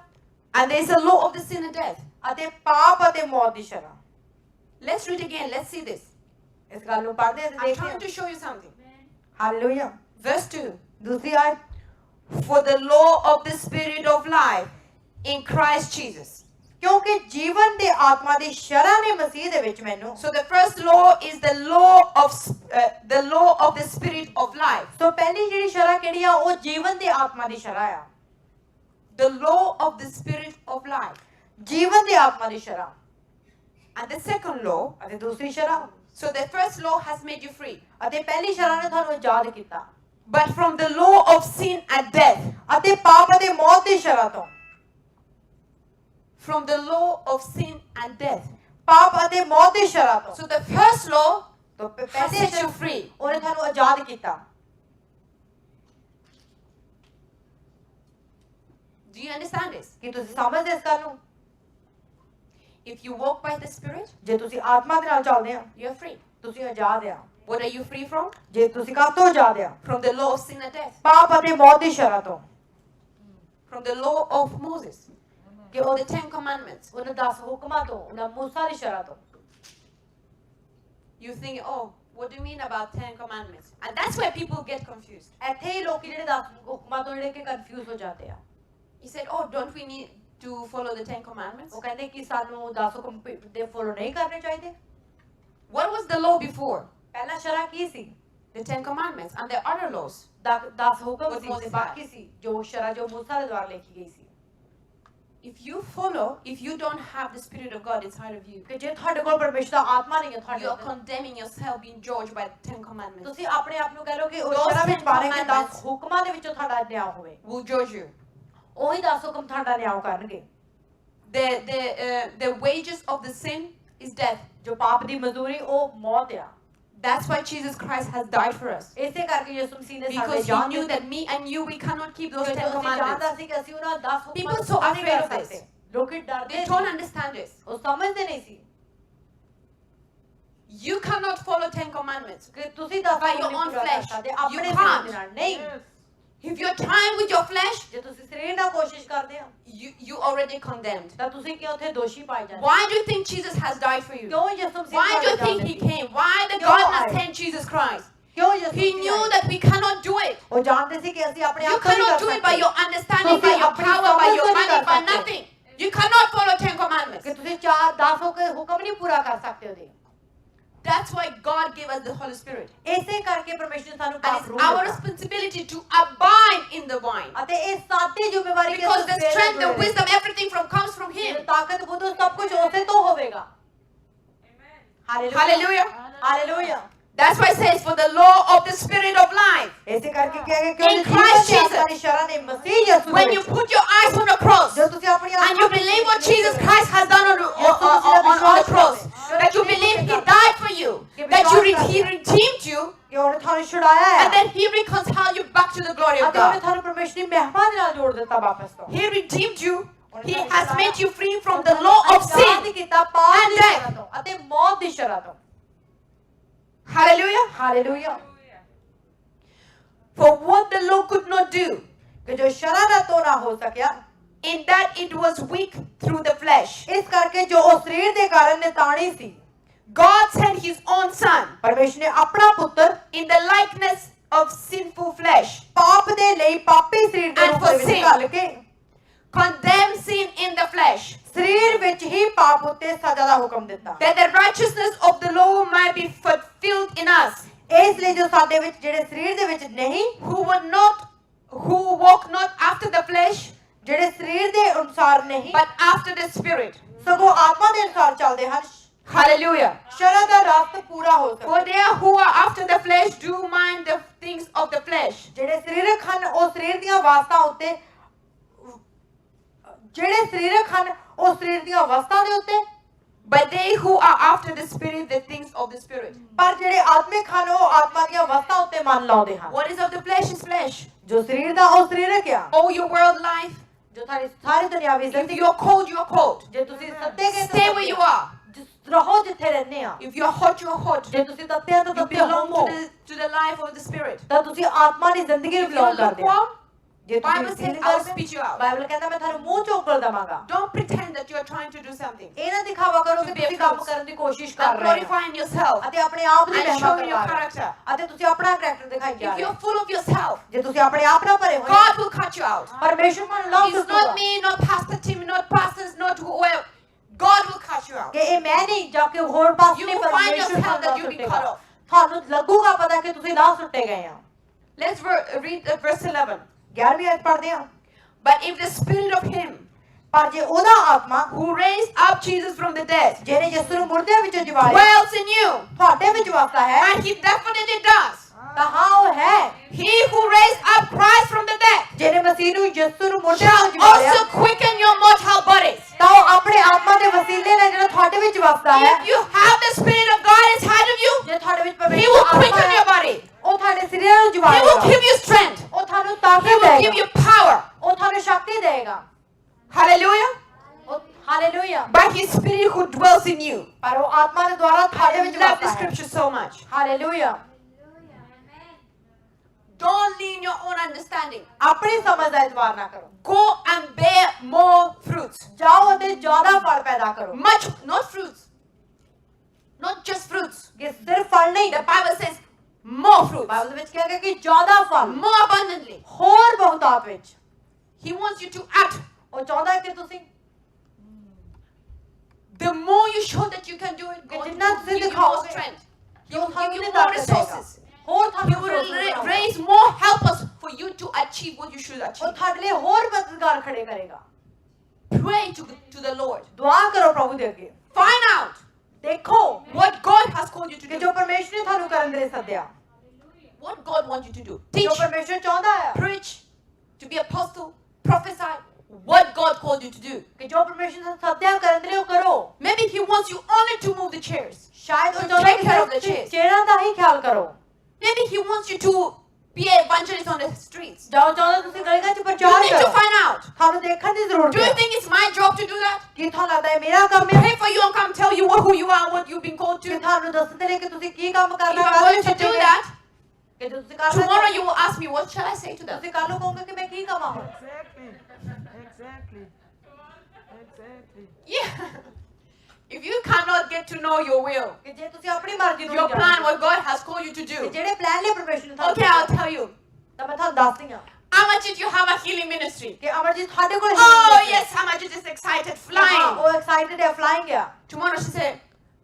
and there's a law of the sin and death. ਅਤੇ ਪਾਪ ਅਤੇ ਮੌਤ ਦੀ ਸ਼ਰਾਂ Let's read again. Let's see this. ਇਸ ਗੱਲ ਨੂੰ ਪੜ੍ਹਦੇ ਹਾਂ ਤੇ I'm ਦੇਖਦੇ trying ਹਾਂ to show you something. Hallelujah Verse 2. ਦੂਸਰੀ ਆਇਤ For the law of the Spirit of life in Christ Jesus. ਕਿਉਂਕਿ ਜੀਵਨ ਦੇ ਆਤਮਾ ਦੀ ਸ਼ਰਾਂ ਨੇ ਮਸੀਹ ਦੇ ਵਿੱਚ ਮੈਨੂੰ So the first law is the law of the Spirit of life. ਸੋ ਪਹਿਲੀ ਜਿਹੜੀ ਸ਼ਰਾਂ ਕਿਹੜੀ ਆ ਉਹ ਜੀਵਨ ਦੇ ਆਤਮਾ ਦੀ ਸ਼ਰਾਂ ਆ The law of the Spirit of life. ਜੀਵਨ ਦੇ ਆਤਮਾ ਦੀ ਸ਼ਰਾਂ And the second law. ਅਤੇ ਦੂਸਰੀ ਸ਼ਰਾਂ So the first law has made you free. ਅਤੇ ਪਹਿਲੀ ਸ਼ਰਾਂ ਨੇ ਤੁਹਾਨੂੰ ਆਜ਼ਾਦ ਕੀਤਾ But from the law of sin and death. ਅਤੇ ਪਾਪ ਅਤੇ ਮੌਤ ਦੀ ਸ਼ਰਾਂ ਤੋਂ from the law of sin and death. ਪਾਪ ਅਤੇ ਮੌਤ ਦੀ ਸ਼ਰਾਂ ਤੋਂ So the first law ਤੋਂ has ਪਹਿਲੀ set you ਸ਼ਰਾਂ free. ਉਹਨੇ ਤੁਹਾਨੂੰ ਆਜ਼ਾਦ ਕੀਤਾ। Do you understand this? ਕੀ ਤੁਸੀਂ ਸਮਝਦੇ ਇਸ ਗੱਲ ਨੂੰ? If you walk by the Spirit, ਜੇ ਤੁਸੀਂ ਆਤਮਾ ਦੇ ਨਾਲ ਚੱਲਦੇ ਆ you're free. ਤੁਸੀਂ ਆਜ਼ਾਦ ਆ। What are you free from? ਜੇ ਤੁਸੀਂ ਕਾਹ ਤੋਂ ਆਜ਼ਾਦ ਆ? From the law of sin and death. ਪਾਪ ਅਤੇ ਮੌਤ ਦੀ ਸ਼ਰਾਂ ਤੋਂ। From the law of Moses. ਕਿ ਉਹ The Ten Commandments. ਉਹਨਾਂ 10 ਹੁਕਮਾਂ ਤੋਂ, ਉਹਨਾਂ ਮੂਸਾ ਦੀ ਸ਼ਰਾਂ ਤੋਂ। You think, oh, what do you mean about 10 Commandments? And that's where people get confused. ਇੱਥੇ ਹੀ ਲੋਕੀ ਜਿਹੜੇ 10 ਹੁਕਮਾਂ ਤੋਂ ਜਿਹੜੇ ਕਿ ਕਨਫਿਊਜ਼ ਹੋ ਜਾਂਦੇ ਆ। He said, oh, don't we need to follow the 10 Commandments? ਉਹ ਕਹਿੰਦੇ ਕਿ ਸਾਨੂੰ 10 ਹੁਕਮ ਦੇ ਫੋਲੋ ਨਹੀਂ ਕਰਨੇ ਚਾਹੀਦੇ। What was the law before? ਪਹਿਲਾ ਸ਼ਰਾਂ ਕੀ ਸੀ? The 10 Commandments. And there are other laws. 10 ਹੁਕਮ What ਸੀ Moses ਤੇ ਬਾਕੀ ਸੀ ਜੋ ਸ਼ਰਾਂ ਜੋ ਮੂਸਾ ਦੇ ਦੁਆਰਾ ਲਿਖੀ ਗਈ ਸੀ। If you follow, if you don't have the Spirit of God inside of you, ਕਿ ਜੇ ਤੁਹਾਡੇ ਕੋਲ ਪਰਮੇਸ਼ਰ ਦਾ ਆਤਮਾ ਨਹੀਂ ਹੈ ਤੁਹਾਡੇ you are ਅੰਦਰ, condemning yourself, being judged by the 10 Commandments. ਤੁਸੀਂ ਆਪਣੇ ਆਪ ਨੂੰ ਕਹਿ ਲਓ ਕਿ ਉਹ Those ਸ਼ਰਾਂ ਵਿੱਚ 10 ਪਾਣੇ ਕਿ 10 commandments ਹੁਕਮਾਂ ਦੇ ਵਿੱਚੋਂ ਤੁਹਾਡਾ ਨਿਆਂ ਹੋਵੇ। Will judge you. ਉਹੀ 10 ਹੁਕਮ ਤੁਹਾਡਾ ਨਿਆਂ ਕਰਨਗੇ। The wages of the sin is death. ਜੋ ਪਾਪ ਦੀ ਮਜ਼ਦੂਰੀ ਉਹ ਮੌਤ ਆ। That's why Jesus Christ has died for us. ਇਸੇ ਕਰਕੇ ਯਿਸੂ ਮਸੀਹ ਨੇ ਸਾਡੇ Because he ਜਾਨ knew that me and you, we cannot keep those 10 ਜਾਣਦਾ commandments. ਸੀ ਕਿ ਅਸੀਂ ਉਹਨਾਂ 10 ਹੁਕਮਾਂ People ਨੂੰ so ਨਹੀਂ afraid ਕਰ of this. ਸਕਦੇ। ਲੋਕੀ ਡਰਦੇ They C. don't understand this. ਉਹ ਸਮਝਦੇ ਨਹੀਂ ਸੀ You cannot follow 10 commandments ਕਿ ਤੁਸੀਂ 10 by ਹੁਕਮ your ਨਹੀਂ own ਪੂਰਾ ਕਰ flesh. ਸਕਦੇ You ਆਪਣੇ can't. ਸਰੀਰ ਦੇ ਨਾਲ ਨਹੀਂ। If you're trying with your flesh, ਜੇ ਤੁਸੀਂ ਸਰੀਰ ਨਾਲ ਕੋਸ਼ਿਸ਼ ਕਰਦੇ ਹੋ you already condemned. ਤਾਂ ਤੁਸੀਂ ਕਿਉਂ ਉੱਥੇ ਦੋਸ਼ੀ ਪਾਏ ਜਾਂਦੇ Why do you think Jesus has died for you? ਕਿਉਂ ਯਿਸੂ ਮਸੀਹ Why do you ਤੁਹਾਡੇ think ਜਾਨ he ਦਿੱਤੀ? came? Why the Yo, God I- has sent Jesus Christ? ਕਿਉਂ ਯਿਸੂ He ਮਸੀਹ knew ਆਏ? that we cannot do it. ਉਹ ਜਾਣਦੇ ਸੀ ਕਿ ਅਸੀਂ ਆਪਣੇ You ਆਪ ਤੋਂ ਨਹੀਂ cannot ਕਰ do it by ਸਕਦੇ your understanding, by ਤੁਸੀਂ your ਆਪਣੀ power, by ਸਮਝ your ਤੋਂ ਨਹੀਂ money, ਕਰ by ਸਕਦੇ। nothing. You cannot follow 10 commandments. ਕਿ ਤੁਸੀਂ 10 ਹੁਕਮ ਨਹੀਂ ਪੂਰਾ ਕਰ ਸਕਦੇ ਉਹਦੇ। That's why God gave us the Holy Spirit. ਇਸੇ ਕਰਕੇ ਪਰਮੇਸ਼ਰ ਨੇ ਸਾਨੂੰ And ਪਾਪ it's ਰੂਹ our ਦਿੱਤਾ। responsibility to abide in the vine. ਅਤੇ ਇਹ ਸਾਡੀ ਜ਼ਿੰਮੇਵਾਰੀ ਕਿ Because ਅਸੀਂ the ਸਵੇਰੇ strength, the ਜੁੜੇ wisdom, everything comes from रहें। Him. ਤਾਕਤ ਬੁੱਧ ਸਭ ਕੁਝ ਉਸੇ ਤੋਂ ਹੋਵੇਗਾ। Hallelujah. Hallelujah. That's why it says, for the law of the Spirit of life. ਇਸੇ ਕਰਕੇ ਕਿਹਾ ਗਿਆ ਕਿ In Christ Jesus. ਸਾਡੀ ਸ਼ਰਨ ਨੇ ਮਸੀਹ ਯਿਸੂ When you put your eyes on the cross, ਜੋ ਤੁਸੀਂ ਆਪਣੀ and you believe what Jesus Christ has done on the cross, that you believe He died for you, that He redeemed you, ਕਿ ਉਹਨੇ ਤੁਹਾਨੂੰ ਛੁਡਾਇਆ ਹੈ and then He reconciled you back to the glory of ਅਤੇ ਉਹਨੇ God. ਤੁਹਾਨੂੰ ਪਰਮੇਸ਼ਰ ਦੀ ਮਹਿਮਾ ਦੇ ਨਾਲ ਜੋੜ ਦਿੱਤਾ ਵਾਪਸ ਤੋਂ। He redeemed you. He has made you free from the law of Azad sin. ਕੀਤਾ ਪਾਪ and ਦੀ death. ਸ਼ਰਾਂ ਤੋਂ ਅਤੇ ਮੌਤ ਦੀ ਸ਼ਰਾਂ ਤੋਂ। Hallelujah. Hallelujah. For what the law could not do, ਕਿ ਜੋ ਸ਼ਰਾਂ ਦਾ ਤੋਂ ਨਾ ਹੋ ਸਕਿਆ, in that it was weak through the flesh, ਇਸ ਕਰਕੇ ਜੋ ਉਹ ਸਰੀਰ ਦੇ ਕਾਰਨ ਨਿਤਾਣੀ ਸੀ, God sent His own Son ਪਰਮੇਸ਼ਰ ਨੇ ਆਪਣਾ ਪੁੱਤਰ in the likeness of sinful flesh, ਪਾਪ ਦੇ ਲਈ ਪਾਪੀ ਸਰੀਰ ਦੇ And ਰੂਪ for ਦੇ ਵਿੱਚ sin. ਘੱਲ ਕੇ condemned sin in the flesh, ਸਰੀਰ ਵਿੱਚ ਹੀ ਪਾਪ ਉੱਤੇ ਸਜ਼ਾ ਦਾ ਹੁਕਮ ਦਿੱਤਾ। that the righteousness of the law might be fulfilled in us, ਇਸ ਲਈ ਜੋ ਸਾਡੇ ਵਿੱਚ ਜਿਹੜੇ ਸਰੀਰ ਦੇ ਵਿੱਚ ਨਹੀਂ, who walk not after the flesh, ਜਿਹੜੇ ਸਰੀਰ ਦੇ ਅਨੁਸਾਰ ਨਹੀਂ but after the Spirit. ਸਗੋਂ ਆਤਮਾ ਦੇ ਅਨੁਸਾਰ ਚੱਲਦੇ ਹਨ, Hallelujah. ਸ਼ਰਾਂ ਦਾ ਰਸਤ ਪੂਰਾ ਹੋ For ਸਕੇ। they who are after the flesh do mind the things of the flesh, ਜਿਹੜੇ ਸਰੀਰਕ ਹਨ ਉਹ ਸਰੀਰ ਦੀਆਂ ਵਾਸਤਾਂ ਉੱਤੇ, ਜਿਹੜੇ ਸਰੀਰਕ ਹਨ ਉਹ ਸਰੀਰ ਦੀਆਂ ਵਸਤਾਂ ਦੇ ਉੱਤੇ, but they who are after the Spirit, the things of the Spirit. ਪਰ ਜਿਹੜੇ ਆਤਮਿਕ ਹਨ ਉਹ ਆਤਮਾ ਦੀਆਂ ਵਸਤਾਂ ਉੱਤੇ ਮਨ ਲਾਉਂਦੇ ਹਨ। What is of the flesh is flesh. ਜੋ ਸਰੀਰ ਦਾ ਉਹ ਸਰੀਰਕ ਆ, All your world life, ਜੋ ਤੁਹਾਡੀ ਸਾਰੀ ਦੁਨਿਆਵੀ if ਜ਼ਿੰਦਗੀ, you're cold, you're cold. ਜੇ ਤੁਸੀਂ ਸੱਤੇ ਗਏ Stay where you are. ਰਹੋ ਜਿੱਥੇ ਰਹਿੰਦੇ ਆ, If you're hot, you're hot. ਜੇ ਤੁਸੀਂ ਤੱਤੇ ਆ ਤਾਂ You ਤੱਤੇ belong ਹੋਵੋ, to the life of the Spirit. ਤਾਂ ਤੁਸੀਂ ਆਤਮਾ ਦੀ ਜ਼ਿੰਦਗੀ ਨੂੰ If you're ਬਿਲੋਂਗ ਕਰਦੇ ਆ। lukewarm, ਜੇ Bible ਤੁਸੀਂ says, ਦਿਲ I'll ਕਰਦੇ, spit you out. ਬਾਈਬਲ ਕਹਿੰਦਾ ਮੈਂ ਤੁਹਾਨੂੰ ਮੂੰਹ ਚੋਂ ਉਗਲ ਦਵਾਂਗਾ। Don't pretend that you're trying to do something. ਇਹ ਨਾ ਦਿਖਾਵਾ ਕਰੋ ਕਿ To be a ਤੁਸੀਂ ਕੰਮ fruit. ਕਰਨ ਦੀ ਕੋਸ਼ਿਸ਼ And ਕਰ ਰਹੇ ਹੋ glorifying yourself. ਅਤੇ ਆਪਣੇ ਆਪ ਦੀ And ਮਹਿਮਾ showing your ਕਰ ਰਹੇ character. ਹੋ ਅਤੇ ਤੁਸੀਂ ਆਪਣਾ ਕਰੈਕਟਰ ਦਿਖਾਈ ਜਾ If ਰਹੇ ਹੋ। you're full of yourself, ਜੇ ਤੁਸੀਂ ਆਪਣੇ ਆਪ ਨਾਲ ਭਰੇ ਹੋਏ God will cut you out. ਪਰਮੇਸ਼ਰ ਤੁਹਾਨੂੰ ਲਾਭ It's ਦਿੱਤਾ not me, not Pastor Tim, not pastors, not whoever. God will cut you out. ਕਿ ਇਹ ਮੈਂ ਨਹੀਂ ਜਾ ਕੇ ਹੋਰ ਪਾਸੇ You ਨਹੀਂ will find ਪਰਮੇਸ਼ਰ yourself that you'll be ਤੁਹਾਨੂੰ cut off. ਤੁਹਾਨੂੰ ਲੱਗੂਗਾ ਪਤਾ ਕਿ ਤੁਸੀਂ ਲਾਹ ਸੁੱਟੇ ਗਏ ਆ। Let's read verse 11. 11ਵੀਂ ਆਇਤ ਪੜ੍ਹਦੇ ਹਾਂ। But if the Spirit of Him ਪਰ ਜੇ ਉਹਦਾ ਆਤਮਾ who raised up Jesus from the dead ਜਿਹਨੇ ਯਿਸੂ ਨੂੰ ਮੁਰਦਿਆਂ ਵਿੱਚੋਂ ਜਿਵਾਇਆ dwells in you, ਤੁਹਾਡੇ ਵਿੱਚ ਵਸਦਾ ਹੈ, and He definitely does, ਤਾਂ ਹਾਂ ਉਹ ਹੈ He who raised up Christ from the dead ਜਿਹਨੇ ਮਸੀਹ ਨੂੰ ਯਿਸੂ ਨੂੰ ਮੁਰਦਿਆਂ shall ਵਿੱਚੋਂ ਜਿਵਾਇਆ, also quicken your mortal bodies ਤਾਂ ਉਹ ਆਪਣੇ ਆਤਮਾ ਦੇ ਵਸੀਲੇ ਨਾਲ ਜਿਹੜਾ ਤੁਹਾਡੇ ਵਿੱਚ ਵਸਦਾ ਹੈ If you have the Spirit of God inside of you, ਜੇ ਤੁਹਾਡੇ ਵਿੱਚ He will ਪਰਮੇਸ਼ਰ quicken your ਆਤਮਾ ਹੈ body. ਉਹ ਤੁਹਾਡੇ ਸਰੀਰ ਨੂੰ He will ਜਵਾਏਗਾ give you strength. ਉਹ ਤੁਹਾਨੂੰ He ਤਾਕਤ will give ਦੇਗਾ you power. ਉਹ ਤੁਹਾਨੂੰ ਸ਼ਕਤੀ ਦੇਗਾ Hallelujah. ਉਹ hallelujah By His Spirit who dwells in you. ਪਰ ਉਹ ਆਤਮਾ ਦੇ ਦੁਆਰਾ I ਤੁਹਾਡੇ ਵਿੱਚ love the ਵਸਦਾ ਹੈ scripture so much. Hallelujah Don't lean your own understanding. ਆਪਣੀ ਸਮਝ ਦਾ ਇਤਬਾਰ ਨਾ ਕਰੋ Go and bear more fruits. ਜਾਓ ਅਤੇ ਜ਼ਿਆਦਾ ਫਲ ਪੈਦਾ ਕਰੋ Much, not fruits. Not just fruits. ਕਿ ਸਿਰਫ ਫਲ ਨਹੀਂ The Bible says more fruits. Bible ਦੇ ਵਿੱਚ ਕਿਹਾ ਗਿਆ ਕਿ ਜ਼ਿਆਦਾ ਫਲ More abundantly. ਹੋਰ ਬਹੁਤਾਤ ਵਿੱਚ He wants you to act. ਉਹ ਚਾਹੁੰਦਾ ਹੈ ਕਿ ਤੁਸੀਂ The more you show that you can do it, ਕਿ God ਜਿੰਨਾ will ਤੁਸੀਂ give you more ਦਿਖਾਓਗੇ strength. He ਉਹ will give ਤੁਹਾਨੂੰ you ਨਹੀਂ more ਤਾਕਤ ਦੇਗਾ resources. ਹੋਰ He ਤੁਹਾਨੂੰ will resources ਦੇਗਾ। raise more helpers for you to achieve what you should ਉਹ achieve. ਤੁਹਾਡੇ ਲਈ ਹੋਰ ਮਦਦਗਾਰ ਖੜੇ ਕਰੇਗਾ Pray to the Lord. ਦੁਆ ਕਰੋ ਪ੍ਰਭੂ ਦੇ ਅੱਗੇ Find out ਦੇਖੋ what God has called you to ਕਿ do. ਜੋ ਪਰਮੇਸ਼ਰ ਨੇ ਤੁਹਾਨੂੰ ਕਰਨ ਦੇ ਲਈ ਸੱਦਿਆ What God wants you to do. ਜੋ Teach, ਪਰਮੇਸ਼ਰ ਚਾਹੁੰਦਾ ਹੈ preach, to be apostle, prophesy. What God called you to do. ਕਿ ਜੋ ਪਰਮੇਸ਼ਰ ਨੇ ਸੱਦਿਆ ਕਰਨ ਦੇ ਲਈ ਉਹ ਕਰੋ Maybe He wants you only to move the chairs. ਸ਼ਾਇਦ ਉਹ To ਚਾਹੁੰਦਾ take care of the ਕਿ chairs. ਚੇੜਾਂ ਦਾ ਹੀ ਖਿਆਲ ਕਰੋ Maybe He wants you to be an evangelist on the streets. ਜਾਓ ਚਾਹੁੰਦਾ ਤੁਸੀਂ ਗਲੀਆਂ 'ਚ You ਪ੍ਰਚਾਰ need to ਕਰੋ find out. ਤੁਹਾਨੂੰ ਦੇਖਣ ਦੀ ਜ਼ਰੂਰਤ Do you ਹੈ think it's my job to do that? ਕੀ ਤੁਹਾਨੂੰ ਲੱਗਦਾ ਹੈ ਮੇਰਾ ਕੰਮ ਹੈ Pray for you and come tell you who you are, what you've been called ਕਿ to. ਤੁਹਾਨੂੰ ਦੱਸਦੇ ਨੇ ਕਿ ਤੁਸੀਂ ਕੀ ਕੰਮ If ਕਰਨਾ I'm going to do that, ਕਿ ਜੋ ਤੁਸੀਂ ਕਰਨਾ tomorrow you will ask me, what shall I say to them? ਤੁਸੀਂ ਕੱਲ ਨੂੰ ਕਹੋਗੇ ਕਿ ਮੈਂ ਕੀ ਕਵਾਂ ਹੁਣ Exactly. Yeah. If you cannot get to know your will, ਕਿ ਜੇ ਤੁਸੀਂ ਆਪਣੀ ਮਰਜ਼ੀ ਨੂੰ your ਨਹੀਂ plan, ਜਾਣਦੇ, what God has called you to ਕਿ do, ਜਿਹੜੇ ਪਲਾਨ ਲਈ ਪਰਮੇਸ਼ਰ ਨੇ ਤੁਹਾਨੂੰ okay, I'll tell you. ਤਾਂ ਮੈਂ ਤੁਹਾਨੂੰ ਦੱਸਦੀ ਹਾਂ Amarjit, you have a healing ministry. ਕਿ ਅਮਰਜੀਤ ਤੁਹਾਡੇ ਕੋਲ Oh, yes, Amarjit is excited, ਹਾਂ, flying. ਉਹ ਐਕਸਾਈਟਡ ਹੈ ਫਲਾਈਂਗ ਆ Tomorrow she said,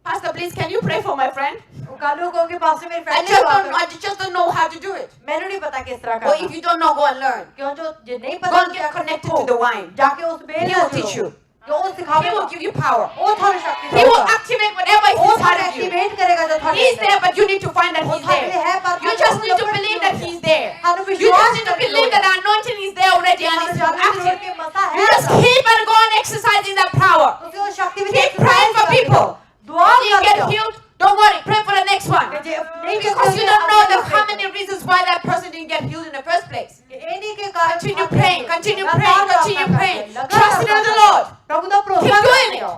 Pastor, please, can you pray for my friend? ਉਹ ਕੱਲ ਨੂੰ ਕਹੋਗੇ ਪਾਸਟਰ ਮੇਰੀ I friend just don't know how to do it. ਮੈਨੂੰ ਨਹੀਂ ਪਤਾ ਕਿਸ ਤਰ੍ਹਾਂ Or ਕਰਨਾ if you don't know, go and learn. ਕਿਉਂ ਜੋ ਜੇ ਨਹੀਂ Go ਪਤਾ and get connected to the wine. ਜਾ ਕੇ ਉਸ ਬੇਲ He ਨਾਲ will teach ਜੁੜੋ you. ਕਿ ਉਹ He ਸਿਖਾਵੇਗਾ will give you power. ਉਹ ਤੁਹਾਨੂੰ ਸ਼ਕਤੀ He will ਦੇਵੇਗਾ activate whatever is ਉਹ inside ਤੁਹਾਨੂੰ of you. ਐਕਟੀਵੇਟ ਕਰੇਗਾ ਜੋ ਤੁਹਾਡੇ He's there, but you need to find that ਉਹ He's ਤੁਹਾਡੇ ਲਈ ਹੈ there. ਪਰ You just need to believe that He's there. ਤੁਹਾਨੂੰ You just ਵਿਸ਼ਵਾਸ need to believe that the anointing is there already and it's ਤੁਹਾਨੂੰ ਜਾਣਨ ਦੀ ਜ਼ਰੂਰਤ active. ਕਿ ਮਸਾ ਹੈ You just keep and go on exercising that power. ਤੁਸੀਂ ਉਹ ਸ਼ਕਤੀ ਵਿੱਚ Keep praying for people. ਦੁਆ If you get ਕਰੋ healed, don't worry. Pray for the next one. ਕਿ ਜੇ ਨਹੀਂ Because you don't know how many reasons why that person didn't get healed in the first place. ਕਿ ਇਹ ਨਹੀਂ ਕਿ ਕਾਰਨ Continue praying, continue praying, continue praying. Trust in the Lord. ਪ੍ਰਭੂ ਦਾ ਭਰੋਸਾ Keep doing ਕਰੋ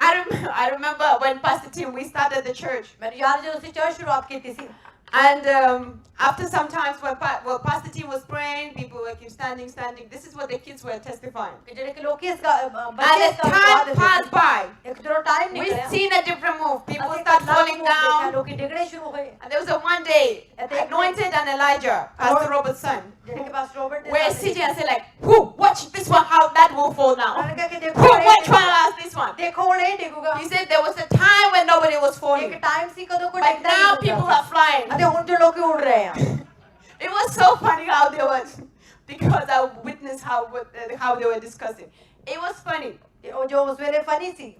it. I remember when Pastor Tim, we started the church. ਮੈਨੂੰ ਯਾਦ ਜਦੋਂ ਅਸੀਂ ਚਰਚ ਸ਼ੁਰੂਆਤ ਕੀਤੀ ਸੀ And after some times when Pastor Tim was praying, people were keep standing. This is what the kids were testifying. ਕਿ ਜਿਹੜੇ ਕਿ ਲੋਕੀ ਇਸ And ਬੱਚੇ as time passed by, ਇੱਕ ਜਦੋਂ ਟਾਈਮ we've ਨਿਕਲਿਆ seen a different move. People ਅਸੀਂ start ਇੱਕ falling ਅਲੱਗ move ਦੇਖਿਆ, down. ਲੋਕੀ ਡਿੱਗਣੇ ਸ਼ੁਰੂ ਹੋਏ And there was a one day, Anointed and Elijah, Pastor Robert's son, ਜਿਹੜੇ ਕਿ ਪਾਸਟਰ ਰੋਬਰਟ ਦੇ were ਨਾਲ sitting and said like, "Who? Watch this one, how that will fall now. ਉਹਨਾਂ ਨੇ ਕਿਹਾ ਕਿ Who? ਦੇਖੋ Watch one last this one." ਦੇਖੋ ਹੁਣ ਇਹ ਡਿੱਗੂਗਾ He said there was a time when nobody was falling, ਇੱਕ ਟਾਈਮ ਸੀ ਕਦੋਂ ਕੋਈ but ਡਿੱਗਦਾ now ਨਹੀਂ people ਹੁੰਦਾ are flying. ਅਤੇ ਹੁਣ ਜੋ ਲੋਕੀ ਉੱਡ ਰਹੇ ਆ It was so funny how they were, because I witnessed how they were discussing. It was funny. ਤੇ ਉਹ ਜੋ ਉਸ ਵੇਲੇ funny C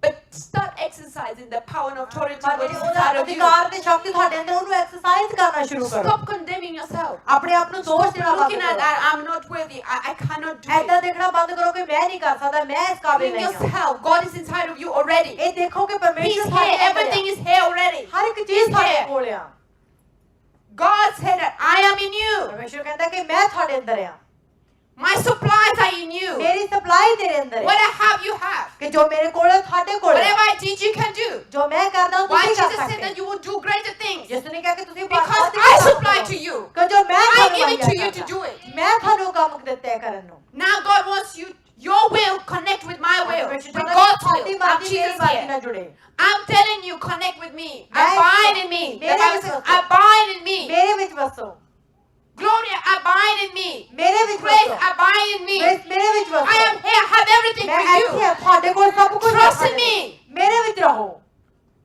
But start exercising the power and authority ਪਰ which ਜਿਹੜੀ is ਉਹਦਾ inside of you. ਅਧਿਕਾਰ ਤੇ ਸ਼ਕਤੀ ਤੁਹਾਡੇ ਅੰਦਰ ਉਹਨੂੰ ਐਕਸਰਸਾਈਜ਼ ਕਰਨਾ ਸ਼ੁਰੂ ਕਰੋ Stop condemning yourself. ਆਪਣੇ ਆਪ ਨੂੰ ਦੋਸ਼ ਦੇਣਾ ਬੰਦ Looking at ਕਰੋ I'm not worthy. I cannot do ਐਦਾਂ it. ਦੇਖਣਾ ਬੰਦ ਕਰੋ ਕਿ ਮੈਂ ਨਹੀਂ ਕਰ ਸਕਦਾ ਮੈਂ ਇਸ ਕਾਬਿਲ Bring ਨਹੀਂ ਹਾਂ yourself. God is inside of you already. ਇਹ ਦੇਖੋ ਕਿ He's ਪਰਮੇਸ਼ਰ here. ਤੁਹਾਡੇ ਅੰਦਰ Everything is here already. ਹੈ। ਹਰ ਇੱਕ ਚੀਜ਼ ਤੁਹਾਡੇ here. ਕੋਲ ਆ God said that I am in you. ਪਰਮੇਸ਼ਰ ਕਹਿੰਦਾ ਕਿ ਮੈਂ ਤੁਹਾਡੇ ਅੰਦਰ ਆ My supplies are in you. ਮੇਰੀ ਸਪਲਾਈ ਤੇਰੇ ਅੰਦਰ What ਹੈ I have, you have. ਕਿ ਜੋ ਮੇਰੇ ਕੋਲ ਹੈ ਤੁਹਾਡੇ ਕੋਲ ਹੈ Whatever I teach, you can do. ਜੋ ਮੈਂ ਕਰਦਾ ਹਾਂ Why ਤੁਸੀਂ ਕਰ Jesus said ਸਕਦੇ that you will do greater things? ਯਿਸੂ ਨੇ ਕਿਹਾ ਕਿ ਤੁਸੀਂ Because I supply to you. ਕਿ ਜੋ ਮੈਂ I ਤੁਹਾਨੂੰ give it to you ਮੁਹੱਈਆ to ਕਰਦਾ। do it. ਮੈਂ ਤੁਹਾਨੂੰ ਕੰਮ ਦਿੱਤਾ ਹੈ ਕਰਨ ਨੂੰ Now God wants you, your will connect with my will, with ਪਰਮੇਸ਼ਰ God's ਤੁਹਾਡੀ will. I'm ਮਰਜ਼ੀ ਮੇਰੀ Jesus ਮਰਜ਼ੀ here. ਨਾਲ ਜੁੜੇ I'm telling you, connect with me. Right. Abide in me. The Mere Bible vich says, vaso. abide in me. ਮੇਰੇ ਵਿੱਚ ਵਸੋ Gloria, abide in me. ਮੇਰੇ ਵਿੱਚ Grace, ਵਸੋ abide in me. ਮੇਰੇ ਵਿੱਚ I ਵਸੋ am here. I have everything ਮੈਂ for ਇੱਥੇ you. ਹਾਂ ਤੁਹਾਡੇ ਕੋਲ ਸਭ ਕੁਝ ਹੈ Trust in ਤੁਹਾਡੇ me. ਵਿੱਚ। ਮੇਰੇ ਵਿੱਚ ਰਹੋ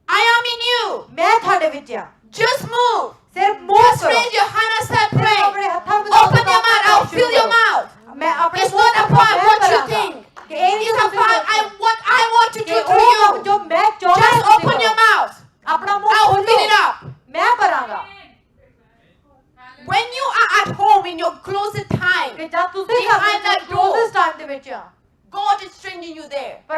I am in you. ਮੈਂ ਤੁਹਾਡੇ ਵਿੱਚ ਹਾਂ Just move. ਸਿਰਫ ਮੂਵ Just ਕਰੋ raise your hand and start ਸਿਰਫ praying. ਆਪਣੇ ਹੱਥਾਂ ਨੂੰ ਵਧਾਓ, Open your mouth. I'll fill your mouth. ਮੈਂ ਆਪਣੇ It's not about what you think. ਕਿ ਇਹ ਨਹੀਂ It's about what I want to ਕਿ do through ਉਹ you. ਜੋ ਮੈਂ ਚਾਹੁੰਦਾ Just ਤੁਸੀਂ open your ਕਰੋ। mouth. ਆਪਣਾ ਮੂੰਹ I'll fill it ਖੋਲੋ up. ਮੈਂ ਭਰਾਂਗਾ When you are at home in your closet time, ਕਿ ਜਦ ਤੁਸੀਂ Behind that door. ਉਸ ਟਾਈਮ ਦੇ ਵਿੱਚ ਆ God is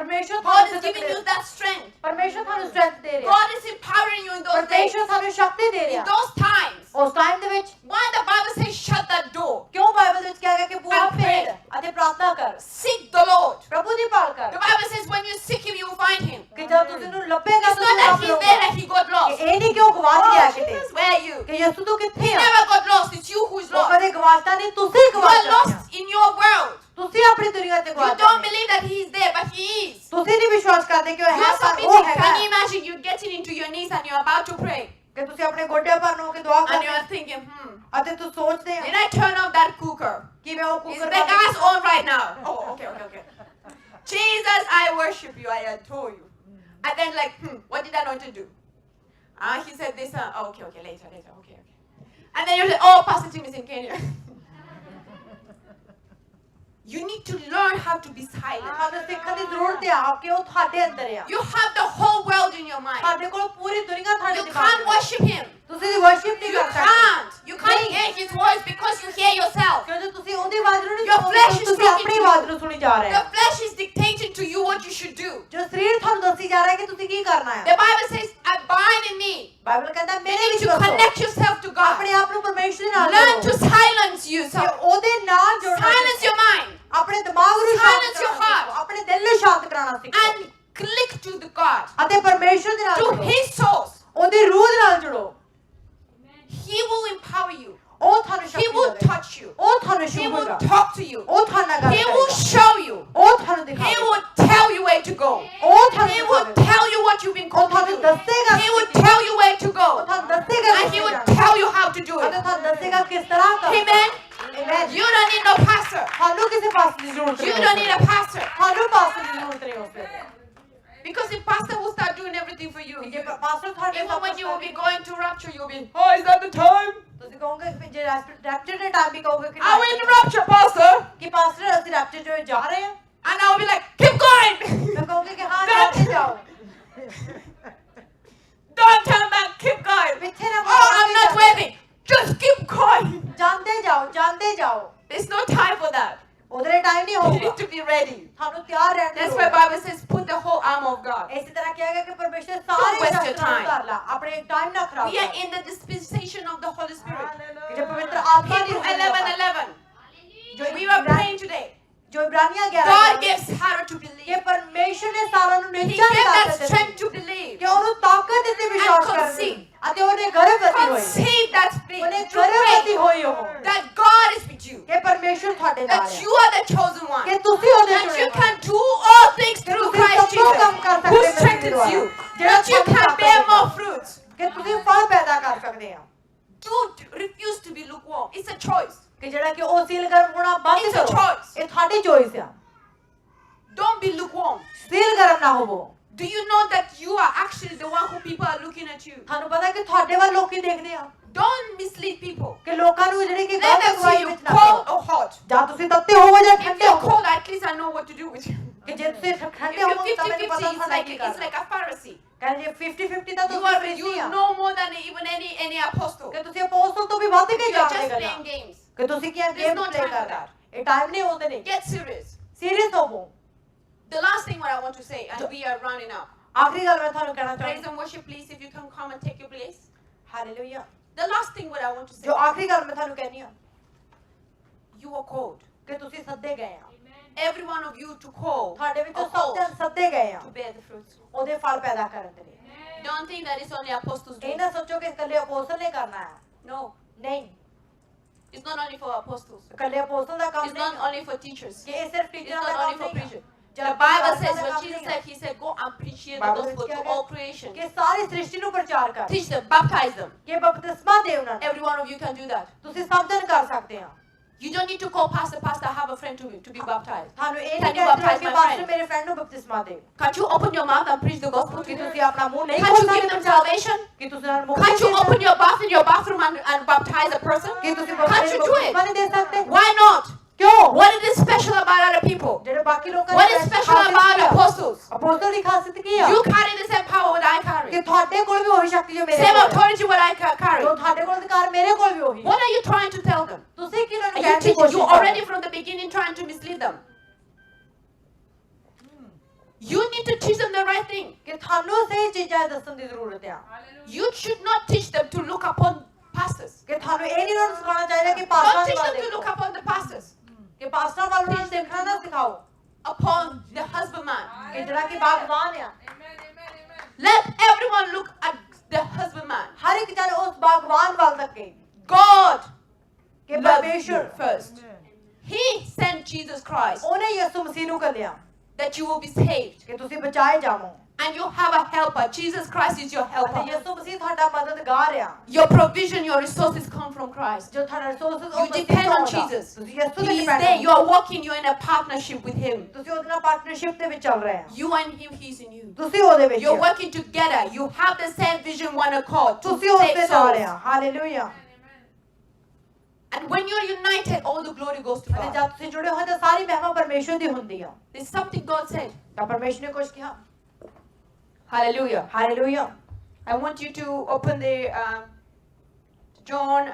ਪਰਮੇਸ਼ਰ God ਤੁਹਾਨੂੰ is giving you that strength. ਪਰਮੇਸ਼ਰ ਤੁਹਾਨੂੰ ਸਟਰੈਂਥ ਦੇ ਰਿਹਾ God is empowering you in those days. ਪਰਮੇਸ਼ਰ ਤੁਹਾਨੂੰ ਸ਼ਕਤੀ ਦੇ In ਰਿਹਾ those times. ਉਸ ਟਾਈਮ ਦੇ ਵਿੱਚ Why the Bible says shut that door. ਕਿਉਂ ਬਾਈਬਲ ਵਿੱਚ ਕਿਹਾ ਗਿਆ ਕਿ ਬੂਹਾ And pray. ਭੇੜ ਅਤੇ ਪ੍ਰਾਰਥਨਾ ਕਰ Seek the Lord. ਪ੍ਰਭੂ ਦੀ ਭਾਲ ਕਰ The Bible says when you seek him, you will find him. ਕਿ ਜਦ ਤੁਸੀਂ ਉਹਨੂੰ ਲੱਭੇਗਾ It's not that he's there and he got ਕਿ lost. ਇਹ ਨਹੀਂ ਕਿ ਉਹ ਗਵਾਚ ਗਿਆ Oh, ਕਿਤੇ Jesus, where are you? ਕਿ ਯਿਸੂ ਤੂੰ ਕਿੱਥੇ He ਆ never got lost. It's you who's ਉਹ lost. ਕਦੇ ਗਵਾਚਦਾ ਨਹੀਂ ਤੁਸੀਂ You ਗਵਾਚ are ਜਾਂਦੇ ਆ lost in your world. ਤੁਸੀਂ ਆਪਣੀ ਦੁਨੀਆ ਤੇ You ਗਵਾਚ don't ਜਾਂਦੇ believe that he is there, but he is. ਤੁਸੀਂ ਨਹੀਂ ਵਿਸ਼ਵਾਸ ਕਰਦੇ ਕਿ ਉਹ You ਹੈ are so ਪਰ ਉਹ busy. ਹੈਗਾ Can you imagine you getting into your knees and you're about to pray? ਕਿ ਤੁਸੀਂ ਆਪਣੇ ਗੋਡਿਆਂ ਪਰ ਨੂੰ ਕੇ ਦੁਆ And ਕਰਦੇ you are thinking, ਅਤੇ ਤੂੰ ਸੋਚਦੇ did ਆ I turn off that cooker? ਕਿ ਮੈਂ ਉਹ Is ਕੁੱਕਰ the ਬੰਦ gas on right now? Oh, okay. Jesus, I worship you. I adore you. And then like, what did I not to do? He said this. Oh, okay, later. Okay. And then you say, oh, Pastor Tim is in Kenya. You need to learn how to be silent. ਸਾਨੂੰ ਸਿੱਖਣ ਦੀ ਜ਼ਰੂਰਤ ਆ ਕਿ ਉਹ ਤੁਹਾਡੇ ਅੰਦਰ ਆ You have the whole world in your mind. ਸਾਡੇ ਕੋਲ ਪੂਰੀ ਦੁਨੀਆ ਤੁਹਾਡੇ You ਦਿਮਾਗ can't ਵਿੱਚ worship him. ਤੁਸੀਂ ਵਰਸ਼ਿਪ ਨਹੀਂ You ਕਰ ਸਕਦੇ You can't hear his voice because you hear yourself. ਕਿਉਂਕਿ ਤੁਸੀਂ ਉਹਦੀ ਆਵਾਜ਼ ਨੂੰ ਨਹੀਂ Your flesh ਸੁਣਦੇ is ਤੁਸੀਂ talking ਆਪਣੀ to you. ਆਵਾਜ਼ ਨੂੰ ਸੁਣੀ ਜਾ ਰਹੇ The ਹੋ flesh is dictating to you what you should do. ਜੋ ਸਰੀਰ ਤੁਹਾਨੂੰ ਦੱਸੀ ਜਾ ਰਿਹਾ ਹੈ ਕਿ ਤੁਸੀਂ ਕੀ ਕਰਨਾ ਹੈ The Bible says, abide in me. Bible ਕਹਿੰਦਾ You ਮੇਰੇ need ਵਿੱਚ to ਵਸੋ connect yourself to God. ਆਪਣੇ ਆਪ ਨੂੰ ਪਰਮੇਸ਼ਰ ਦੇ ਨਾਲ Learn to ਜੋੜੋ silence ਕਿ yourself. ਉਹਦੇ ਨਾਲ ਜੋੜਨਾ Silence your mind ਆਪਣੇ ਦਿਮਾਗ ਨੂੰ ਸ਼ਾਂਤ Silence your ਕਰਨਾ heart. ਸਿੱਖੋ, ਆਪਣੇ ਦਿਲ ਨੂੰ ਸ਼ਾਂਤ ਕਰਾਉਣਾ ਸਿੱਖੋ and click to the God, ਅਤੇ ਪਰਮੇਸ਼ਰ ਦੇ ਨਾਲ to ਜੁੜੋ His source. ਉਹਦੀ ਰੂਹ ਦੇ ਨਾਲ ਜੁੜੋ He will empower you. ਉਹ ਤੁਹਾਨੂੰ He ਸ਼ਕਤੀ will ਦੇਵੇਗਾ touch you. ਉਹ ਤੁਹਾਨੂੰ He will ਛੂਹੇਗਾ talk to you. ਉਹ ਤੁਹਾਡੇ ਨਾਲ ਗੱਲ He will ਕਰੇਗਾ show you. ਉਹ ਤੁਹਾਨੂੰ He ਦਿਖਾਏਗਾ will tell you where to go. ਉਹ ਤੁਹਾਨੂੰ He will ਦਿਖਾਵੇਗਾ tell you what you've been ਉਹ called to ਤੁਹਾਨੂੰ do. ਦੱਸੇਗਾ He will tell you where to ਉਹ go. ਤੁਹਾਨੂੰ ਦੱਸੇਗਾ And He will tell you how to do ਅਤੇ it. ਤੁਹਾਨੂੰ ਦੱਸੇਗਾ ਕਿਸ ਤਰ੍ਹਾਂ ਕਰਨਾ Amen. Amen You don't need no pastor. ਤੁਹਾਨੂੰ ਕਿਸੇ ਪਾਸੇ ਦੀ ਜ਼ਰੂਰਤ You ਨਹੀਂ don't need a pastor. ਤੁਹਾਨੂੰ ਪਾਸੇ ਦੀ ਜ਼ਰੂਰਤ ਨਹੀਂ ਉਸ ਵੇਲੇ Because the pastor will start doing everything for you. ਜੇ ਪਾਸਟਰ ਤੁਹਾਡੇ Even ਸਭ when ਕੁਛ you will be ਕਰੇਗਾ, going to rapture, you'll be, oh, is that the time? ਤੁਸੀਂ ਕਹੋਗੇ ਕਿ ਜੇ ਰੈਪਚਰ ਦੇ ਟਾਈਮ ਵੀ ਕਹੋਗੇ ਕਿ Are we in the rapture, pastor? ਕਿ ਪਾਸਟਰ ਅਸੀਂ ਰੈਪਚਰ ਜੋ ਜਾ ਰਹੇ ਹਾਂ And I'll be like, keep going. ਮੈਂ ਕਹੋਗੇ ਕਿ ਹਾਂ ਜਾਂਦੇ ਜਾਓ Don't turn back, keep going. ਪਿੱਛੇ ਨਾ Oh, I'm not worthy. Just keep going. ਜਾਂਦੇ ਜਾਓ There's no time for that. ਉਧਰੇ ਟਾਈਮ ਨਹੀਂ You ਹੋਊਗਾ need to be ready. ਤੁਹਾਨੂੰ ਤਿਆਰ ਰਹਿਣ ਦੀ That's ਲੋੜ why ਹੈ। Bible says, put the whole armor of God. ਇਸੇ ਤਰ੍ਹਾਂ ਕਿਹਾ ਗਿਆ ਕਿ ਪਰਮੇਸ਼ਰ Don't ਸਾਰੇ waste your ਸ਼ਸਤਰਾਂ ਨੂੰ time. ਧਾਰ ਲਾ ਆਪਣੇ ਟਾਈਮ ਨਾ ਖਰਾਬ We are ਕਰ in the dispensation of the Holy Spirit. ਕਿ ਜੇ ਪਵਿੱਤਰ ਆਤਮਾ ਦੀ Hebrew 11:11. ਜੋ We were praying today. ਜੋ ਇਬਰਾਨੀਆਂ God 11 gave Sarah to ਕਿ believe. ਪਰਮੇਸ਼ਰ ਨੇ ਸਾਰਿਆਂ ਨੂੰ He ਨਿਸ਼ਚੈ gave that ਤਾਕਤ ਦਿੱਤੀ strength to believe. ਕਿ ਉਹਨੂੰ ਤਾਕਤ ਦਿੱਤੀ ਵਿਸ਼ਵਾਸ ਕਰਨ ਦੀ conceive. ਅਤੇ ਉਹਨੇ ਗਰਭਵਤੀ ਹੋਈ Conceive that faith. ਉਹਨੇ To ਗਰਭਵਤੀ pray ਹੋਈ ਉਹ that God is with you. ਕਿ ਪਰਮੇਸ਼ਰ ਤੁਹਾਡੇ ਨਾਲ That ਹੈ you are the chosen one. ਕਿ ਤੁਸੀਂ ਉਹਦੇ That you ਚੁਣੇ can do all things through ਤੁਸੀਂ Christ ਸਭ ਕੰਮ ਕਰ Jesus, who ਸਕਦੇ strengthens you. ਜਿਹੜਾ That you ਤੁਹਾਨੂੰ can ਤਾਕਤ bear ਦਿੰਦਾ। more fruits. ਕਿ ਤੁਸੀਂ ਫਲ ਪੈਦਾ ਕਰ ਸਕਦੇ ਆ Don't refuse to be lukewarm. It's a choice. ਕਿ ਜਿਹੜਾ ਕਿ ਉਹ ਸੀਲ ਗਰਮ ਹੋਣਾ ਬੰਦ It's a ਕਰੋ choice. ਇਹ ਤੁਹਾਡੀ ਚੋਇਸ ਆ Don't be lukewarm. ਸੀਲ ਗਰਮ ਨਾ ਹੋਵੋ Do you know that you are actually the one who people are looking at you? ਤੁਹਾਨੂੰ ਪਤਾ ਕਿ ਤੁਹਾਡੇ ਵੱਲ ਲੋਕੀ ਦੇਖਦੇ ਆ Don't mislead people. ਕਿ ਲੋਕਾਂ ਨੂੰ ਜਿਹੜੇ ਕਿ Let ਗਲਤ them see ਅਗਵਾਈ you ਵਿੱਚ ਨਾ cold ਕਰੋ or hot. ਜਾਂ ਤੁਸੀਂ ਤੱਤੇ ਹੋਵੋ ਜਾਂ If ਠੰਡੇ you're ਹੋਵੋ cold, at least I know what to do with you. ਕਿ ਜੇ ਤੁਸੀਂ If ਠੰਡੇ you're ਹੋਵੋ ਤਾਂ ਮੈਨੂੰ 50-50, ਪਤਾ it's ਤੁਹਾਡਾ like ਕੀ it's ਕਰਨਾ like a Pharisee. ਕਹਿੰਦੇ 50-50 ਦਾ You ਤੁਸੀਂ are ਫਰੀਸੀ ਆ know more than even any apostle. ਕਿ ਤੁਸੀਂ ਅਪੋਸਤਲ ਤੋਂ ਵੀ ਵੱਧ ਕੇ You're ਜਾਣਦੇ just ਗੱਲਾਂ playing games. ਕਿ ਤੁਸੀਂ ਕੀ There's game no play time ਕਰ for ਰਹੇ that. ਇਹ ਟਾਈਮ ਨਹੀਂ ਹੁੰਦੇ ਨਹੀਂ Get serious. ਸੀਰੀਅਸ ਹੋਵੋ The last thing what I want to say, and we are rounding up. ਆਖਰੀ ਗੱਲ ਮੈਂ ਤੁਹਾਨੂੰ ਕਹਿਣਾ Praise ਚਾਹੁੰਦਾ and worship, please, if you can come and take your place. Hallelujah The last thing what I want to say, ਜੋ ਆਖਰੀ ਗੱਲ ਮੈਂ ਤੁਹਾਨੂੰ ਕਹਿਣੀ ਆ you are called. ਕਿ ਤੁਸੀਂ ਸੱਦੇ ਗਏ ਆ Every one of you to call ਤੁਹਾਡੇ ਵਿੱਚੋਂ or called ਸੱਦੇ ਗਏ ਆ to bear the fruits. ਉਹਦੇ ਫਲ ਪੈਦਾ ਕਰਨ ਦੇ ਲਈ Don't think that it's only apostles ਇਹ do. ਨਾ ਸੋਚੋ ਕਿ ਇਕੱਲੇ ਅਪੋਸਤਲ ਨੇ ਕਰਨਾ ਹੈ No, ਨਹੀਂ it's not only for apostles. ਇਕੱਲੇ ਅਪੋਸਤਲ ਦਾ ਕੰਮ It's not ਨਹੀਂ only for teachers. ਕਿ ਇਹ ਸਿਰਫ It's ਟੀਚਰਾਂ not ਦਾ only ਕੰਮ for ਨਹੀਂ preachers. ਹੈ The Bible says when Jesus said, He said, go and preach the Bible gospel ਵਿੱਚ to ਕਿਹਾ all ਗਿਆ creation. ਕਿ ਸਾਰੀ ਸ੍ਰਿਸ਼ਟੀ ਨੂੰ ਪ੍ਰਚਾਰ ਕਰ Teach them, baptize them. ਕਿ ਬਪਤਿਸਮਾ ਦੇ ਉਹਨਾਂ ਨੂੰ Every one of you can do that. ਤੁਸੀਂ ਸਭ ਜਣ ਕਰ ਸਕਦੇ ਆ You don't need to call pastor, I have a friend to be baptized. ਤੁਹਾਨੂੰ ਇਹ Can ਨਹੀਂ you ਕਹਿਣਾ baptize ਕਿ my ਪਾਸਟਰ friend? ਮੇਰੇ ਫਰੈਂਡ ਨੂੰ ਬਪਤਿਸਮਾ ਦੇ Can't you open your mouth and preach the gospel to ਕਿ them? ਤੁਸੀਂ ਆਪਣਾ ਮੂੰਹ ਨਹੀਂ Can't ਖੋਲ you give them ਸਕਦੇ salvation? ਕਿ ਤੁਸੀਂ ਉਹਨਾਂ ਨੂੰ Can't you ਮੁਕਤੀ open your bath in your bathroom and baptize a person? ਕਿ ਤੁਸੀਂ Can't you do it? ਬਪਤਿਸਮਾ ਨਹੀਂ ਦੇ ਸਕਦੇ Why not? ਕਿਉਂ What is special about other people? ਜਿਹੜੇ ਬਾਕੀ ਲੋਕਾਂ What is special about apostles? ਅਪੋਸਤਲ ਦੀ ਖਾਸੀਅਤ ਕੀ ਆ You carry the same power that I ਕਿ carry. ਤੁਹਾਡੇ ਕੋਲ ਵੀ ਉਹੀ ਸ਼ਕਤੀ ਜੋ ਮੇਰੇ Same ਕੋਲ ਹੈ authority what I carry. ਜੋ ਤੁਹਾਡੇ ਕੋਲ ਅਧਿਕਾਰ ਮੇਰੇ ਕੋਲ ਵੀ ਉਹੀ What are you trying to tell them? ਤੁਸੀਂ ਕੀ ਉਹਨਾਂ ਨੂੰ Are you ਕਹਿਣ ਦੀ teaching? ਕੋਸ਼ਿਸ਼ You ਕਰ ਰਹੇ already from the beginning trying to mislead them. You right thing. ਕਿ ਤੁਹਾਨੂੰ ਸਹੀ ਚੀਜ਼ਾਂ ਦੱਸਣ ਦੀ ਜ਼ਰੂਰਤ ਆ You should not teach them to look upon pastors. ਕਿ ਤੁਹਾਨੂੰ ਇਹ ਨਹੀਂ ਉਹਨਾਂ ਨੂੰ ਸਿਖਾਉਣਾ ਚਾਹੀਦਾ ਕਿ Don't ਪਾਸਟਰਾਂ teach ਵੱਲ them to look ਦੇਖੋ upon the pastors, ਕਿ ਪਾਸਟਰਾਂ ਵੱਲ ਉਹਨਾਂ ਨੂੰ ਦੇਖਣਾ ਨਾ ਸਿਖਾਓ upon the husbandman. ਕਿ ਜਿਹੜਾ ਕਿ ਬਾਗਬਾਨ ਆ Let everyone look at the husbandman. ਹਰ ਇੱਕ ਜਣ ਉਸ ਬਾਗਬਾਨ ਵੱਲ ਤੱਕੇ God ਕਿ loved you ਪਰਮੇਸ਼ਰ first. He sent Jesus Christ ਉਹਨੇ ਯਿਸੂ ਮਸੀਹ ਨੂੰ ਘੱਲਿਆ that you will be saved. ਕਿ ਤੁਸੀਂ ਬਚਾਏ ਜਾਵੋ And you have a helper. Jesus Christ is your ਅਤੇ helper. ਯਿਸੂ ਮਸੀਹ ਤੁਹਾਡਾ ਮਦਦਗਾਰ ਆ Your provision, your resources come from Christ. ਜੋ ਤੁਹਾਡਾ resources You depend on Jesus. ਤੁਸੀਂ ਯਿਸੂ ਤੇ He is depend there. You are walking. You are in a partnership with Him. ਤੁਸੀਂ ਉਹਦੇ ਨਾਲ ਪਾਰਟਨਰਸ਼ਿਪ ਦੇ ਵਿੱਚ ਚੱਲ ਰਹੇ ਆ You and Him, He's in you. ਤੁਸੀਂ ਉਹਦੇ ਵਿੱਚ You're working together. You have the same vision, one accord to ਤੁਸੀਂ ਉਸਦੇ save ਨਾਲ souls. ਆ hallelujah And when you're united, all the glory goes to ਅਤੇ God. ਜਦ ਤੁਸੀਂ ਜੁੜੇ ਹੋਏ ਤਾਂ ਸਾਰੀ ਮਹਿਮਾ ਪਰਮੇਸ਼ਰ ਦੀ ਹੁੰਦੀ ਆ There's something God said. ਤਾਂ ਪਰਮੇਸ਼ਰ ਨੇ ਕੁਝ ਕਿਹਾ Hallelujah. Hallelujah I want you to open the John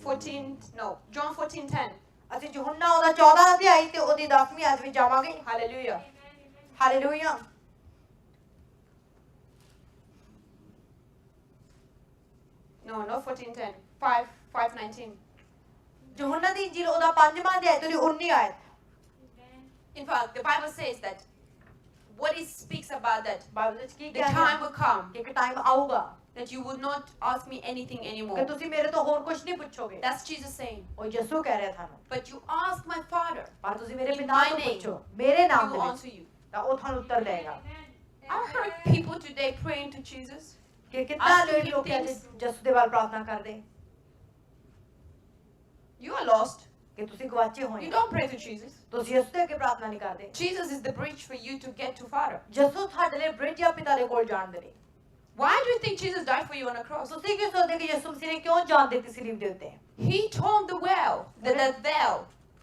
14. No, John 14:10. ਅਸੀਂ ਯਹੋਨਾ ਉਹਦਾ 14 ਅਧਿਆਇ ਤੇ ਉਹਦੀ 10ਵੀਂ ਆਇਤ ਵਿੱਚ ਜਾਵਾਂਗੇ Hallelujah. Hallelujah No, not 14:10. 5:19. ਯਹੋਨਾ ਦੀ ਇੰਜੀਲ ਉਹਦਾ 5ਵਾਂ ਅਧਿਆਇ ਤੇ ਉਹਦੀ 19 ਆਇਤ In fact, the Bible says that what it speaks about that Bible ਵਿੱਚ ਕੀ the ਕਿਹਾ time ਹੈ will come ਕਿ ਇੱਕ ਟਾਈਮ ਆਊਗਾ that you would not ask me anything ਕਿ anymore. ਤੁਸੀਂ ਮੇਰੇ ਤੋਂ ਹੋਰ ਕੁਝ ਨਹੀਂ ਪੁੱਛੋਗੇ That's Jesus saying. ਉਹ ਯਿਸੂ ਕਹਿ ਰਿਹਾ ਤੁਹਾਨੂੰ But you ask my Father, ਪਰ ਤੁਸੀਂ ਮੇਰੇ In ਪਿਤਾ my ਤੋਂ name, ਪੁੱਛੋ ਮੇਰੇ He ਨਾਮ will ਦੇ answer ਵਿੱਚ you. ਤਾਂ ਉਹ ਤੁਹਾਨੂੰ ਉੱਤਰ ਦੇਗਾ I heard people today praying to Jesus. ਕਿ ਕਿੰਨਾ Asking him ਲੋਕ things. ਯਿਸੂ ਦੇ ਵੱਲ ਪ੍ਰਾਰਥਨਾ ਕਰਦੇ You are lost. ਕਿ ਤੁਸੀਂ ਗਵਾਚੇ ਹੋਏ You ਹੋ don't pray to Jesus. ਤੁਸੀਂ ਯਿਸੂ ਦੇ ਅੱਗੇ ਪ੍ਰਾਰਥਨਾ ਨਹੀਂ ਕਰਦੇ Jesus is the bridge for you to get to Father. ਯਿਸੂ ਤੁਹਾਡੇ ਲਈ ਬ੍ਰਿਜ ਆ ਪਿਤਾ ਦੇ ਕੋਲ ਜਾਣ ਦੇ ਲਈ Why do you think Jesus died for you on a cross? ਤੁਸੀਂ ਕੀ ਸੋਚਦੇ ਕਿ ਯਿਸੂ ਮਸੀਹ ਨੇ ਕਿਉਂ ਜਾਨ ਦਿੱਤੀ ਸਲੀਬ ਦੇ ਉੱਤੇ He torn the veil, the veil.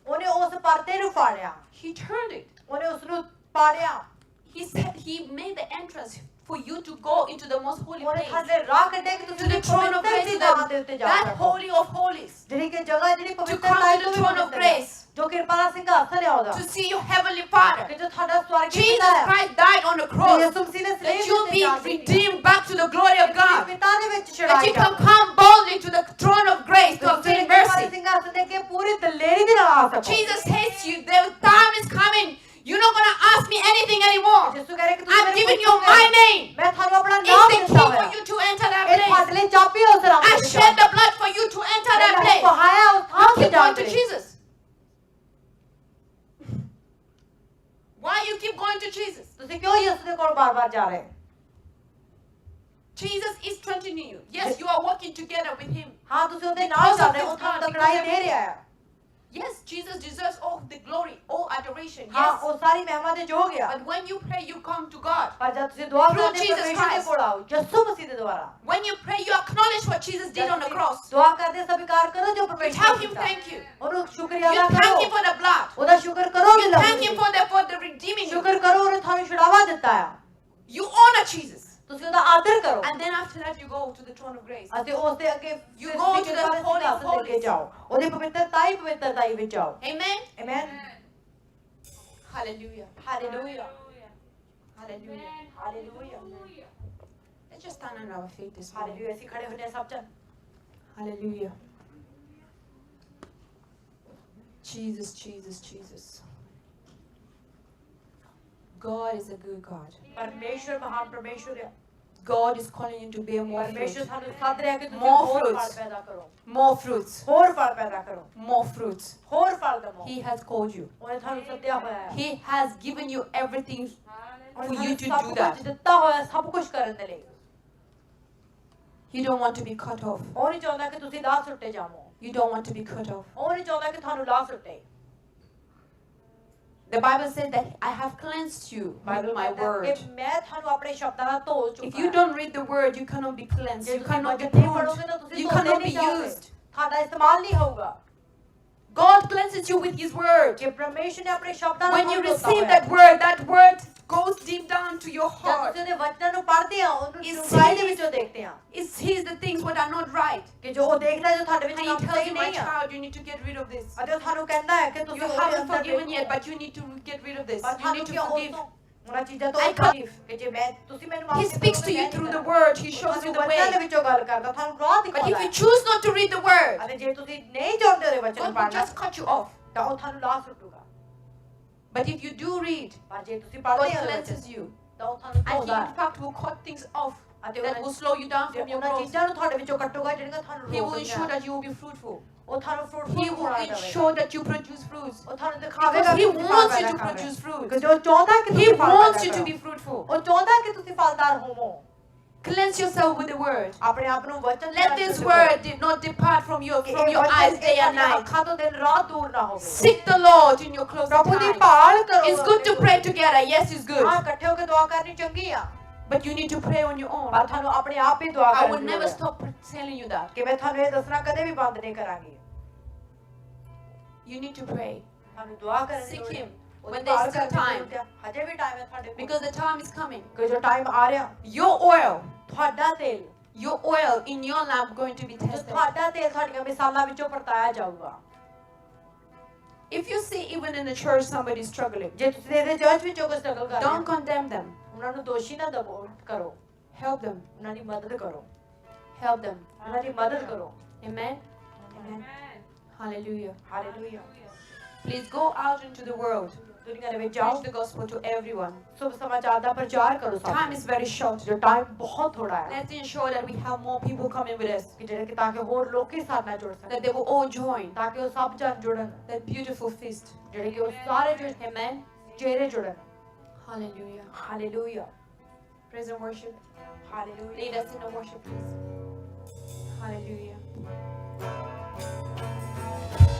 ਉਹਨੇ ਉਸ ਪਰਦੇ ਨੂੰ ਫਾੜਿਆ He turned it. ਉਹਨੇ ਉਸ ਨੂੰ ਪਾੜਿਆ He said He made the entrance for you to go into the most holy ਉਹਨੇ place, ਤੁਹਾਡੇ ਰਾਹ ਕੱਢੇ ਕਿ to ਤੁਸੀਂ the throne of grace, the to ਥਾਂ ਦੇ ਉੱਤੇ ਜਾ that ਸਕੋ holy of holies, ਜਿਹੜੀ ਕਿ ਜਗ੍ਹਾ ਜਿਹੜੀ to ਪਵਿੱਤਰ come ਤਾਈ to ਤੋਂ the ਵੀ throne of ਪਵਿੱਤਰ ਹੈ, grace, ਜੋ ਕਿਰਪਾ ਦਾ ਸਿੰਘਾਸਨ ਹੈ ਉਹਦਾ to see your heavenly Father. ਕਿ ਜੋ ਤੁਹਾਡਾ ਸਵਰਗੀ Jesus ਪਿਤਾ ਹੈ Christ died on the cross ਯਿਸੂ ਮਸੀਹ ਨੇ that ਸਲੀਬ you ਦੇ be ਉੱਤੇ redeemed back to the glory of God, ਪਿਤਾ ਦੇ ਵਿੱਚ that ਚੜਾਇਆ you can come boldly to the throne of grace to obtain mercy. ਸਿੰਘਾਸਨ ਦੇ ਅੱਗੇ ਪੂਰੀ ਦਲੇਰੀ ਦੇ ਨਾਲ ਆ ਸਕੋ Jesus hates you. The time is coming. You're not going to ask me anything anymore. ਯਿਸੂ ਕਹਿ ਰਿਹਾ ਕਿ ਤੁਸੀਂ I've ਮੇਰੇ given ਕੋਲ you my name. ਮੈਂ ਤੁਹਾਨੂੰ ਆਪਣਾ It's ਨਾਮ the ਦਿੱਤਾ key ਹੋਇਆ for you to enter that ਇਹ ਤੁਹਾਡੇ place. ਲਈ ਚਾਬੀ ਉਸ ਰਾਹ I shed the blood for you to enter that place. ਬਹਾਇਆ ਉਸ ਥਾਂ You ਤੇ keep ਜਾਣ going ਦੇ to ਲਈ Jesus. Why you keep going to Jesus? ਤੁਸੀਂ ਕਿਉਂ ਯਿਸੂ ਦੇ ਕੋਲ ਬਾਰ-ਬਾਰ ਜਾ ਰਹੇ Jesus is strengthening you. Yes, you are working together with Him. ਹਾਂ ਤੁਸੀਂ ਉਹਦੇ ਨਾਲ ਜਾ ਰਹੇ ਹੋ ਉਹ ਤੁਹਾਨੂੰ ਤਕੜਾਈ ਦੇ ਰਿਹਾ ਹੈ Yes, Jesus deserves all the glory, all adoration. ਹਾਂ Yes. ਉਹ ਸਾਰੀ ਮਹਿਮਾ ਦੇ ਯੋਗ ਆ But when you pray, you come to God. ਪਰ ਜਦ ਤੁਸੀਂ ਦੁਆ Through ਕਰਦੇ Jesus ਪਰਮੇਸ਼ਰ ਦੇ Christ. ਕੋਲ ਆਓ ਯਿਸੂ ਮਸੀਹ ਦੇ ਦੁਆਰਾ When you pray, you acknowledge what Jesus did on the cross. ਦੁਆ ਕਰਦੇ ਸਵੀਕਾਰ ਕਰੋ ਜੋ You ਪਰਮੇਸ਼ਰ tell ਨੇ Him ਕੀਤਾ thank you. ਉਹਨੂੰ ਸ਼ੁਕਰੀਆ You ਅਦਾ thank ਕਰੋ Him for the blood. ਉਹਦਾ ਸ਼ੁਕਰ ਕਰੋ You ਕਿ thank Him for the redeeming you. ਸ਼ੁਕਰ ਕਰੋ ਉਹਨੇ ਤੁਹਾਨੂੰ ਛੁਡਾਵਾ ਦਿੱਤਾ ਆ You honor Jesus. ਤੁਸੀਂ ਉਹਦਾ ਆਦਰ ਕਰੋ And then after that, you go to the throne of grace. ਅਤੇ ਉਸ ਦੇ ਅੱਗੇ You go to the holy of ਸਿੰਘਾਸਨ ਦੇ ਅੱਗੇ holies. ਜਾਓ ਉਹਦੀ ਪਵਿੱਤਰਤਾਈ ਵਿੱਚ ਜਾਓ Amen. Amen Hallelujah. Hallelujah Hallelujah. Hallelujah Let's just stand on our feet this morning. Hallelujah ਅਸੀਂ ਖੜੇ ਹੁੰਦੇ ਹਾਂ ਸਭ ਜਣ Hallelujah. Jesus, Jesus, Jesus. God is a good God. ਪਰਮੇਸ਼ਰ ਮਹਾਨ ਪਰਮੇਸ਼ਰ ਹੈ God is calling you to bear more ਪਰਮੇਸ਼ਰ fruit. ਸਾਨੂੰ ਸੱਦ ਰਿਹਾ ਕਿ ਤੁਸੀਂ More ਹੋਰ fruits. ਫਲ ਪੈਦਾ ਕਰੋ More fruits. ਹੋਰ ਫਲ ਪੈਦਾ ਕਰੋ More fruits. ਹੋਰ ਫਲ ਦਵੋ He has called you. ਉਹਨੇ ਤੁਹਾਨੂੰ ਸੱਦਿਆ ਹੋਇਆ ਹੈ He has given you everything ਉਹਨੇ for ਤੁਹਾਨੂੰ you to ਸਭ do ਕੁਝ that. ਦਿੱਤਾ ਹੋਇਆ ਸਭ ਕੁਝ ਕਰਨ ਦੇ ਲਈ You don't want to be cut off. ਉਹ ਨਹੀਂ ਚਾਹੁੰਦਾ ਕਿ ਤੁਸੀਂ ਲਾਹ ਸੁੱਟੇ ਜਾਵੋ You don't want to be cut off. ਉਹ ਨਹੀਂ ਚਾਹੁੰਦਾ ਕਿ ਤੁਹਾਨੂੰ ਲਾਹ ਸੁੱਟੇ The Bible says that I have cleansed you with Bible my ਕਹਿੰਦਾ word. ਕਿ ਮੈਂ ਤੁਹਾਨੂੰ ਆਪਣੇ ਸ਼ਬਦਾਂ ਨਾਲ ਧੋ If ਚੁੱਕਾ you don't read the word, you cannot be cleansed. ਜੇ You ਤੁਸੀਂ cannot be ਵਚਨ ਨਹੀਂ ਪੜ੍ਹੋਗੇ ਤਾਂ pruned. ਤੁਸੀਂ You ਧੋਤੇ cannot ਨਹੀਂ be ਜਾਓਗੇ used. ਤੁਹਾਡਾ ਇਸਤੇਮਾਲ ਨਹੀਂ ਹੋਊਗਾ God cleanses you with His word. ਕਿ ਪਰਮੇਸ਼ਰ ਨੇ ਆਪਣੇ ਸ਼ਬਦਾਂ ਨਾਲ When you ਤੁਹਾਨੂੰ ਧੋਤਾ receive ਹੋਇਆ ਹੈ। that word goes deep down to your ਜਦ heart. ਤੁਸੀਂ ਉਹਦੇ ਵਚਨਾਂ ਨੂੰ ਪੜ੍ਹਦੇ ਆ ਉਹਨੂੰ It ਡੂੰਘਾਈ ਦੇ sees- ਵਿੱਚੋਂ ਦੇਖਦੇ ਆ It sees the things what are not right. ਕਿ ਜੋ ਉਹ ਦੇਖਦਾ ਹੈ ਜੋ ਤੁਹਾਡੇ ਵਿੱਚ And He ਕੰਮ tells ਸਹੀ you, my ਨਹੀਂ ਆ child, you need to get rid of this. ਅਤੇ ਉਹ ਤੁਹਾਨੂੰ ਕਹਿੰਦਾ ਹੈ ਕਿ You ਤੁਸੀਂ ਉਹਦੇ haven't ਅੰਦਰ forgiven ਦੇਖੋ। yet, but you need to get rid of this. ਪਰ You ਤੁਹਾਨੂੰ need ਕਿ to ਉਸ forgive. ਤੋਂ ਉਹਨਾਂ ਚੀਜ਼ਾਂ ਤੋਂ I ਤਾਰੀਫ ਕਿ ਜੇ ਮੈਂ ਤੁਸੀਂ ਮੈਨੂੰ ਮਾਫ He speaks to you through the word. He shows you the ਵਚਨਾਂ ਦੇ way. ਵਿੱਚੋਂ ਗੱਲ ਕਰਦਾ ਤੁਹਾਨੂੰ ਰਾਹ But if ਦਿਖਾਉਂਦਾ you choose not to read the word, ਅਤੇ ਜੇ ਤੁਸੀਂ ਨਹੀਂ ਚਾਹੁੰਦੇ ਉਹਦੇ ਵਚਨ God will ਪੜ੍ਹਨਾ just cut you off. ਤਾਂ ਉਹ ਤੁਹਾਨੂੰ ਲਾਹ ਸੁੱਟੂਗਾ But if you do read, ਪਰ ਜੇ ਤੁਸੀਂ God ਪੜ੍ਹਦੇ ਹੋ cleanses you. ਤਾਂ ਉਹ ਤੁਹਾਨੂੰ And He ਧੋਦਾ in fact will cut things off ਅਤੇ that will slow you down ਜੇ from your ਉਹਨਾਂ growth. ਚੀਜ਼ਾਂ ਨੂੰ ਤੁਹਾਡੇ ਵਿੱਚੋਂ ਕੱਟੂਗਾ ਜਿਹੜੀਆਂ ਤੁਹਾਨੂੰ He will ensure ਰੋਕਦੀਆਂ that you will be fruitful. ਉਹ ਤੁਹਾਨੂੰ He ਫਰੂਟਫੁਲ will ਹੋਣਾ ਦੇਵੇਗਾ ensure that you produce fruits. ਉਹ ਤੁਹਾਨੂੰ ਦਿਖਾਵੇਗਾ Because ਕਿ He ਤੁਸੀਂ wants you ਫਲ to ਪੈਦਾ produce ਕਰੋ। fruit. ਕਿਉਂਕਿ ਉਹ ਚਾਹੁੰਦਾ ਕਿ He ਤੁਸੀਂ ਫਲ wants ਪੈਦਾ you to ਕਰੋ। be fruitful. ਉਹ ਚਾਹੁੰਦਾ ਕਿ ਤੁਸੀਂ ਫਲਦਾਰ ਹੋਵੋ Cleanse yourself with the word. ਆਪਣੇ ਆਪ ਨੂੰ ਵਚਨ ਦੇ Let ਨਾਲ this ਸ਼ੁੱਧ word not depart from your ਕਰੋ। ਇਹ ਵਚਨ eyes day and ਤੁਹਾਡੀਆਂ night. ਅੱਖਾਂ ਤੋਂ ਦਿਨ ਰਾਤ ਦੂਰ ਨਾ ਹੋਵੇ Seek the Lord in your closet ਪ੍ਰਭੂ ਦੀ time. ਭਾਲ ਕਰੋ It's good to pray together. Yes, it's good. ਹਾਂ ਇਕੱਠੇ ਹੋ ਕੇ ਦੁਆ ਕਰਨੀ ਚੰਗੀ ਆ But you need to pray on your own. ਪਰ ਤੁਹਾਨੂੰ ਆਪਣੇ ਆਪ ਹੀ ਦੁਆ I ਕਰਨੀ will never ਹੈ stop telling you that. ਕਿ ਮੈਂ ਤੁਹਾਨੂੰ ਇਹ ਦੱਸਣਾ ਕਦੇ ਵੀ ਬੰਦ ਨਹੀਂ ਕਰਾਂਗੀ You need to pray. ਤੁਹਾਨੂੰ ਦੁਆ ਕਰਨੀ Seek ਲੋੜ ਹੈ। Him ਉਹਦੀ when there's ਭਾਲ still ਕਰਨੀ time. ਜ਼ਰੂਰਤ ਹੈ। ਹਜੇ ਵੀ ਟਾਈਮ ਹੈ ਤੁਹਾਡੇ ਕੋਲ Because the time is coming. ਕਿ ਜੋ ਟਾਈਮ ਆ ਰਿਹਾ Your oil, ਤੁਹਾਡਾ ਤੇਲ your oil in your lamp going to be ਜੋ tested. ਤੁਹਾਡਾ ਤੇਲ ਤੁਹਾਡੀਆਂ ਮਿਸਾਲਾਂ ਵਿੱਚੋਂ ਪਰਤਾਇਆ ਜਾਊਗਾ If you see even in the church somebody struggling, ਜੇ ਤੁਸੀਂ ਇਹਦੇ ਚਰਚ ਵਿੱਚੋਂ ਕੋਈ ਸਟਰਗਲ ਕਰ ਰਹੇ don't ਹੋ condemn them. ਉਹਨਾਂ ਨੂੰ ਦੋਸ਼ੀ ਨਾ ਦਬੋ ਕਰੋ Help them. ਉਹਨਾਂ ਦੀ ਮਦਦ ਕਰੋ Help them. ਉਹਨਾਂ ਦੀ ਮਦਦ ਕਰੋ Amen. Amen Hallelujah. Hallelujah Please go out into the world. ਦੁਨੀਆ ਦੇ ਵਿੱਚ ਜਾਓ Preach the gospel to everyone. ਸੁਭ ਸਮਾਚਾਰ ਦਾ ਪ੍ਰਚਾਰ ਕਰੋ Time ਸਭ is very short. ਜੋ ਟਾਈਮ ਬਹੁਤ ਥੋੜਾ ਹੈ Let's ensure that we have more people coming with us. ਕਿ ਜਿਹੜੇ ਕਿ ਤਾਂ ਕਿ ਹੋਰ ਲੋਕੀ ਸਾਡੇ ਨਾਲ ਜੁੜ ਸਕਣ That they will all join ਤਾਂ ਕਿ ਉਹ ਸਭ ਜਨ ਜੁੜਨ that beautiful feast. ਜਿਹੜੇ ਕਿ ਉਹ ਸਾਰੇ ਜੁੜ Amen. ਚਿਹਰੇ ਜੁੜਨ Hallelujah. Hallelujah Praise and worship. Hallelujah Lead us in the worship, please. Hallelujah.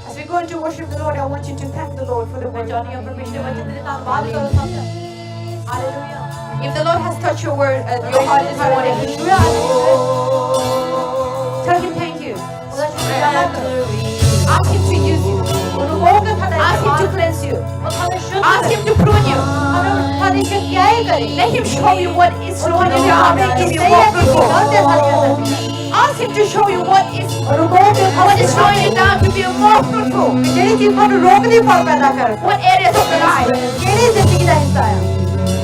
As we go into worship the Lord, I want you to thank the Lord for the ਮੈਂ word. ਚਾਹੁੰਦੀ ਹਾਂ ਪਰਮੇਸ਼ਰ ਦੇ ਵਚਨ ਦੇ ਧੰਨਵਾਦ ਕਰੋ ਸਭ hallelujah If the Lord has touched your word, your heart this morning, tell Him thank you. ਉਹਦਾ ਸ਼ੁਕਰਾਨਾ ਕਰੋ Ask Him to use you. ਉਹਨੂੰ ਕਹੋ ਕਿ ਤੁਹਾਡਾ Ask Him to cleanse you. ਉਹ ਤੁਹਾਨੂੰ ਸ਼ੁੱਧ Ask ਕਰੇ Him to prune you. ਤੁਹਾਡੀ ਚੰਗਿਆਈ ਕਰੇ Let Him show you what is slowing you down, making you more fruitful. Ask Him to show you what is slowing you down to be more fruitful. ਜਿਹੜੀ ਚੀਜ਼ ਤੁਹਾਨੂੰ ਰੋਕਦੀ ਫਲ ਪੈਦਾ ਕਰ What areas of your life? ਕਿਹੜੀ ਜ਼ਿੰਦਗੀ ਦਾ ਹਿੱਸਾ ਹੈ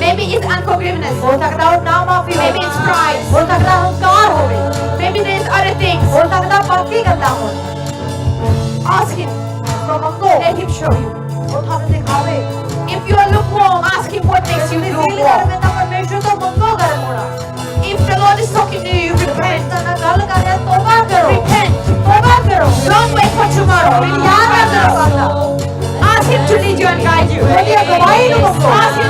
Maybe it's unforgiveness. ਹੋ ਸਕਦਾ ਉਹ ਨਾ ਮਾਫੀ ਹੋਵੇ Maybe it's pride. ਹੋ ਸਕਦਾ ਹੰਕਾਰ ਹੋਵੇ Maybe there's other things. ਹੋ ਸਕਦਾ ਬਾਕੀ ਗੱਲਾਂ ਹੋਣ Ask Him. ਤੋਂ ਮੰਗੋ Let Him show you. ਉਹ ਤੁਹਾਨੂੰ ਦਿਖਾਵੇ If you are lukewarm, ask Him what makes you ਤੁਸੀਂ ਫੀਲ lukewarm. ਕਰਦੇ ਤਾਂ ਪਰਮੇਸ਼ਰ ਤੋਂ ਮੰਗੋ ਗਰਮ ਹੋਣਾ If the Lord is talking to you, repent. ਪਰਮੇਸ਼ਰ ਨਾਲ ਗੱਲ ਕਰ ਰਿਹਾ ਤੋਬਾ ਕਰੋ Repent. ਤੋਬਾ ਕਰੋ Don't wait for tomorrow. ਯਾਦ ਨਾ ਕਰੋ Ask Him to lead you and guide you. ਉਹਦੀ ਅਗਵਾਈ ਨੂੰ ਮੰਗੋ Ask Him